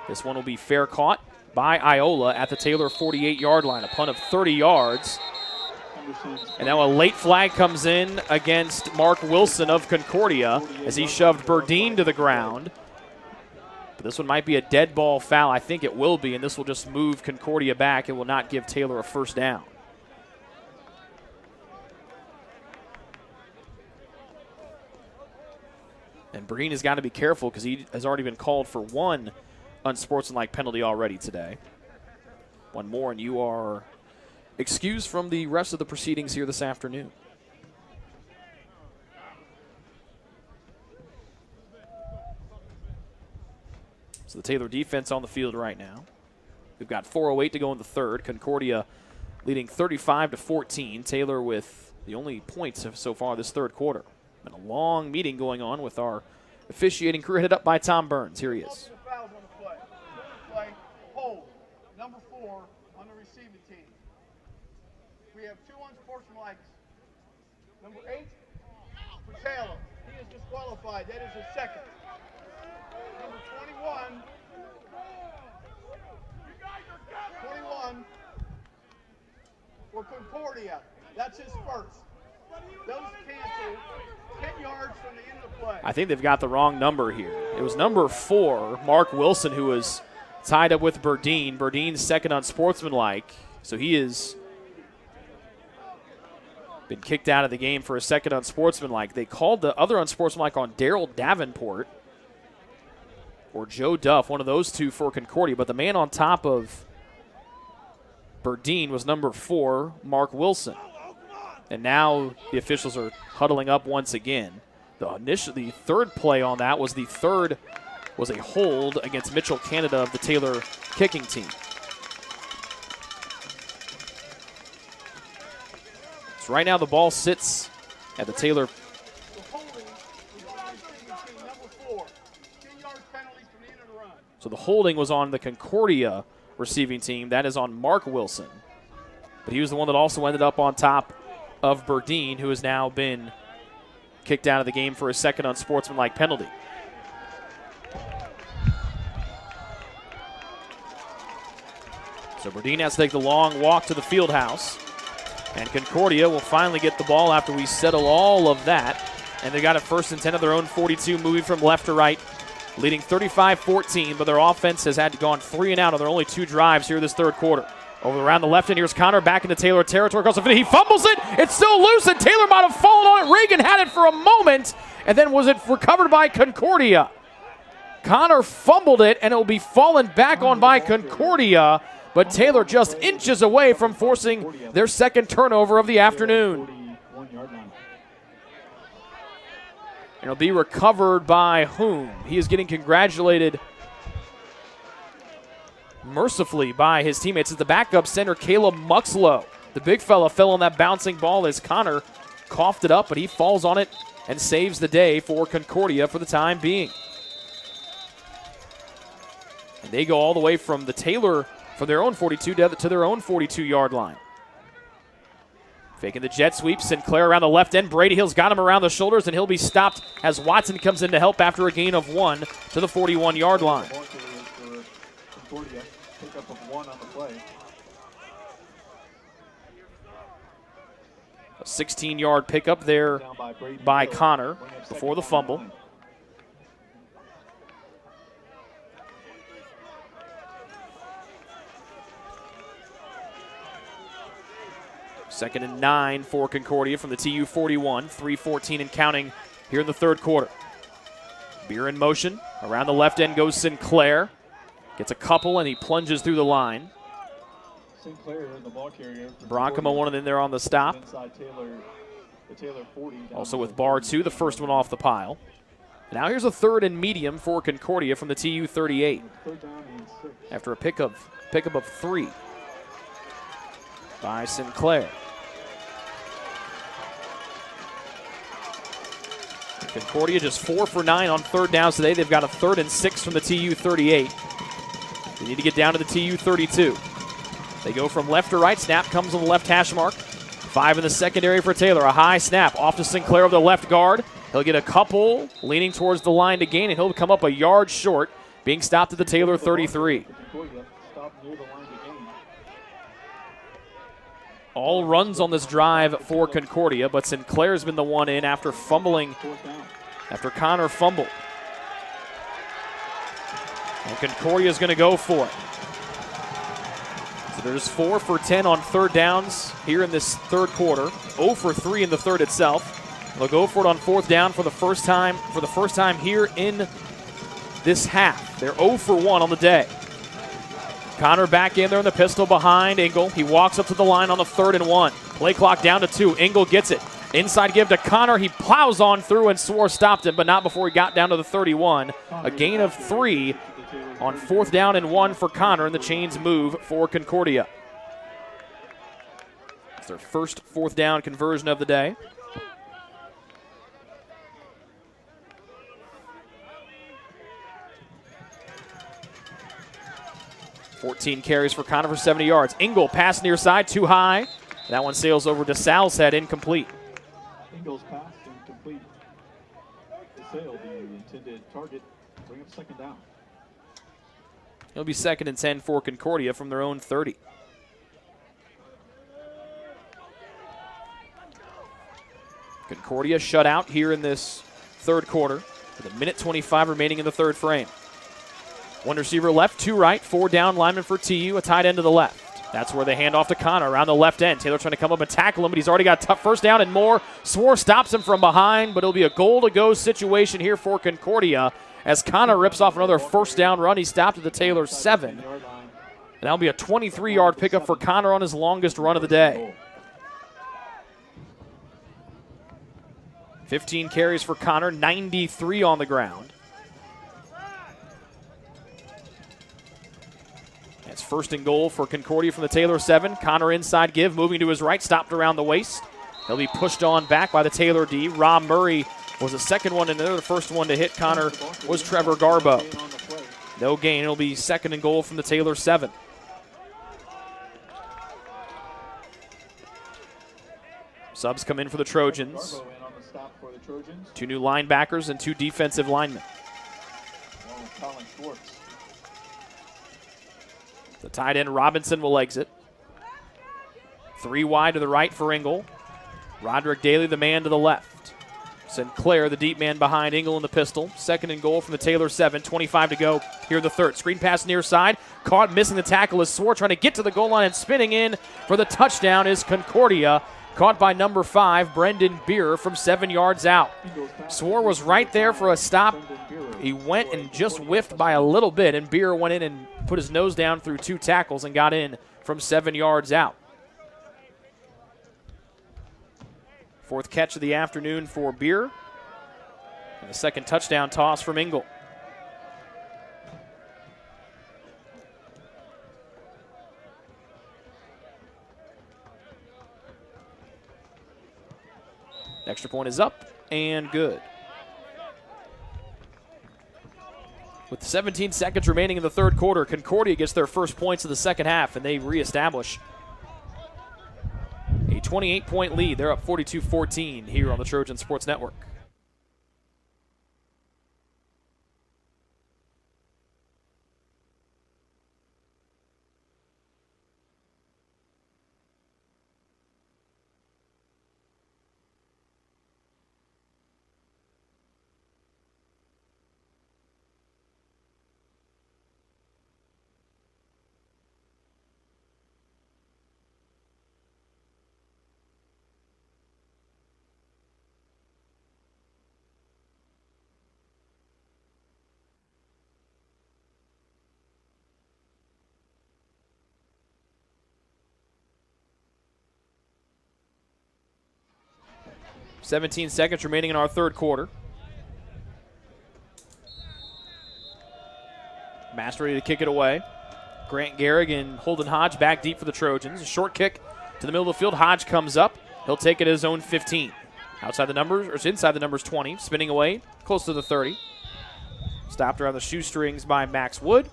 This one will be fair caught by Iola at the Taylor 48-yard line. A punt of 30 yards. And now a late flag comes in against Mark Wilson of Concordia as he shoved Burdine to the ground. But this one might be a dead ball foul. I think it will be, and this will just move Concordia back. It will not give Taylor a first down. And Burdine has got to be careful because he has already been called for one unsportsmanlike penalty already today. One more, and you are excused from the rest of the proceedings here this afternoon. So the Taylor defense on the field right now. We've got 4:08 to go in the third. Concordia leading 35-14. Taylor with the only points so far this third quarter. Been a long meeting going on with our officiating crew headed up by Tom Burns. Here he is. Play, hold, number 4 on the receiving team. We have 2 unsportsmanlikes. Number 8 for Taylor. He is disqualified. That is his second. Number 21 for Concordia. That's his first. Those canceled 10 yards from the end of the play. I think they've got the wrong number here. It was number 4, Mark Wilson, who was tied up with Burdine. Burdine's second unsportsmanlike, so he has been kicked out of the game for a second unsportsmanlike. They called the other unsportsmanlike on Daryl Davenport or Joe Duff, one of those two for Concordia, but the man on top of Burdine was number 4, Mark Wilson. And now the officials are huddling up once again. The third play on that was a hold against Mitchell Canada of the Taylor kicking team. So right now the ball sits at the Taylor. So the holding was on the Concordia receiving team. That is on Mark Wilson. But he was the one that also ended up on top of Burdine, who has now been kicked out of the game for a second unsportsmanlike penalty. So Burdine has to take the long walk to the field house. And Concordia will finally get the ball after we settle all of that. And they got it 1st and 10 of their own 42, moving from left to right, leading 35-14, but their offense has had to gone 3 and out on their only 2 drives here this third quarter. Over around the left end, here's Connor back into Taylor territory. Across the field, he fumbles it. It's still loose, and Taylor might have fallen on it. Reagan had it for a moment, and then was it recovered by Concordia? Connor fumbled it, and it will be fallen back on by Concordia, but Taylor just inches away from forcing their second turnover of the afternoon. And it'll be recovered by whom? He is getting congratulated mercifully by his teammates. It's the backup center, Caleb Muxlow. The big fella fell on that bouncing ball as Connor coughed it up, but he falls on it and saves the day for Concordia for the time being. And they go all the way from the Taylor, from their own 42 to their own 42-yard line. Faking the jet sweep, Sinclair around the left end. Brady Hill's got him around the shoulders, and he'll be stopped as Watson comes in to help after a gain of 1 to the 41-yard line. Pickup of 1 on the play. A 16-yard pickup there by Connor before the fumble. Second and 9 for Concordia from the TU 41. 3:14 and counting here in the third quarter. Beer in motion. Around the left end goes Sinclair. Gets a couple, and he plunges through the line. Sinclair, the ball carrier. Bronkema one in there on the stop. Inside Taylor, the Taylor 40. Also with Barr 2, the first one off the pile. Now here's a third and medium for Concordia from the TU 38. After a pickup of 3 by Sinclair. Concordia just 4 for 9 on third downs today. They've got a 3rd and 6 from the TU 38. They need to get down to the TU 32. They go from left to right. Snap comes on the left hash mark. 5 in the secondary for Taylor. A high snap off to Sinclair of the left guard. He'll get a couple leaning towards the line to gain, and he'll come up a yard short, being stopped at the Taylor 33. stop near the line to gain. All runs on this drive for Concordia, but Sinclair's been the one in after fumbling, after Connor fumbled. And Concordia's going to go for it. So there's 4 for 10 on third downs here in this third quarter. 0 for 3 in the third itself. They'll go for it on fourth down for the first time here in this half. They're 0 for 1 on the day. Connor back in there in the pistol behind Engel. He walks up to the line on the 3rd and 1. Play clock down to 2. Engel gets it. Inside give to Connor. He plows on through and Swore stopped him, but not before he got down to the 31. A gain of 3 on 4th down and 1 for Connor, and the chains move for Concordia. It's their first 4th down conversion of the day. $14 carries for Connor for 70 yards. Engel pass near side, too high. That one sails over to Sal's head, incomplete. Engel's pass incomplete. DeSale, the intended target, bring up 2nd down. It'll be 2nd and 10 for Concordia from their own 30. Concordia shut out here in this third quarter with 1:25 remaining in the third frame. One receiver left, 2 right, 4 down linemen for TU, a tight end to the left. That's where they hand off to Connor around the left end. Taylor trying to come up and tackle him, but he's already got a tough first down and more. Swore stops him from behind, but it'll be a goal-to-go situation here for Concordia as Connor rips off another first down run. He stopped at the Taylor 7. And that'll be a 23-yard pickup for Connor on his longest run of the day. 15 carries for Connor, 93 on the ground. It's 1st and goal for Concordia from the Taylor 7. Connor inside give, moving to his right, stopped around the waist. He'll be pushed on back by the Taylor D. Rob Murray was the second one, and the first one to hit Connor was Trevor Garbo. No gain. It'll be 2nd and goal from the Taylor 7. Subs come in for the Trojans. 2 new linebackers and 2 defensive linemen. The tight end Robinson will exit. 3 wide to the right for Engel. Roderick Daly, the man to the left. Sinclair, the deep man behind Engel in the pistol. 2nd and goal from the Taylor 7. 25 to go here in the third. Screen pass near side. Caught missing the tackle is Swore trying to get to the goal line and spinning in for the touchdown is Concordia. Caught by number 5, Brendan Beer from 7 yards out. Swore was right there for a stop. He went and just whiffed by a little bit, and Beer went in and put his nose down through 2 tackles and got in from 7 yards out. 4th catch of the afternoon for Beer. And the 2nd touchdown toss from Engel. Extra point is up and good. With 17 seconds remaining in the third quarter, Concordia gets their first points of the second half, and they reestablish a 28-point lead. They're up 42-14 here on the Trojan Sports Network. .17 seconds remaining in our third quarter. Mass ready to kick it away. Grant Gehrig and Holden Hodge back deep for the Trojans. A short kick to the middle of the field. Hodge comes up. He'll take it at his own 15. Outside the numbers, or inside the numbers 20. Spinning away, close to the 30. Stopped around the shoestrings by Max Wood.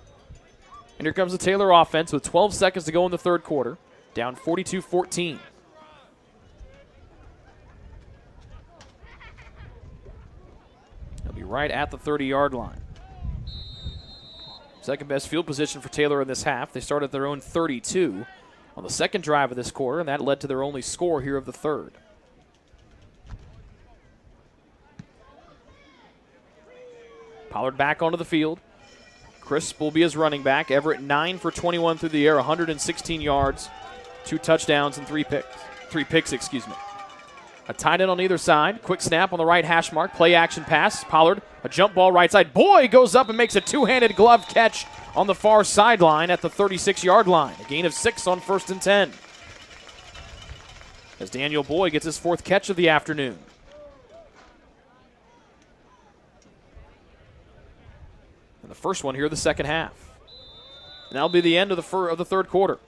And here comes the Taylor offense with 12 seconds to go in the third quarter. Down 42-14. He'll be right at the 30-yard line. Second best field position for Taylor in this half. They started at their own 32 on the second drive of this quarter, and that led to their only score here of the third. Pollard back onto the field. Crisp will be his running back. Everett 9 for 21 through the air, 116 yards, 2 touchdowns, and 3 picks. A tight end on either side. Quick snap on the right hash mark. Play action pass. Pollard, a jump ball right side. Boyd goes up and makes a two-handed glove catch on the far sideline at the 36-yard line. A gain of 6 on 1st and 10. As Daniel Boyd gets his 4th catch of the afternoon. And the first one here of the second half. And that'll be the end of the third quarter.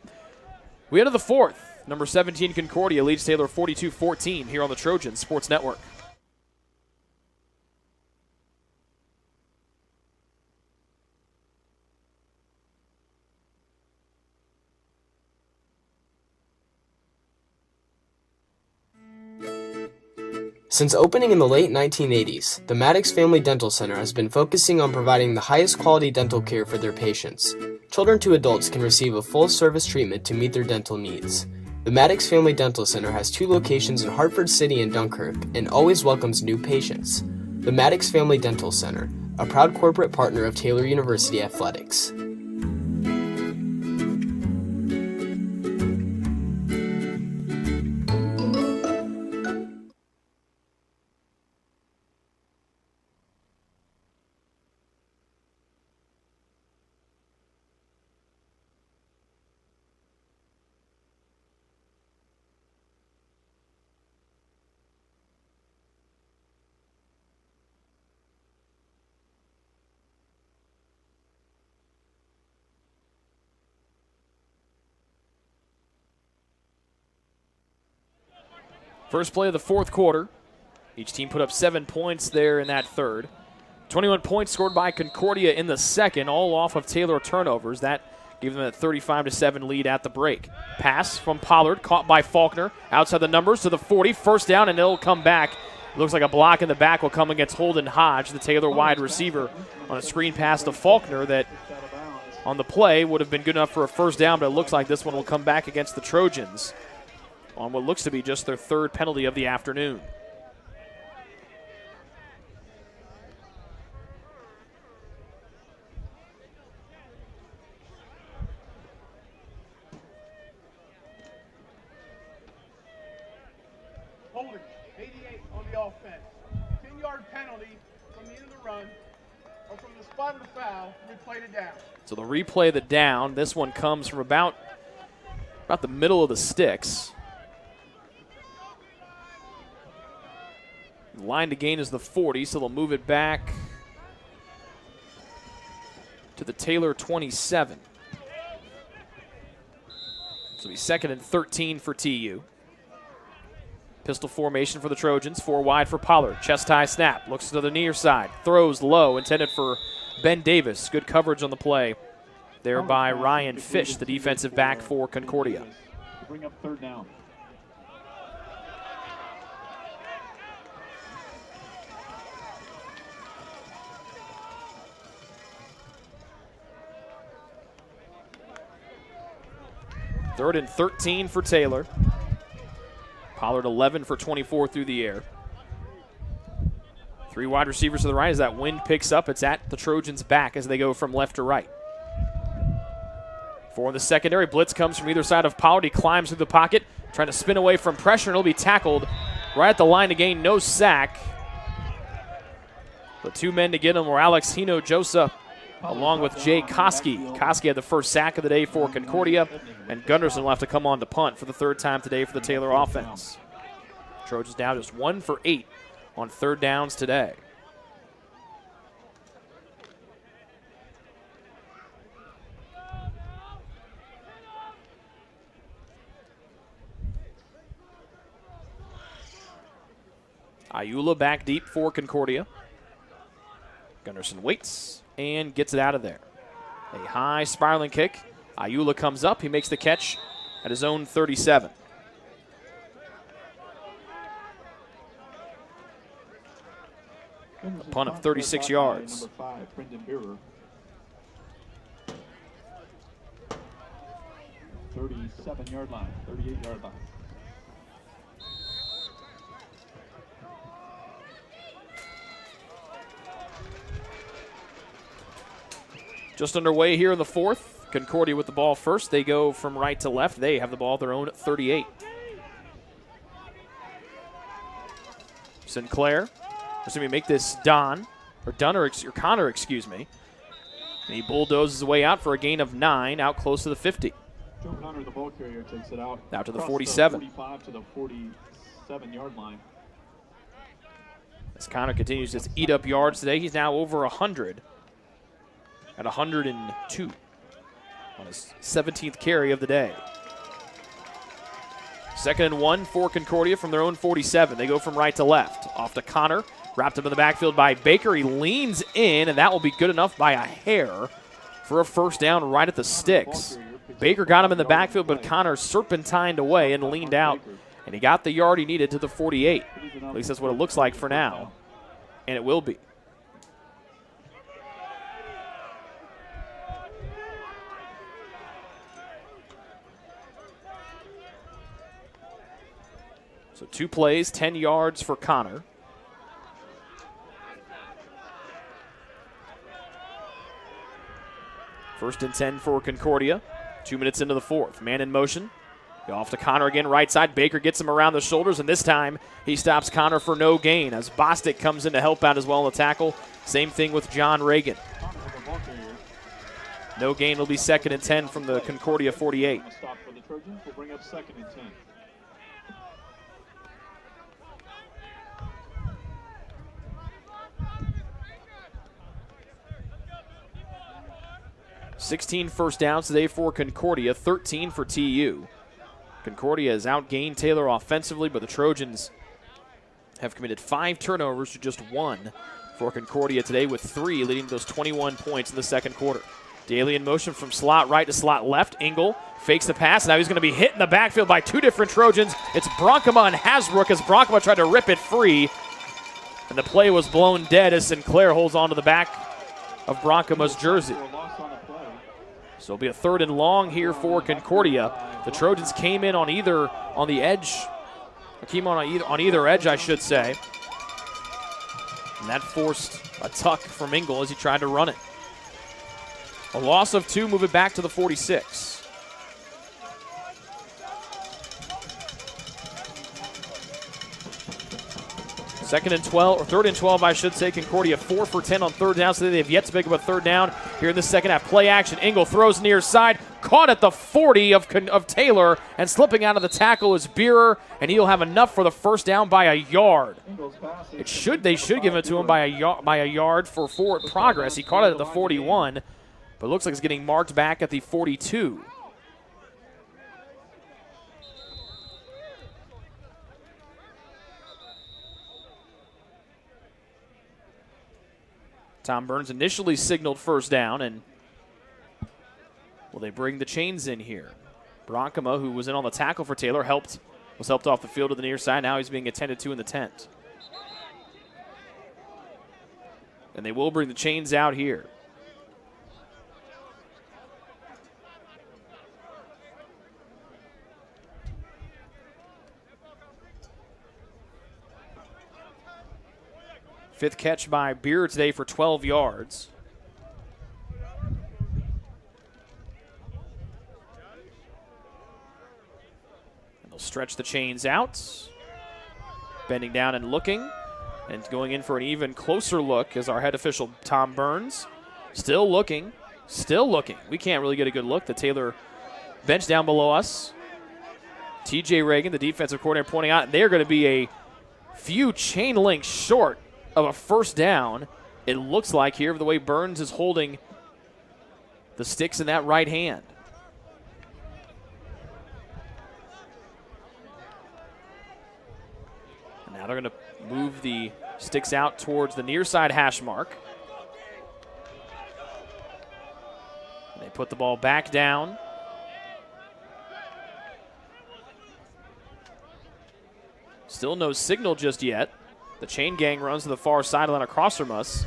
We enter the fourth. Number 17 Concordia leads Taylor 42-14 here on the Trojan Sports Network. Since opening in the late 1980s, the Maddox Family Dental Center has been focusing on providing the highest quality dental care for their patients. Children to adults can receive a full-service treatment to meet their dental needs. The Maddox Family Dental Center has 2 locations in Hartford City and Dunkirk and always welcomes new patients. The Maddox Family Dental Center, a proud corporate partner of Taylor University Athletics. First play of the fourth quarter. Each team put up 7 points there in that third. 21 points scored by Concordia in the second, all off of Taylor turnovers. That gave them a 35-7 lead at the break. Pass from Pollard, caught by Faulkner. Outside the numbers to the 40. First down, and it'll come back. It looks like a block in the back will come against Holden Hodge, the Taylor wide receiver, on a screen pass to Faulkner that on the play would have been good enough for a first down, but it looks like this one will come back against the Trojans on what looks to be just their third penalty of the afternoon. Holding, 88 on the offense. 10-yard penalty from the end of the run or from the spot of the foul, replay the down. So the replay of the down, this one comes from about the middle of the sticks. Line to gain is the 40, so they'll move it back to the Taylor 27. So it'll be 2nd and 13 for TU. Pistol formation for the Trojans, 4 wide for Pollard. Chest high snap, looks to the near side, throws low, intended for Ben Davis. Good coverage on the play there by Ryan Fish, the defensive back for Concordia. Bring up third down. Third and 13 for Taylor. Pollard 11 for 24 through the air. 3 wide receivers to the right as that wind picks up. It's at the Trojans' back as they go from left to right. 4 in the secondary. Blitz comes from either side of Pollard. He climbs through the pocket, trying to spin away from pressure, and he'll be tackled right at the line to gain. No sack. The 2 men to get him were Alex Hino-Joseph along with Jay Koski. Koski had the first sack of the day for Concordia, and Gunderson will have to come on to punt for the 3rd time today for the Taylor offense. Trojans now just 1 for 8 on 3rd downs today. Ayula back deep for Concordia. Gunderson waits and gets it out of there. A high spiraling kick. Ayula comes up. He makes the catch at his own 37. A punt of 36 yards. Number 5, Brendan Beerer. 37-yard line, 38-yard line. Just underway here in the fourth. Concordia with the ball first. They go from right to left. They have the ball at their own 38. Sinclair. Assuming make this Connor, excuse me. And he bulldozes away out for a gain of 9, out close to the 50. Joe Connor, the ball carrier, takes it out. Out to the across 47. The 45 to the 47-yard line. As Connor continues to eat up yards today, he's now over 100 at 102 on his 17th carry of the day. 2nd and 1 for Concordia from their own 47. They go from right to left. Off to Connor. Wrapped up in the backfield by Baker. He leans in, and that will be good enough by a hair for a first down right at the sticks. Baker got him in the backfield, but Connor serpentined away and leaned out, and he got the yard he needed to the 48. At least that's what it looks like for now, and it will be. So 2 plays, 10 yards for Connor. First and 10 for Concordia. 2 minutes into the fourth. Man in motion. Go off to Connor again, right side. Baker gets him around the shoulders, and this time he stops Connor for no gain as Bostic comes in to help out as well in the tackle. Same thing with John Reagan. No gain will be 2nd and 10 from the Concordia 48. Stop for the Trojans. We'll bring up 2nd and 10. $16 first downs today for Concordia, 13 for TU. Concordia has outgained Taylor offensively, but the Trojans have committed 5 turnovers to just 1 for Concordia today, with 3 leading to those 21 points in the second quarter. Daly in motion from slot right to slot left. Engel fakes the pass. Now he's going to be hit in the backfield by 2 different Trojans. It's Bronkema and Hasbrook as Bronkema tried to rip it free. And the play was blown dead as Sinclair holds on to the back of Bronkema's jersey. So it'll be a 3rd and long here for Concordia. The Trojans came in on either edge, I should say. And that forced a tuck from Engel as he tried to run it. A loss of 2, move it back to the 46. Second and 12, or 3rd and 12, I should say. Concordia 4 for 10 on 3rd down, so they have yet to pick up a 3rd down here in the second half. Play action. Engel throws near side, caught at the 40 of Taylor, and slipping out of the tackle is Beerer, and he'll have enough for the first down by a yard. They should give it to him by a yard for forward progress. He caught it at the 41, but it looks like it's getting marked back at the 42. Tom Burns initially signaled first down, and will they bring the chains in here? Bronkema, who was in on the tackle for Taylor, was helped off the field to the near side. Now he's being attended to in the tent. And they will bring the chains out here. Fifth catch by Beer today for 12 yards. And they'll stretch the chains out. Bending down and looking. And going in for an even closer look is our head official, Tom Burns. Still looking. Still looking. We can't really get a good look. The Taylor bench down below us. TJ Reagan, the defensive coordinator, pointing out they're going to be a few chain links short of a first down, it looks like here, the way Burns is holding the sticks in that right hand. And now they're going to move the sticks out towards the near side hash mark. And they put the ball back down. Still no signal just yet. The chain gang runs to the far sideline across from us.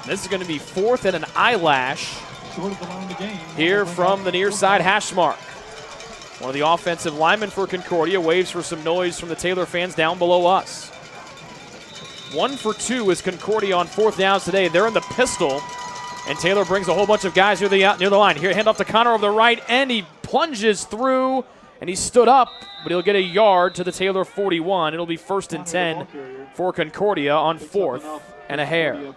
This is going to be 4th and an eyelash short of the line of the game. Here from the near side hash mark. One of the offensive linemen for Concordia waves for some noise from the Taylor fans down below us. 1 for 2 is Concordia on 4th downs today. They're in the pistol, and Taylor brings a whole bunch of guys near the line. Here, hand off to Connor over the right end. He plunges through, and he stood up, but he'll get a yard to the Taylor 41. It'll be 1st and 10 for Concordia on 4th and a hair.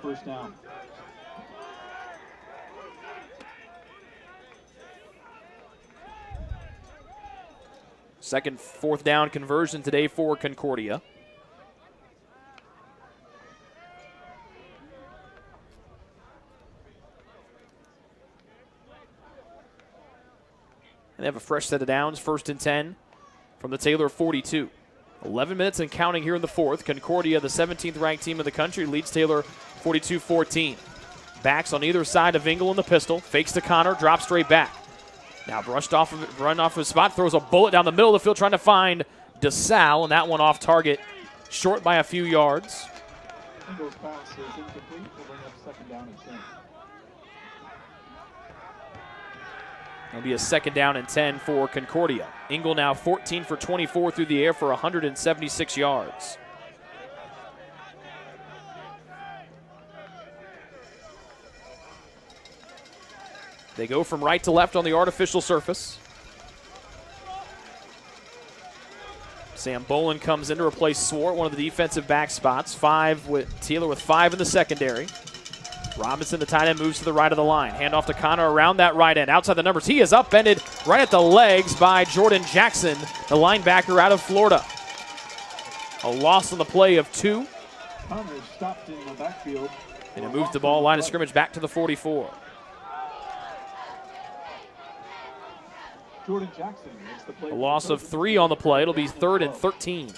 Second 4th down conversion today for Concordia. And they have a fresh set of downs, 1st and 10 from the Taylor 42. 11 minutes and counting here in the 4th. Concordia, the 17th ranked team in the country, leads Taylor 42-14. Backs on either side of Engel in the pistol. Fakes to Connor, drops straight back. Now run off his spot, throws a bullet down the middle of the field trying to find DeSalle, and that one off target, short by a few yards. Engel's pass is incomplete. We'll bring up 2nd down and 10. It'll be a 2nd down and 10 for Concordia. Engel now 14 for 24 through the air for 176 yards. They go from right to left on the artificial surface. Sam Bolin comes in to replace Swart, one of the defensive back spots. Taylor with 5 in the secondary. Robinson, the tight end, moves to the right of the line. Hand off to Connor around that right end. Outside the numbers, he is upended right at the legs by Jordan Jackson, the linebacker out of Florida. A loss on the play of 2. Connor stopped in the backfield. And it moves the ball line of scrimmage back to the 44. Jordan Jackson makes the play. A loss of 3 on the play. It'll be 3rd and 13.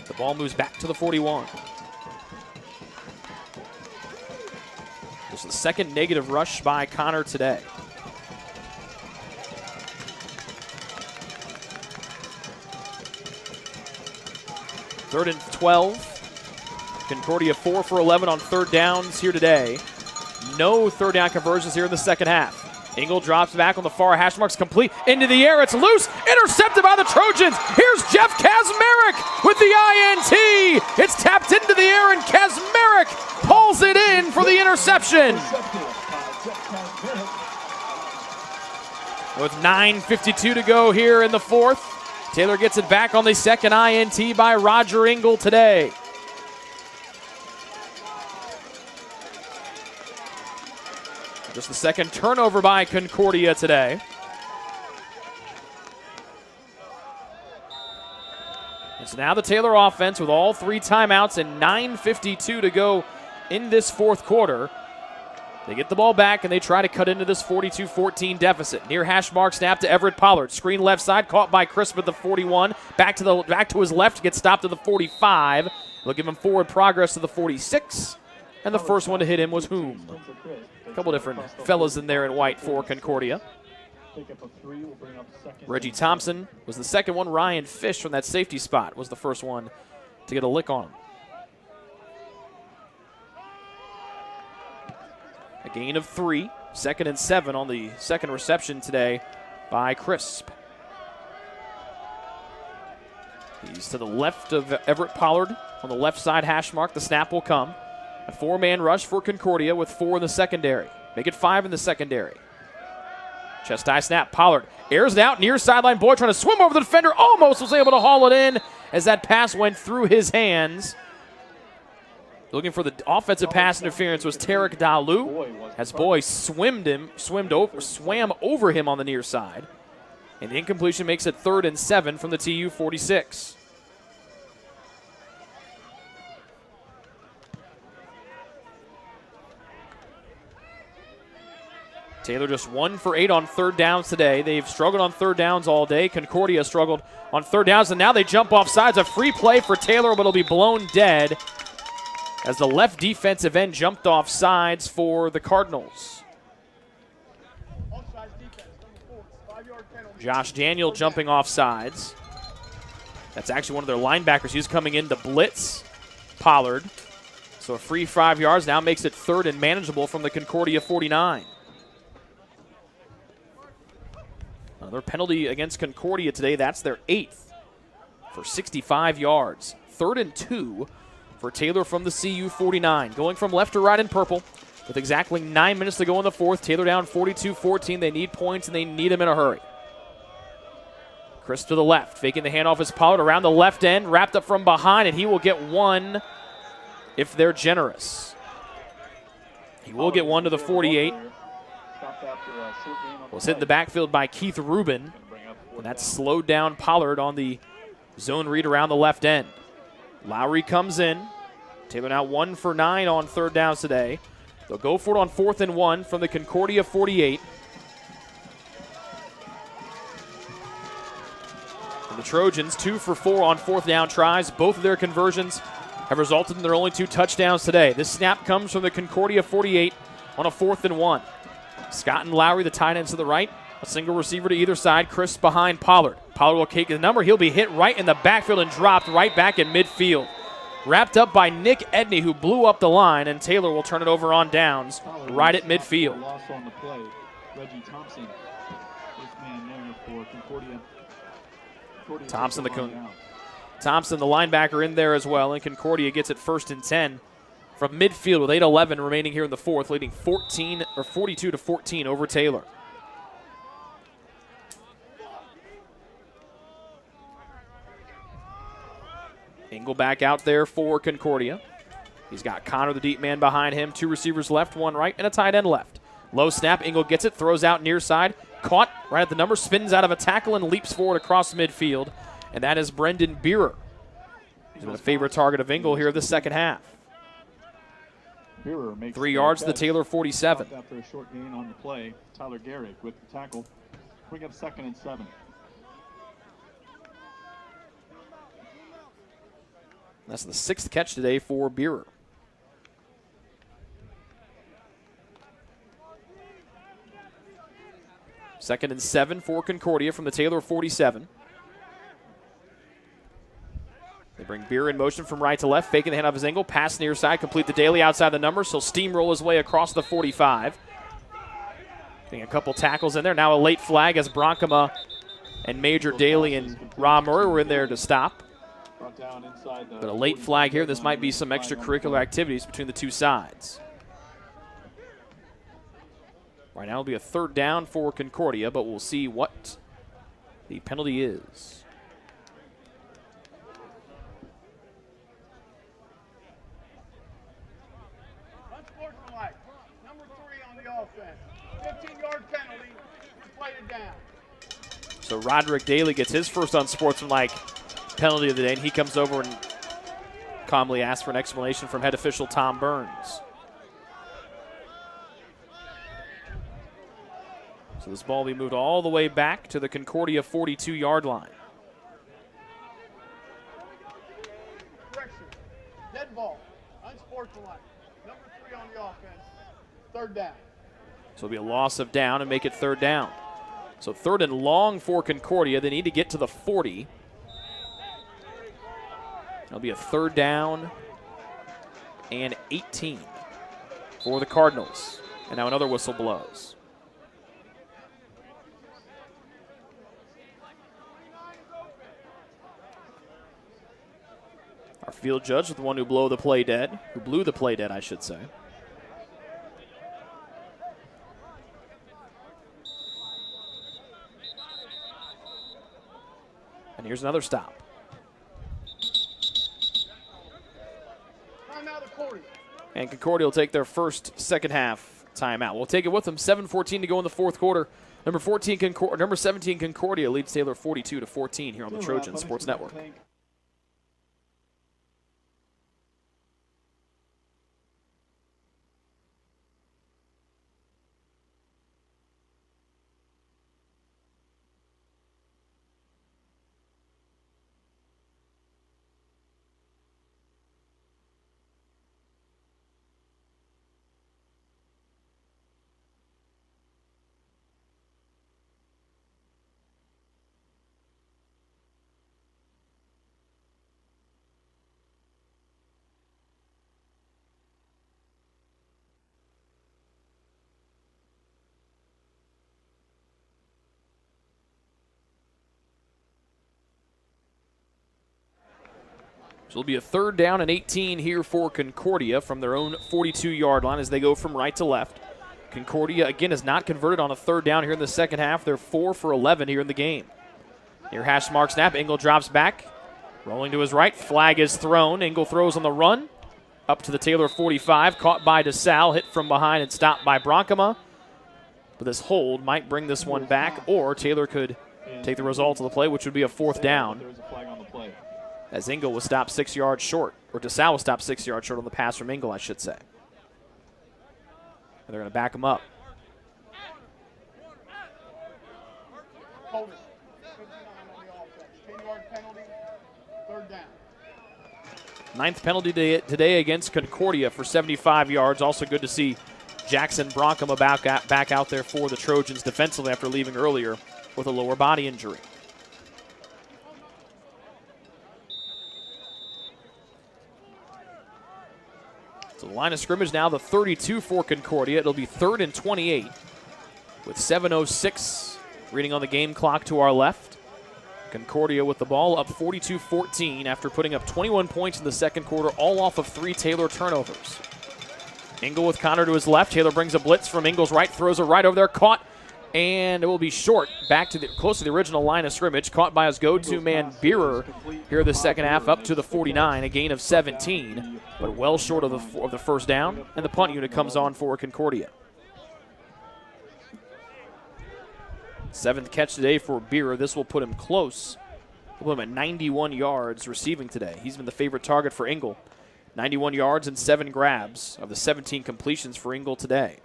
The ball moves back to the 41. This is the 2nd negative rush by Connor today. Third and 12. Concordia 4 for 11 on 3rd downs here today. No 3rd down conversions here in the 2nd half. Engel drops back on the far hash marks, complete into the air. It's loose, intercepted by the Trojans. Here's Jeff Kazmarek with the INT. It's tapped into the air, and Kazmarek pulls it in for the interception. With 9:52 to go here in the 4th, Taylor gets it back on the 2nd INT by Roger Engel today. Just the 2nd turnover by Concordia today. It's now the Taylor offense with all 3 timeouts and 9:52 to go in this 4th quarter. They get the ball back and they try to cut into this 42-14 deficit. Near hash mark snap to Everett Pollard. Screen left side, caught by Crisp at the 41. Back to his left, gets stopped at the 45. They'll give him forward progress to the 46. And the first one to hit him was Whom. A couple different fellas in there in white for Concordia. Reggie Thompson was the 2nd one. Ryan Fish from that safety spot was the first one to get a lick on him. A gain of 3. 2nd and 7 on the 2nd reception today by Crisp. He's to the left of Everett Pollard on the left side hash mark. The snap will come. A 4-man rush for Concordia with 4 in the secondary. Make it 5 in the secondary. Chest high snap. Pollard airs it out. Near sideline. Boyd trying to swim over the defender. Almost was able to haul it in as that pass went through his hands. Looking for the offensive pass interference was Tarek Dalu. As Boyd swam over him on the near side. And the incompletion makes it 3rd and 7 from the TU 46. Taylor just 1 for 8 on 3rd downs today. They've struggled on 3rd downs all day. Concordia struggled on 3rd downs, and now they jump off sides. A free play for Taylor, but it'll be blown dead as the left defensive end jumped off sides for the Cardinals. Josh Daniel jumping off sides. That's actually one of their linebackers. He's coming in to blitz Pollard. So a free 5 yards now makes it 3rd and manageable from the Concordia 49. Another penalty against Concordia today. That's their 8th for 65 yards. 3rd and 2 for Taylor from the CU 49. Going from left to right in purple with exactly 9 minutes to go in the 4th. Taylor down 42-14. They need points, and they need them in a hurry. Chris to the left, faking the handoff is Pollard around the left end, wrapped up from behind, and he will get one if they're generous. He will get one to the 48. Was hit in the backfield by Keith Rubin, and that's slowed down Pollard on the zone read around the left end. Lowry comes in. Taylor now 1 for 9 on 3rd downs today. They'll go for it on 4th and 1 from the Concordia 48. And the Trojans 2 for 4 on 4th down tries. Both of their conversions have resulted in their only 2 touchdowns today. This snap comes from the Concordia 48 on a 4th and 1. Scott and Lowry, the tight ends to the right. A single receiver to either side. Chris behind Pollard. Pollard will take the number. He'll be hit right in the backfield and dropped right back in midfield. Wrapped up by Nick Edney, who blew up the line, and Taylor will turn it over on downs right at midfield. Loss on the play. Reggie Thompson, first man there for Concordia. Thompson, the linebacker, in there as well, and Concordia gets it 1st and 10 from midfield with 8:11 remaining here in the 4th, leading 42-14 over Taylor. Engel back out there for Concordia. He's got Connor, the deep man, behind him. 2 receivers left, 1 right, and a tight end left. Low snap. Engel gets it, throws out near side. Caught right at the number, spins out of a tackle and leaps forward across midfield. And that is Brendan Beerer. He's been a favorite target of Engel here this second half. 3 yards to the Taylor 47. After a short gain on the play, Tyler Garrick with the tackle. Bring up 2nd and 7. That's the 6th catch today for Beerer. Second and 7 for Concordia from the Taylor 47. They bring Beerer in motion from right to left, faking the handoff his Engel. Pass near side, complete the Daly outside the numbers. He'll steamroll his way across the 45. Getting a couple tackles in there. Now a late flag as Bronkema and Major Daly and Rob Murray were in there to stop. But a late flag here. This might be some extracurricular activities between the two sides. Right now it'll be a 3rd down for Concordia, but we'll see what the penalty is. Unsportsmanlike. Number 3 on the offense. 15-yard penalty. Play it down. So Roderick Daly gets his first unsportsmanlike penalty of the day, and he comes over and calmly asks for an explanation from head official Tom Burns. So this ball will be moved all the way back to the Concordia 42-yard line. Correction. Dead ball. Unsportsmanlike. Number 3 on the offense. 3rd down. So it'll be a loss of down and make it 3rd down. So 3rd and long for Concordia. They need to get to the 40. It'll be a 3rd down and 18 for the Cardinals. And now another whistle blows. Our field judge is the one who blew the play dead, I should say. And here's another stop. And Concordia will take their first second half timeout. We'll take it with them. 7:14 to go in the 4th quarter. Number 17 Concordia leads Taylor 42-14 here on the Trojan Sports Network. So it'll be a 3rd down and 18 here for Concordia from their own 42-yard line as they go from right to left. Concordia, again, has not converted on a 3rd down here in the second half. They're 4 for 11 here in the game. Near hash mark snap, Engel drops back. Rolling to his right, flag is thrown. Engel throws on the run. Up to the Taylor 45, caught by DeSalle, hit from behind and stopped by Bronkema. But this hold might bring this one back, or Taylor could take the result of the play, which would be a 4th down. As Engel was stopped 6 yards short, or DeSalle was stopped 6 yards short on the pass from Engel, I should say. And they're going to back him up. Hold it. 59 on the offense. 10-yard penalty. 3rd down. 9th penalty today against Concordia for 75 yards. Also good to see Jackson Bronkema back out there for the Trojans defensively after leaving earlier with a lower body injury. So the line of scrimmage now the 32 for Concordia. It'll be 3rd and 28 with 7:06 reading on the game clock to our left. Concordia with the ball up 42-14 after putting up 21 points in the second quarter, all off of 3 Taylor turnovers. Engel with Connor to his left. Taylor brings a blitz from Engel's right, throws it right over there, caught, and it will be short. Back to close to the original line of scrimmage, caught by his go-to man Beerer here the second half, up to the 49, a gain of 17, but well short of the 1st down, and the punt unit comes on for Concordia. 7th catch today for Beerer. This will put him close. We'll put him at 91 yards receiving today. He's been the favorite target for Engel. 91 yards and 7 grabs of the 17 completions for Engel today.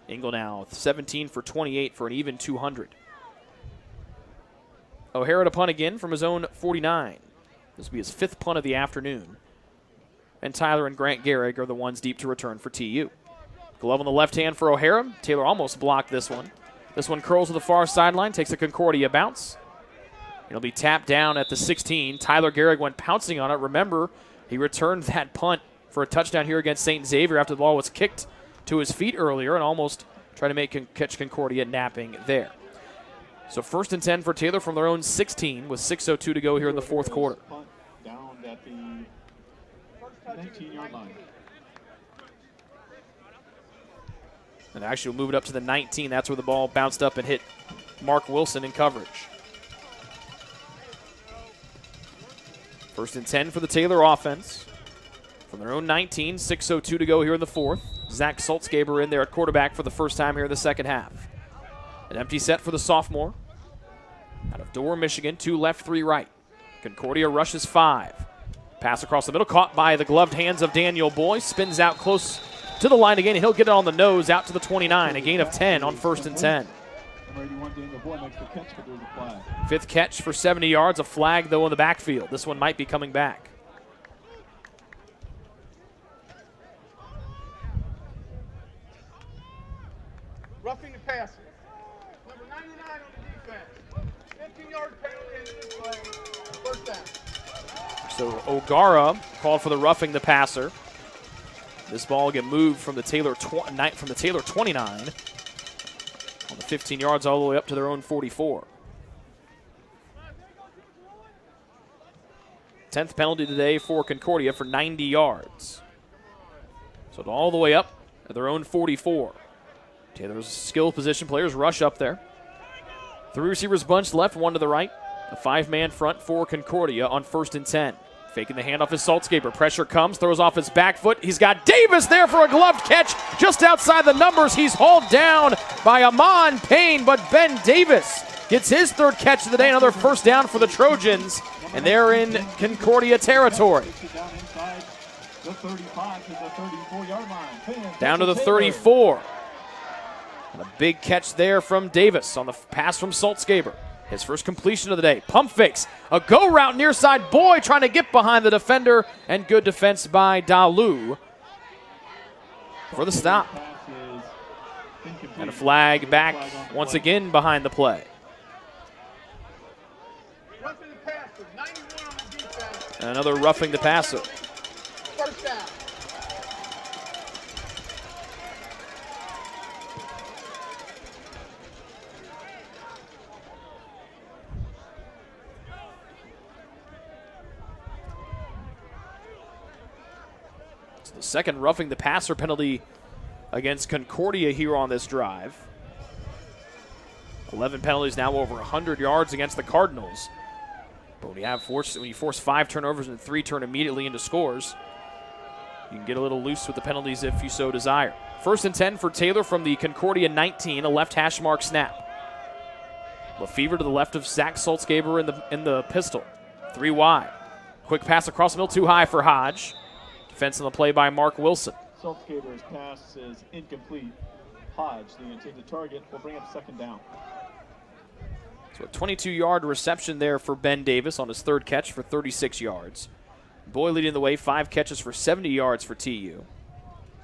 Engel now 17 for 28 for an even 200. O'Hara to punt again from his own 49. This will be his 5th punt of the afternoon. And Tyler and Grant Gehrig are the ones deep to return for TU. Glove on the left hand for O'Hara. Taylor almost blocked this one. This one curls to the far sideline, takes a Concordia bounce. It'll be tapped down at the 16. Tyler Gehrig went pouncing on it. Remember, he returned that punt for a touchdown here against St. Xavier after the ball was kicked to his feet earlier and almost tried to catch Concordia napping there. So 1st and 10 for Taylor from their own 16 with 6:02 to go here in the 4th quarter. Down at the 19-yard line. And actually we'll move it up to the 19. That's where the ball bounced up and hit Mark Wilson in coverage. 1st and 10 for the Taylor offense. From their own 19, 6:02 to go here in the 4th. Zach Saltzgaber in there at quarterback for the first time here in the second half. An empty set for the sophomore. Out of Dorr, Michigan, 2 left, 3 right. Concordia rushes 5. Pass across the middle, caught by the gloved hands of Daniel Boy. Spins out close to the line again. He'll get it on the nose out to the 29. A gain of 10 on 1st and 10. 5th catch for 70 yards. A flag, though, in the backfield. This one might be coming back. Roughing the passer. Number 99 on the defense. 15-yard penalty in this play. 1st down. So O'Gara called for the roughing the passer. This ball get moved from the Taylor 29 on the 15 yards all the way up to their own 44. 10th penalty today for Concordia for 90 yards. So all the way up at their own 44. Taylor's skill position players rush up there. 3 receivers bunched left, 1 to the right. A 5-man front for Concordia on 1st and 10. Faking the handoff is Saltzgaber. Pressure comes, throws off his back foot. He's got Davis there for a gloved catch just outside the numbers. He's hauled down by Amon Payne, but Ben Davis gets his 3rd catch of the day. Another 1st down for the Trojans, and they're in Concordia territory. Down to the 34. And a big catch there from Davis on the pass from Saltzgaber. His first completion of the day. Pump fakes. A go route near side. Boy trying to get behind the defender. And good defense by Dalu for the stop. And a flag back once again behind the play. And another roughing the passer. 1st down. So the second roughing the passer penalty against Concordia here on this drive. 11 penalties, now over 100 yards against the Cardinals. But when you force 5 turnovers and 3 turn immediately into scores, you can get a little loose with the penalties if you so desire. 1st and 10 for Taylor from the Concordia 19, a left hash mark snap. Lefevre to the left of Zach Saltzgaber in the pistol. 3 wide. Quick pass across the middle, too high for Hodge. Defense on the play by Mark Wilson. Saltzgaber's pass is incomplete. Hodge, the intended target, will bring up 2nd down. So a 22-yard reception there for Ben Davis on his 3rd catch for 36 yards. Boy leading the way, 5 catches for 70 yards for TU.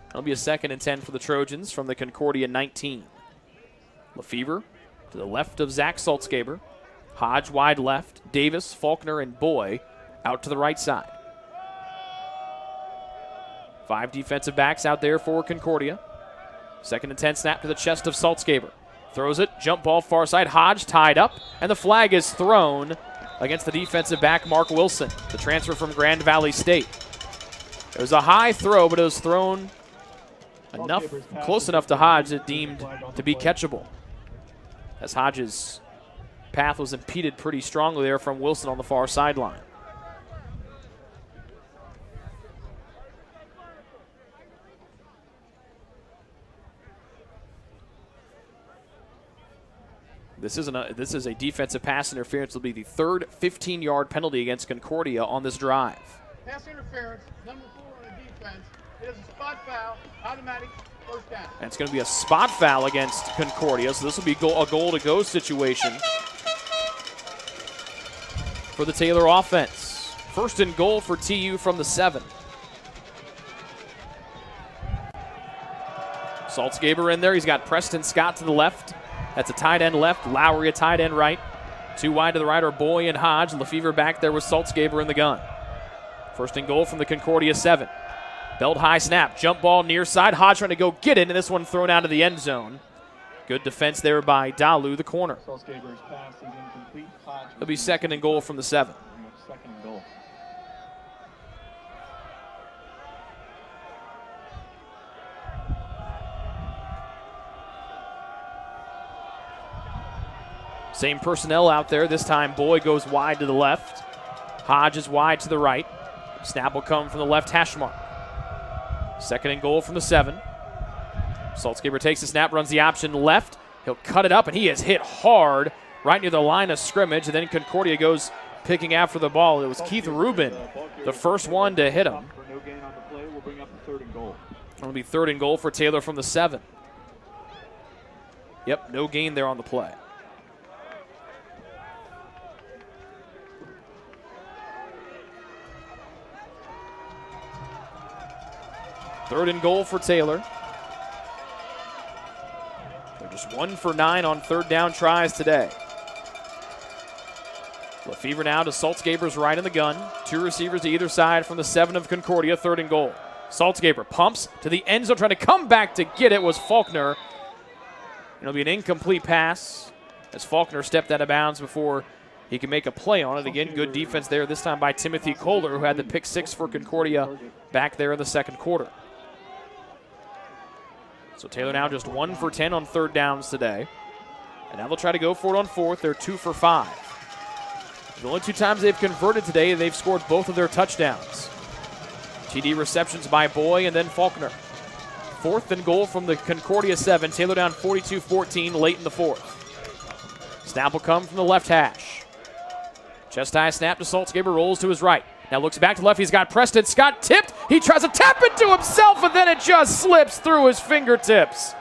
That'll be a 2nd and 10 for the Trojans from the Concordia 19. Lefevre to the left of Zach Saltzgaber. Hodge wide left. Davis, Faulkner, and Boy out to the right side. 5 defensive backs out there for Concordia. 2nd and 10 snap to the chest of Saltzgaber. Throws it, jump ball far side. Hodge tied up, and the flag is thrown against the defensive back Mark Wilson, the transfer from Grand Valley State. It was a high throw, but it was thrown close enough to Hodge that deemed to be catchable, as Hodge's path was impeded pretty strongly there from Wilson on the far sideline. This is a defensive pass interference. It'll be the 3rd 15-yard penalty against Concordia on this drive. Pass interference, number 4 on the defense. It is a spot foul, automatic 1st down. And it's going to be a spot foul against Concordia, so this will be a goal-to-go situation for the Taylor offense. 1st and goal for TU from the 7. Saltzgaber in there. He's got Preston Scott to the left. That's a tight end left, Lowry a tight end right. 2 wide to the right are Boy and Hodge. Lefevre back there with Saltzgaber in the gun. 1st and goal from the Concordia 7. Belt high snap, jump ball near side. Hodge trying to go get it, and this one thrown out of the end zone. Good defense there by Dalu, the corner. Saltzgaber's pass is incomplete. Hodge. It'll be 2nd and goal from the 7. 2nd and goal. Same personnel out there. This time Boy goes wide to the left. Hodge is wide to the right. Snap will come from the left hash mark. 2nd and goal from the 7. Saltzgaber takes the snap, runs the option left. He'll cut it up, and he is hit hard right near the line of scrimmage. And then Concordia goes picking after the ball. It was Keith Rubin, the first one to hit him. For no gain on the play, we'll bring up the 3rd and goal. It'll be 3rd and goal for Taylor from the 7. Yep, no gain there on the play. Third and goal for Taylor. They're just 1 for 9 on 3rd down tries today. Lefevre now to Saltzgaber's right in the gun. 2 receivers to either side from the 7 of Concordia. 3rd and goal. Saltzgaber pumps to the end zone, trying to come back to get it was Faulkner. It'll be an incomplete pass as Faulkner stepped out of bounds before he can make a play on it. Again, good defense there, this time by Timothy Kohler, who had the pick 6 for Concordia back there in the 2nd quarter. So Taylor now just 1 for 10 on 3rd downs today. And now they'll try to go for it on 4th. They're 2 for 5. The only 2 times they've converted today, they've scored both of their touchdowns. TD receptions by Boy and then Faulkner. 4th and goal from the Concordia 7. Taylor down 42-14 late in the 4th. Snap will come from the left hash. Chest high snap to Saltzgaber, rolls to his right. Now looks back to left. He's got Preston Scott tipped. He tries to tap it to himself, and then it just slips through his fingertips.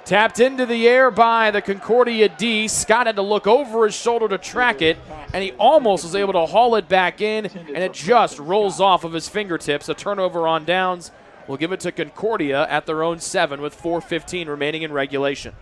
Tapped into the air by the Concordia D. Scott had to look over his shoulder to track it, and he almost was able to haul it back in, and it just rolls off of his fingertips. A turnover on downs. We'll give it to Concordia at their own 7 with 4:15 remaining in regulation.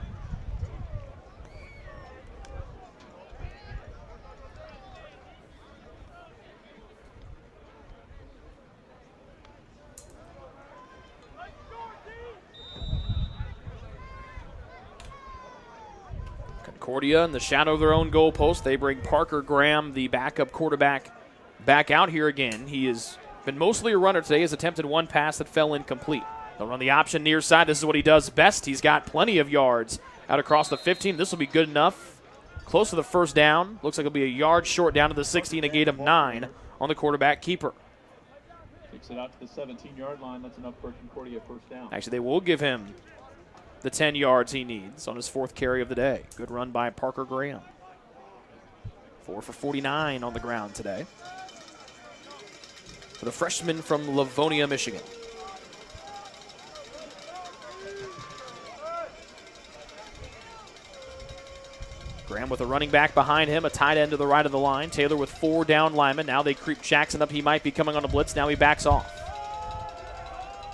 Concordia in the shadow of their own goalpost. They bring Parker Graham, the backup quarterback, back out here again. He is Been mostly a runner today. Has attempted one pass that fell incomplete. They'll run the option near side. This is what he does best. He's got plenty of yards out across the 15. This will be good enough. Close to the first down. Looks like it'll be a yard short down to the 16, a gain of 9 on the quarterback keeper. Takes it out to the 17-yard line. That's enough for Concordia first down. Actually, they will give him the 10 yards he needs on his 4th carry of the day. Good run by Parker Graham. 4 for 49 on the ground today for the freshman from Livonia, Michigan. Graham with a running back behind him, a tight end to the right of the line. Taylor with 4 down linemen. Now they creep Jackson up. He might be coming on a blitz. Now he backs off.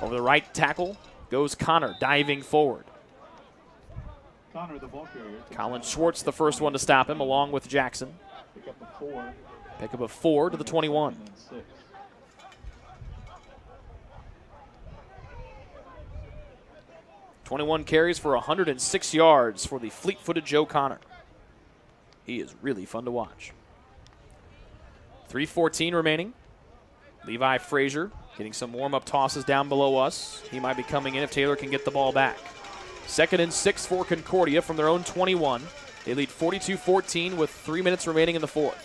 Over the right tackle goes Connor, diving forward. Connor, the ball carrier. Colin Schwartz, the first one to stop him, along with Jackson. Pick up a 4. Pick up a 4 to the 21. 21 carries for 106 yards for the fleet-footed Joe Connor. He is really fun to watch. 3:14 remaining. Levi Frazier getting some warm-up tosses down below us. He might be coming in if Taylor can get the ball back. 2nd and 6 for Concordia from their own 21. They lead 42-14 with 3 minutes remaining in the 4th.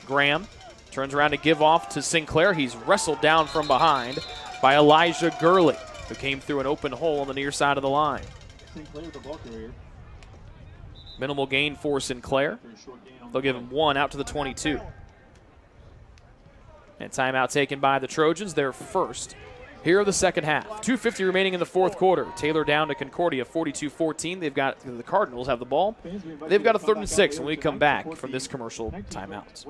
Graham turns around to give off to Sinclair. He's wrestled down from behind by Elijah Gurley, who came through an open hole on the near side of the line. Sinclair, the ball carrier. Minimal gain for Sinclair. They'll give him 1 out to the 22. And timeout taken by the Trojans, their first here of the second half. 2:50 remaining in the 4th quarter. Taylor down to Concordia, 42-14. They've got the Cardinals have the ball. They've got a 3rd and 6 when we come back from this commercial timeout.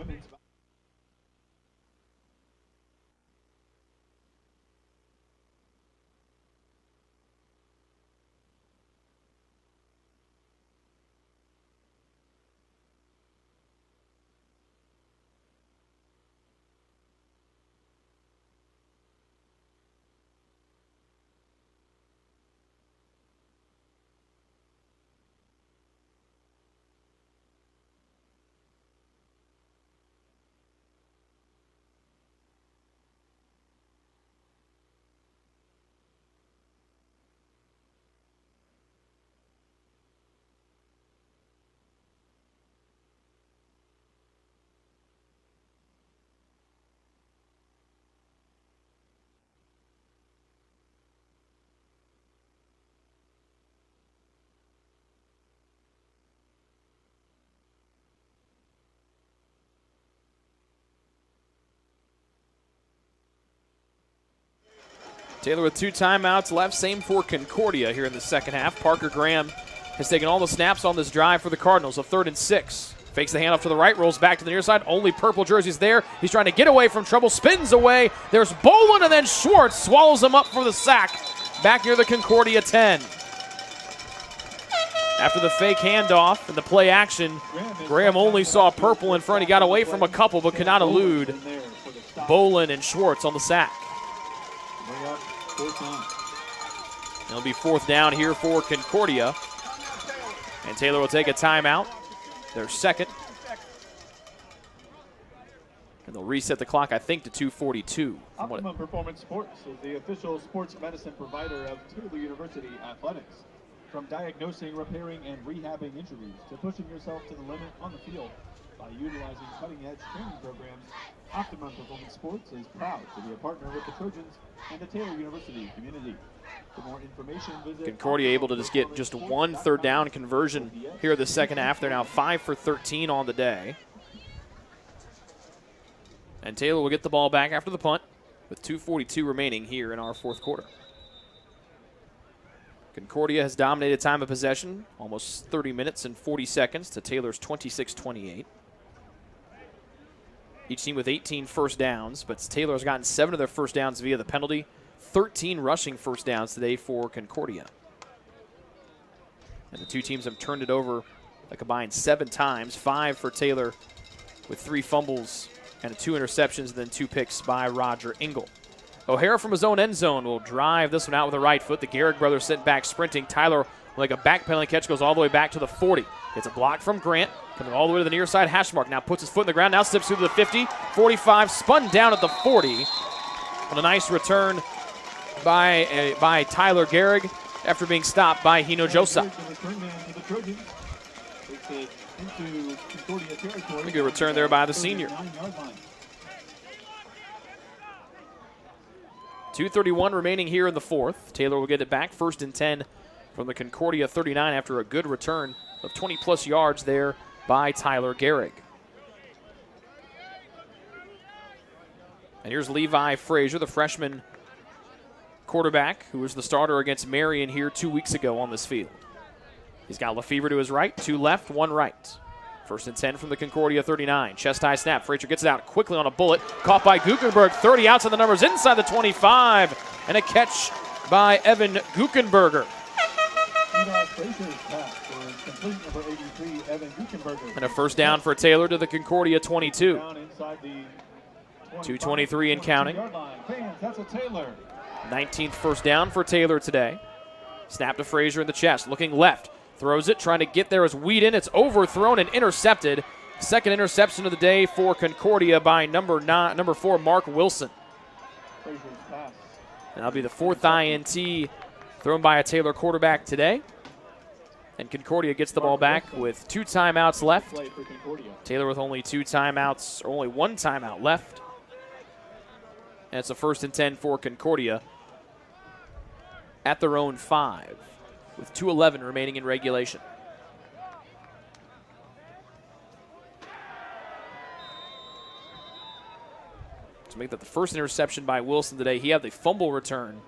Taylor with 2 timeouts left. Same for Concordia here in the second half. Parker Graham has taken all the snaps on this drive for the Cardinals. A 3rd and 6. Fakes the handoff to the right, rolls back to the near side. Only purple jerseys there. He's trying to get away from trouble, spins away. There's Bolin, and then Schwartz swallows him up for the sack. Back near the Concordia 10. After the fake handoff and the play action, Graham only saw purple in front. He got away from a couple, but could not elude Bolin and Schwartz on the sack. It'll be 4th down here for Concordia. And Taylor will take a timeout. Their second. And they'll reset the clock, I think, to 2:42. Optimum Performance Sports is the official sports medicine provider of Taylor University Athletics. From diagnosing, repairing, and rehabbing injuries to pushing yourself to the limit on the field by utilizing cutting-edge training programs, Optimum Performance Sports is proud to be a partner with the Trojans and the Taylor University community. For more information, visit Concordia able to just get just 1 3rd down conversion here in the second half. They're now 5 for 13 on the day. And Taylor will get the ball back after the punt with 2:42 remaining here in our 4th quarter. Concordia has dominated time of possession, almost 30 minutes and 40 seconds to Taylor's 26-28. Each team with 18 first downs, but Taylor's gotten 7 of their first downs via the penalty. 13 rushing first downs today for Concordia. And the two teams have turned it over a combined 7 times, 5 for Taylor with 3 fumbles and 2 interceptions, and then 2 picks by Roger Engel. O'Hara from his own end zone will drive this one out with the right foot. The Garrick brothers sent back sprinting. Tyler, like a backpedaling catch, goes all the way back to the 40. Gets a block from Grant, coming all the way to the near side hash mark. Now puts his foot in the ground, now steps through to the 50, 45, spun down at the 40. on a nice return by Tyler Gehrig after being stopped by Hino Josa. A good return there by the senior. 2:31 remaining here in the fourth. Taylor will get it back, 1st and 10 from the Concordia 39 after a good return of 20-plus yards there by Tyler Gehrig. And here's Levi Frazier, the freshman quarterback who was the starter against Marion here 2 weeks ago on this field. He's got Lefevre to his right, 2 left, 1 right. 1st and 10 from the Concordia 39. Chest high snap. Frazier gets it out quickly on a bullet. Caught by Guckenberg. 30 outside the numbers inside the 25. And a catch by Evan Guckenberger. And a first down for Taylor to the Concordia 22. 2:23 and counting. 19th first down for Taylor today. Snap to Frazier in the chest. Looking left. Throws it, trying to get there as Whedon. It's overthrown and intercepted. Second interception of the day for Concordia by number 4, Mark Wilson. And that'll be the 4th INT thrown by a Taylor quarterback today. And Concordia gets the ball back with 2 timeouts left. Taylor with only 2 timeouts, or only 1 timeout left. And it's a 1st and 10 for Concordia at their own 5. With 2:11 remaining in regulation. To make that the first interception by Wilson today, he had the fumble return.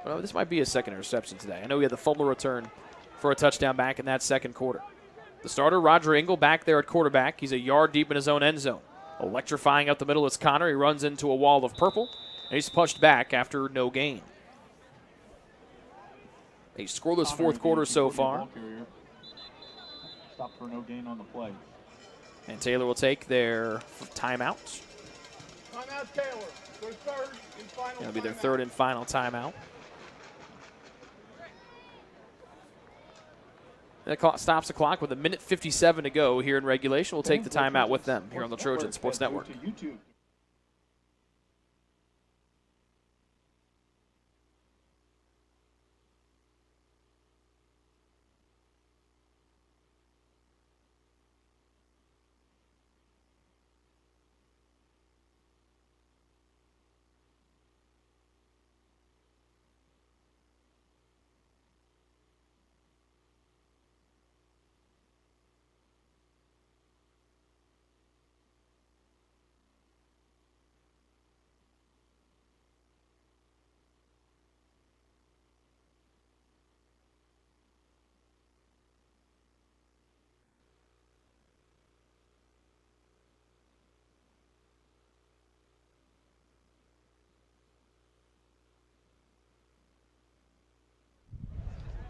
Well, this might be his second interception today. I know he had the fumble return for a touchdown back in that second quarter. The starter, Roger Engel, back there at quarterback. He's a yard deep in his own end zone. Electrifying up the middle is Connor. He runs into a wall of purple, and he's pushed back after no gain. A scoreless fourth quarter so far. Stop for no gain on the play. And Taylor will take their timeout. Timeout, Taylor. Their third and final. It'll be their 3rd and final timeout. That stops the clock with 1:57 to go here in regulation. We'll take the timeout with them here on the Trojan Sports Network.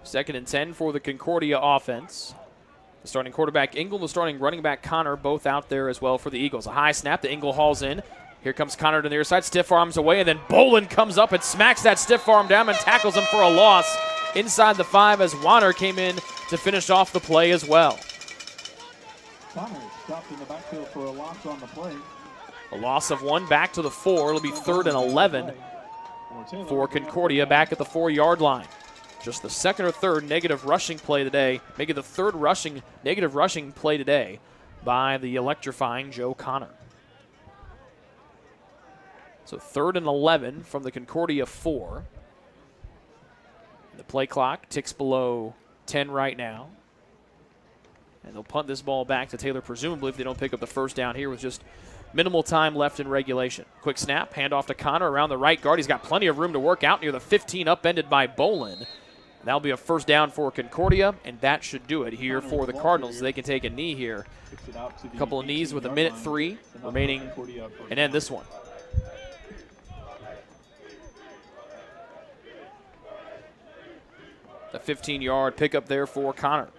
Second and 10 for the Concordia offense. The starting quarterback, Engel, the starting running back, Connor, both out there as well for the Eagles. A high snap. The Engel hauls in. Here comes Connor to the near side. Stiff arms away, and then Bolin comes up and smacks that stiff arm down and tackles him for a loss inside the 5 as Wanner came in to finish off the play as well. Connor stopped in the backfield for a loss on the play. A loss of 1 back to the 4. It'll be 3rd and 11 for Concordia back at the 4-yard line. Just the 2nd or 3rd negative rushing play today. Maybe the 3rd negative rushing play today by the electrifying Joe Connor. So 3rd and 11 from the Concordia 4. The play clock ticks below 10 right now. And they'll punt this ball back to Taylor, presumably if they don't pick up the first down here with just minimal time left in regulation. Quick snap, handoff to Connor around the right guard. He's got plenty of room to work out near the 15, upended by Bolin. That'll be a first down for Concordia, and that should do it here for the Cardinals. They can take a knee here. A couple of knees with 1:03 remaining and end this one. A 15-yard pickup there for Connor.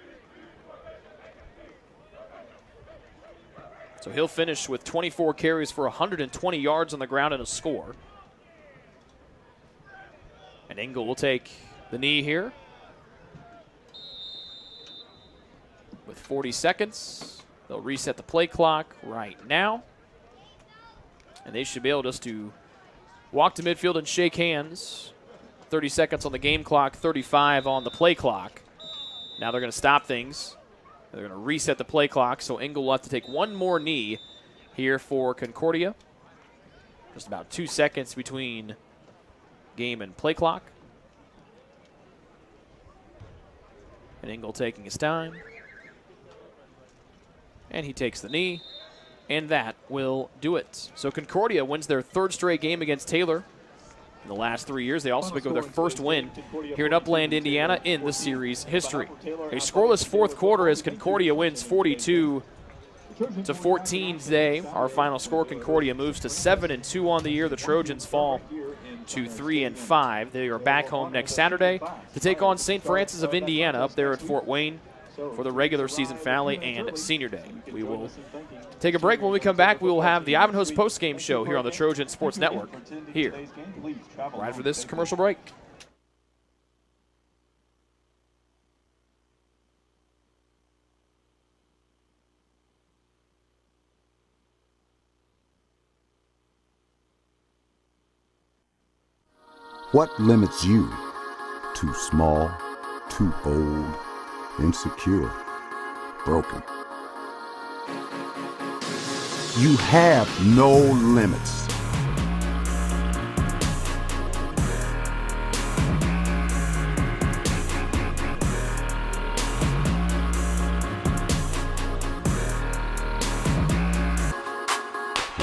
So he'll finish with 24 carries for 120 yards on the ground and a score. And Engel will take the knee here. With 40 seconds, they'll reset the play clock right now. And they should be able just to walk to midfield and shake hands. 30 seconds on the game clock, 35 on the play clock. Now they're going to stop things. They're going to reset the play clock, so Engel will have to take one more knee here for Concordia. Just about 2 seconds between game and play clock. And Engel taking his time. And he takes the knee. And that will do it. So Concordia wins their third straight game against Taylor in the last 3 years. They also pick up their first win here in Upland, Indiana in the series history. A scoreless fourth quarter as Concordia wins 42-14 today. Our final score, Concordia moves to 7-2 on the year. The Trojans fall to 3-5. They are back home next Saturday to take on St. Francis of Indiana up there at Fort Wayne for the regular season finale and senior day. We will take a break. When we come back, we will have the Ivanhoe's postgame show here on the Trojan Sports Network here right after this commercial break. What limits you? Too small, too old, insecure, broken. You have no limits.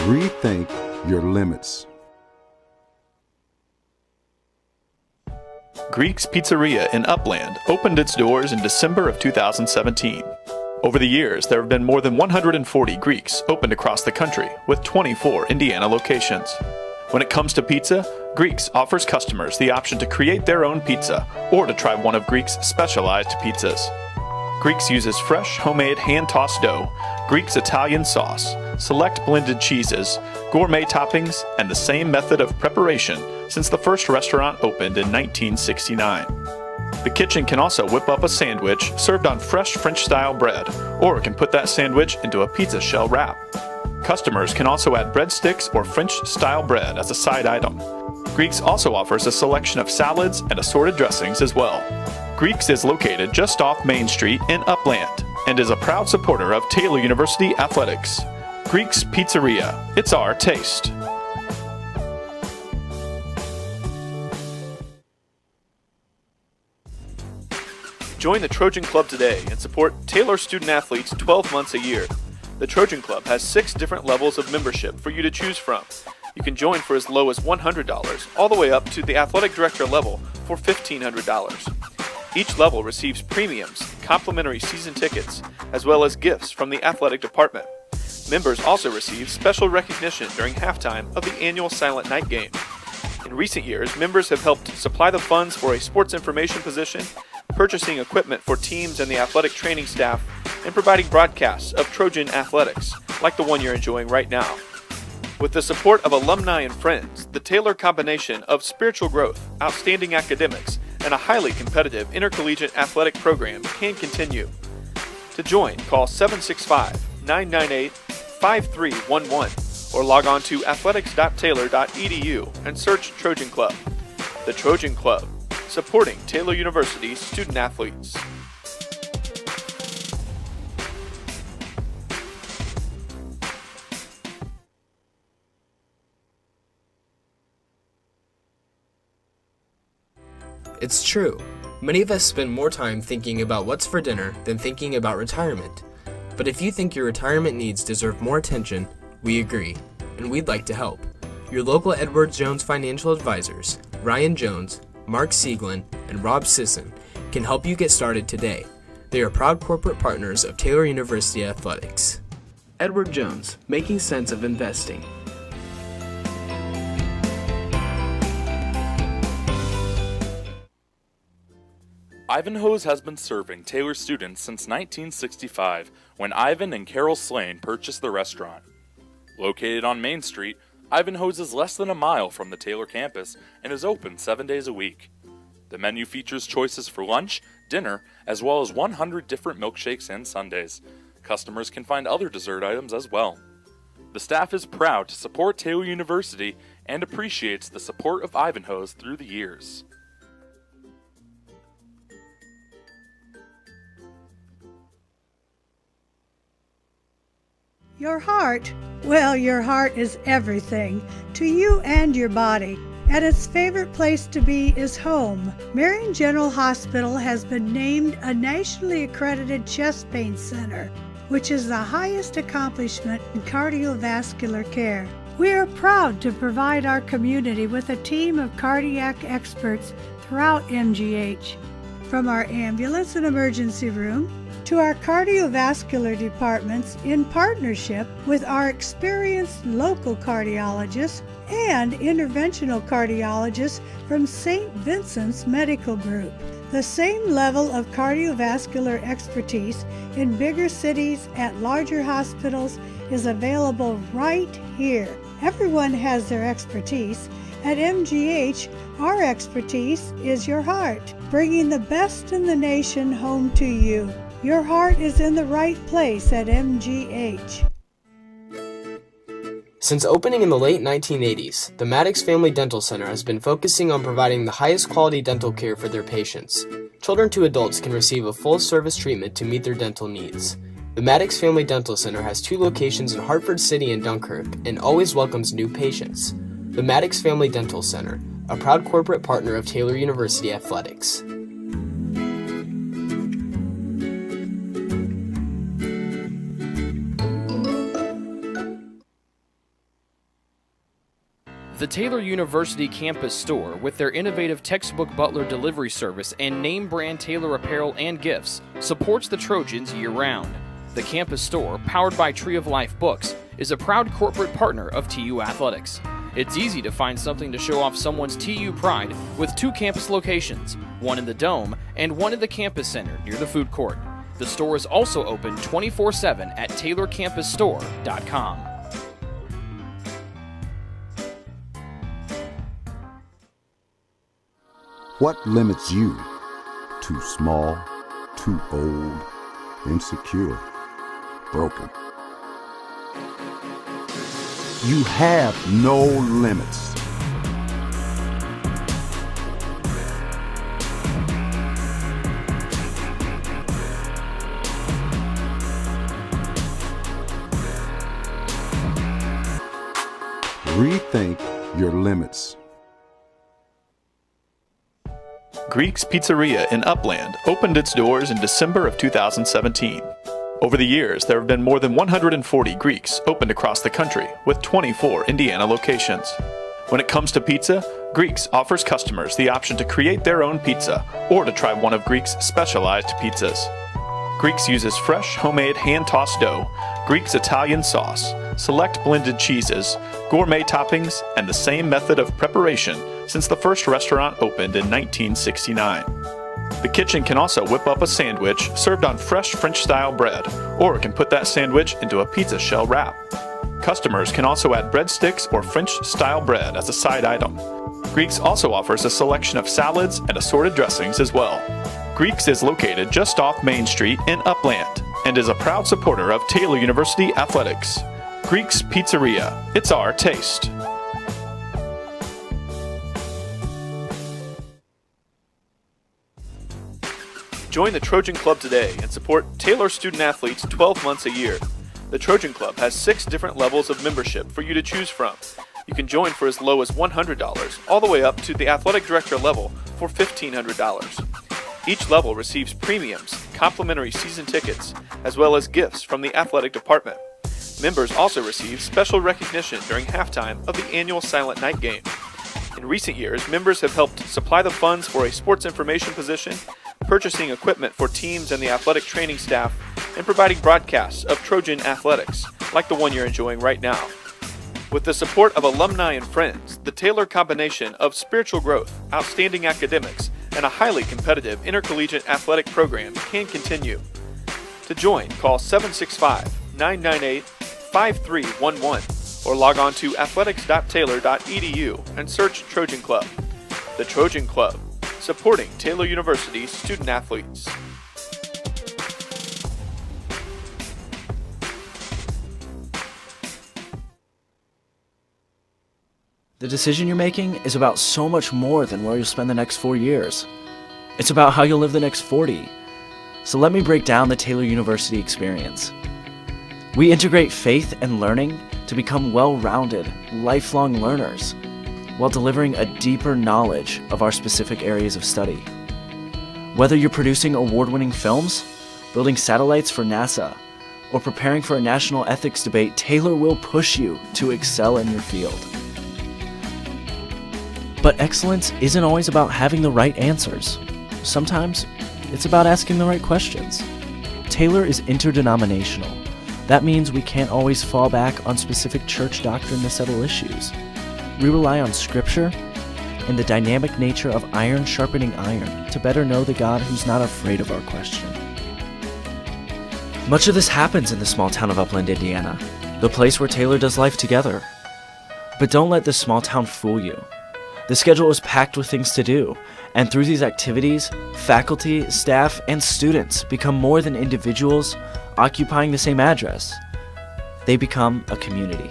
Rethink your limits. Greek's Pizzeria in Upland opened its doors in December of 2017. Over the years, there have been more than 140 Greeks opened across the country, with 24 Indiana locations. When it comes to pizza, Greeks offers customers the option to create their own pizza or to try one of Greek's specialized pizzas. Greeks uses fresh, homemade, hand-tossed dough, Greek's Italian sauce, select blended cheeses, gourmet toppings, and the same method of preparation since the first restaurant opened in 1969. The kitchen can also whip up a sandwich served on fresh French-style bread, or can put that sandwich into a pizza shell wrap. Customers can also add breadsticks or French-style bread as a side item. Greeks also offers a selection of salads and assorted dressings as well. Greeks is located just off Main Street in Upland and is a proud supporter of Taylor University Athletics. Greek's Pizzeria. It's our taste. Join the Trojan Club today and support Taylor student athletes 12 months a year. The Trojan Club has 6 different levels of membership for you to choose from. You can join for as low as $100 all the way up to the athletic director level for $1,500. Each level receives premiums, complimentary season tickets, as well as gifts from the athletic department. Members also receive special recognition during halftime of the annual Silent Night game. In recent years, members have helped supply the funds for a sports information position, purchasing equipment for teams and the athletic training staff, and providing broadcasts of Trojan athletics, like the one you're enjoying right now. With the support of alumni and friends, the Taylor combination of spiritual growth, outstanding academics, and a highly competitive intercollegiate athletic program can continue. To join, call 765-998-5311 or log on to athletics.taylor.edu and search Trojan Club. The Trojan Club, supporting Taylor University's student athletes. It's true. Many of us spend more time thinking about what's for dinner than thinking about retirement. But if you think your retirement needs deserve more attention, we agree, and we'd like to help. Your local Edward Jones financial advisors, Ryan Jones, Mark Sieglin, and Rob Sisson, can help you get started today. They are proud corporate partners of Taylor University Athletics. Edward Jones, making sense of investing. Ivanhoe's has been serving Taylor students since 1965, when Ivan and Carol Slane purchased the restaurant. Located on Main Street, Ivanhoe's is less than a mile from the Taylor campus and is open 7 days a week. The menu features choices for lunch, dinner, as well as 100 different milkshakes and sundaes. Customers can find other dessert items as well. The staff is proud to support Taylor University and appreciates the support of Ivanhoe's through the years. Your heart, well, your heart is everything to you and your body, and its favorite place to be is home. Marion General Hospital has been named a nationally accredited chest pain center, which is the highest accomplishment in cardiovascular care. We are proud to provide our community with a team of cardiac experts throughout MGH. From our ambulance and emergency room to our cardiovascular departments in partnership with our experienced local cardiologists and interventional cardiologists from St. Vincent's Medical Group. The same level of cardiovascular expertise in bigger cities at larger hospitals is available right here. Everyone has their expertise. At MGH, our expertise is your heart, bringing the best in the nation home to you. Your heart is in the right place at MGH. Since opening in the late 1980s, the Maddox Family Dental Center has been focusing on providing the highest quality dental care for their patients. Children to adults can receive a full-service treatment to meet their dental needs. The Maddox Family Dental Center has 2 locations in Hartford City and Dunkirk and always welcomes new patients. The Maddox Family Dental Center, a proud corporate partner of Taylor University Athletics. The Taylor University campus store, with their innovative textbook butler delivery service and name brand Taylor apparel and gifts, supports the Trojans year-round. The campus store, powered by Tree of Life Books, is a proud corporate partner of TU Athletics. It's easy to find something to show off someone's TU pride with 2 campus locations, one in the Dome and one in the campus center near the food court. The store is also open 24/7 at taylorcampusstore.com. What limits you? Too small, too old, insecure, broken. You have no limits. Rethink your limits. Greek's Pizzeria in Upland opened its doors in December of 2017. Over the years, there have been more than 140 Greeks opened across the country, with 24 Indiana locations. When it comes to pizza, Greeks offers customers the option to create their own pizza or to try one of Greek's specialized pizzas. Greeks uses fresh, homemade, hand-tossed dough, Greek's Italian sauce, select blended cheeses, gourmet toppings, and the same method of preparation since the first restaurant opened in 1969. The kitchen can also whip up a sandwich served on fresh French-style bread, or can put that sandwich into a pizza shell wrap. Customers can also add breadsticks or French-style bread as a side item. Greeks also offers a selection of salads and assorted dressings as well. Greeks is located just off Main Street in Upland and is a proud supporter of Taylor University Athletics. Greek's Pizzeria, it's our taste. Join the Trojan Club today and support Taylor student athletes 12 months a year. The Trojan Club has 6 different levels of membership for you to choose from. You can join for as low as $100, all the way up to the athletic director level for $1,500. Each level receives premiums, complimentary season tickets, as well as gifts from the athletic department. Members also receive special recognition during halftime of the annual Silent Night game. In recent years, members have helped supply the funds for a sports information position, purchasing equipment for teams and the athletic training staff, and providing broadcasts of Trojan athletics, like the one you're enjoying right now. With the support of alumni and friends, the Taylor combination of spiritual growth, outstanding academics, and a highly competitive intercollegiate athletic program can continue. To join, call 765-998-5311 or log on to athletics.taylor.edu and search Trojan Club. The Trojan Club, supporting Taylor University student athletes. The decision you're making is about so much more than where you'll spend the next 4 years. It's about how you'll live the next 40. So let me break down the Taylor University experience. We integrate faith and learning to become well-rounded, lifelong learners, while delivering a deeper knowledge of our specific areas of study. Whether you're producing award-winning films, building satellites for NASA, or preparing for a national ethics debate, Taylor will push you to excel in your field. But excellence isn't always about having the right answers. Sometimes it's about asking the right questions. Taylor is interdenominational. That means we can't always fall back on specific church doctrine to settle issues. We rely on Scripture and the dynamic nature of iron sharpening iron to better know the God who's not afraid of our question. Much of this happens in the small town of Upland, Indiana, the place where Taylor does life together. But don't let this small town fool you. The schedule is packed with things to do, and through these activities, faculty, staff, and students become more than individuals occupying the same address. They become a community.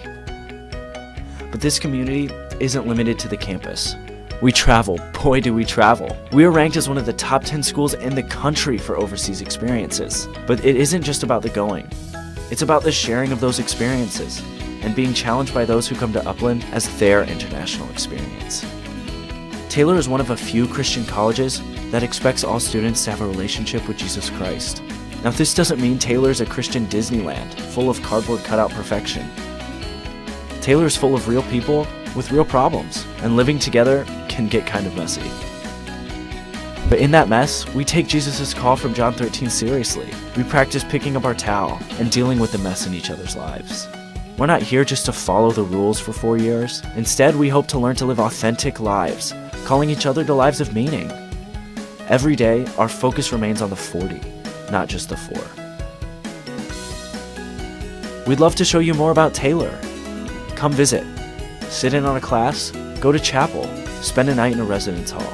But this community isn't limited to the campus. We travel, boy do we travel. We are ranked as one of the top 10 schools in the country for overseas experiences. But it isn't just about the going. It's about the sharing of those experiences and being challenged by those who come to Upland as their international experience. Taylor is one of a few Christian colleges that expects all students to have a relationship with Jesus Christ. Now, this doesn't mean Taylor is a Christian Disneyland full of cardboard cutout perfection. Taylor is full of real people with real problems, and living together can get kind of messy. But in that mess, we take Jesus' call from John 13 seriously. We practice picking up our towel and dealing with the mess in each other's lives. We're not here just to follow the rules for 4 years. Instead, we hope to learn to live authentic lives, calling each other to lives of meaning. Every day, our focus remains on the 40, not just the 4. We'd love to show you more about Taylor. Come visit. Sit in on a class, go to chapel, spend a night in a residence hall.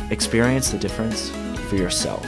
Experience the difference for yourself.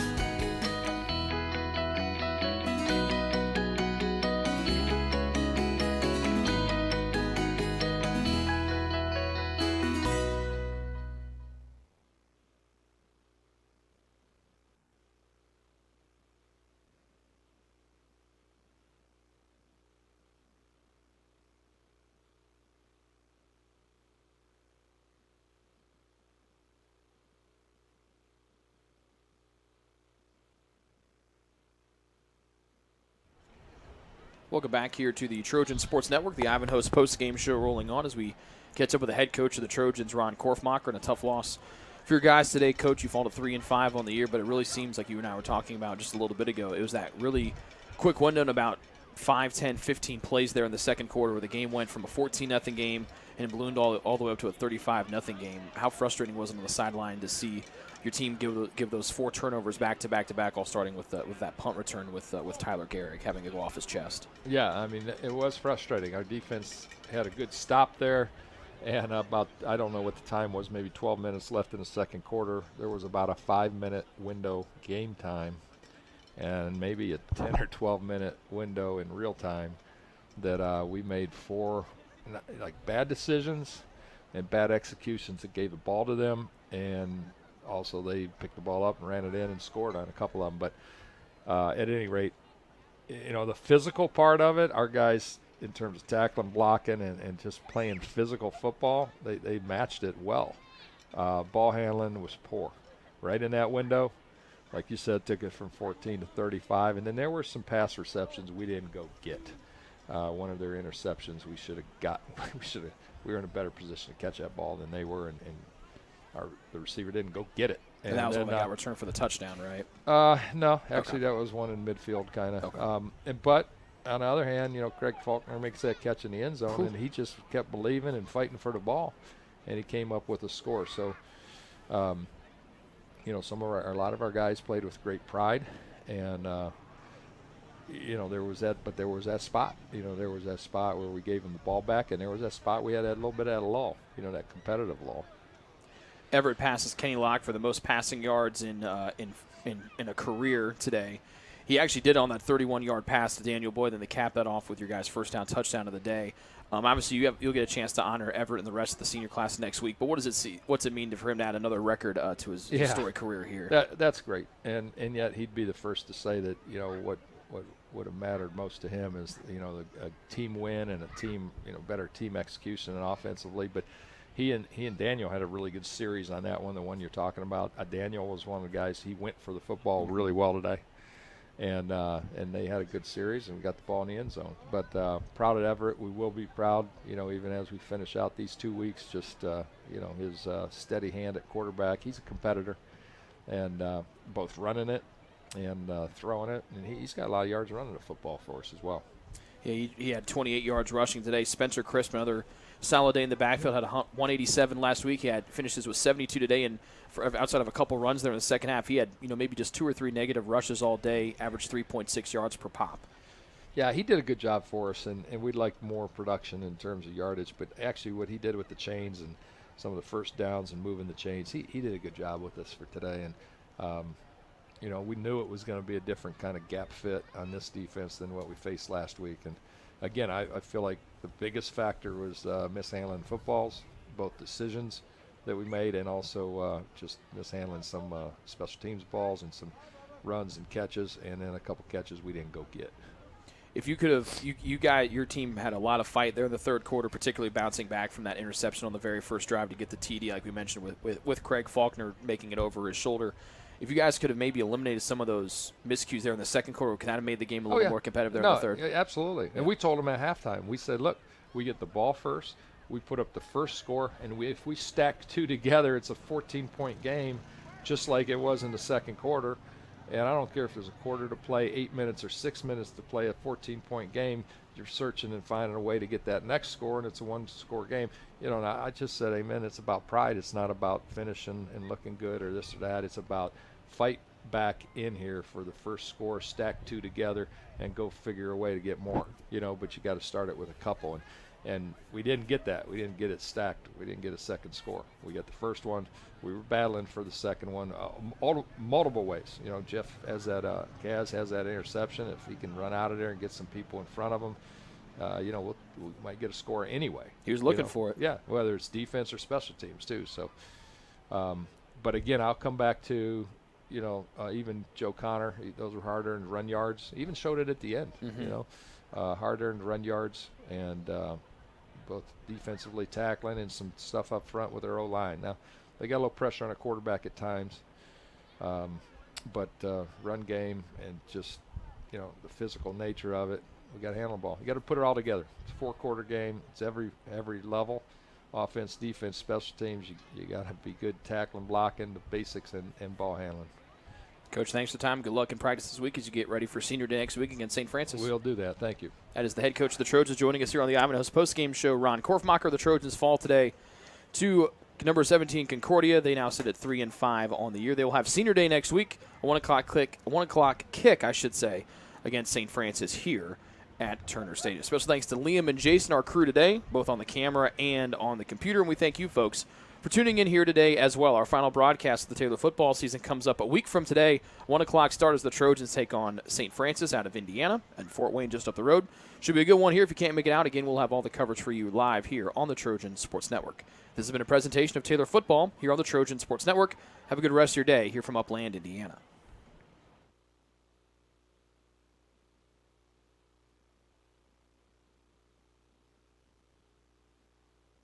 Welcome back here to the Trojan Sports Network, the Ivanhoe's post-game show rolling on as we catch up with the head coach of the Trojans, Ron Korfmacher, and a tough loss for your guys today. Coach, you fall to 3-5 on the year, but it really seems like you and I were talking about just a little bit ago. It was that really quick window in about 5, 10, 15 plays there in the second quarter where the game went from a 14-0 game and ballooned all the way up to a 35-0 game. How frustrating was it on the sideline to see your team give those 4 turnovers back to back, all starting with that punt return with Tyler Garrick having to go off his chest? Yeah, I mean, it was frustrating. Our defense had a good stop there, and about, I don't know what the time was, maybe 12 minutes left in the second quarter. There was about a 5-minute window game time and maybe a 10 or 12-minute window in real time that we made 4 bad decisions and bad executions that gave the ball to them, and also they picked the ball up and ran it in and scored on a couple of them. But at any rate, the physical part of it, our guys, in terms of tackling, blocking, and just playing physical football, they matched it well. Ball handling was poor. Right in that window, like you said, took it from 14 to 35. And then there were some pass receptions we didn't go get. One of their interceptions we should have gotten. We were in a better position to catch that ball than they were, and the receiver didn't go get it. And that was when they got returned for the touchdown, right? No, actually that was one in midfield kind of. Okay. But on the other hand, Craig Faulkner makes that catch in the end zone, and he just kept believing and fighting for the ball, and he came up with a score. So, a lot of our guys played with great pride, and there was that spot. There was that spot where we gave them the ball back, and there was that spot we had that little bit of that lull, that competitive lull. Everett passes Kenny Locke for the most passing yards in a career today. He actually did on that 31-yard pass to Daniel Boyd, then they capped that off with your guys' first down touchdown of the day. Obviously, you'll get a chance to honor Everett and the rest of the senior class next week. But what's it mean for him to add another record to his historic career here? That's great, and yet he'd be the first to say that what would have mattered most to him is a team win and a team better team execution and offensively. But he and Daniel had a really good series on that one, the one you're talking about. Daniel was one of the guys. He went for the football really well today. And they had a good series, and we got the ball in the end zone. But proud of Everett. We will be proud, even as we finish out these 2 weeks, just, his steady hand at quarterback. He's a competitor, and both running it and throwing it. And he's got a lot of yards running the football for us as well. Yeah, he had 28 yards rushing today. Spencer Crisp, another solid day in the backfield, had 187 last week. He had finishes with 72 today, and outside of a couple runs there in the second half, he had maybe just 2 or 3 negative rushes all day, averaged 3.6 yards per pop. Yeah, he did a good job for us, and we'd like more production in terms of yardage. But actually, what he did with the chains and some of the first downs and moving the chains, he did a good job with us for today. And we knew it was going to be a different kind of gap fit on this defense than what we faced last week. And again, I feel like the biggest factor was mishandling footballs, both decisions that we made and also just mishandling some special teams balls and some runs and catches, and then a couple catches we didn't go get. If you could have, your team had a lot of fight there in the third quarter, particularly bouncing back from that interception on the very first drive to get the TD, like we mentioned, with Craig Faulkner making it over his shoulder. If you guys could have maybe eliminated some of those miscues there in the second quarter, could that have made the game a little more competitive there in the third? Yeah, absolutely. Yeah. And we told them at halftime, we said, look, we get the ball first, we put up the first score, and if we stack 2 together, it's a 14-point game, just like it was in the second quarter. And I don't care if there's a quarter to play, 8 minutes or 6 minutes to play a 14-point game. You're searching and finding a way to get that next score, and it's a one-score game. And I just said, amen, it's about pride. It's not about finishing and looking good or this or that. It's about fight back in here for the first score, stack 2 together, and go figure a way to get more. But you got to start it with a couple. And we didn't get that. We didn't get it stacked. We didn't get a second score. We got the first one. We were battling for the second one multiple ways. Jeff has that, Gaz has that interception. If he can run out of there and get some people in front of him, we might get a score anyway. He was looking for it. Yeah, whether it's defense or special teams too. So, but again, I'll come back to, even Joe Connor. Those were hard-earned run yards. He even showed it at the end. Hard-earned run yards and both defensively tackling and some stuff up front with their O-line. Now, they got a little pressure on a quarterback at times, but run game and just, the physical nature of it, we got to handle the ball. You got to put it all together. It's a 4-quarter game. It's every level, offense, defense, special teams. You got to be good tackling, blocking, the basics, and ball handling. Coach, thanks for the time. Good luck in practice this week as you get ready for Senior Day next week against St. Francis. We'll do that. Thank you. That is the head coach of the Trojans joining us here on the Ivanhoe's postgame show. Ron Korfmacher. The Trojans fall today to number 17 Concordia. They now sit at 3-5 on the year. They will have Senior Day next week, a 1 o'clock kick, against St. Francis here at Turner Stadium. Special thanks to Liam and Jason, our crew today, both on the camera and on the computer. And we thank you folks for tuning in here today as well. Our final broadcast of the Taylor football season comes up a week from today. 1 o'clock start as the Trojans take on St. Francis out of Indiana and Fort Wayne just up the road. Should be a good one here. If you can't make it out, again, we'll have all the coverage for you live here on the Trojan Sports Network. This has been a presentation of Taylor football here on the Trojan Sports Network. Have a good rest of your day here from Upland, Indiana.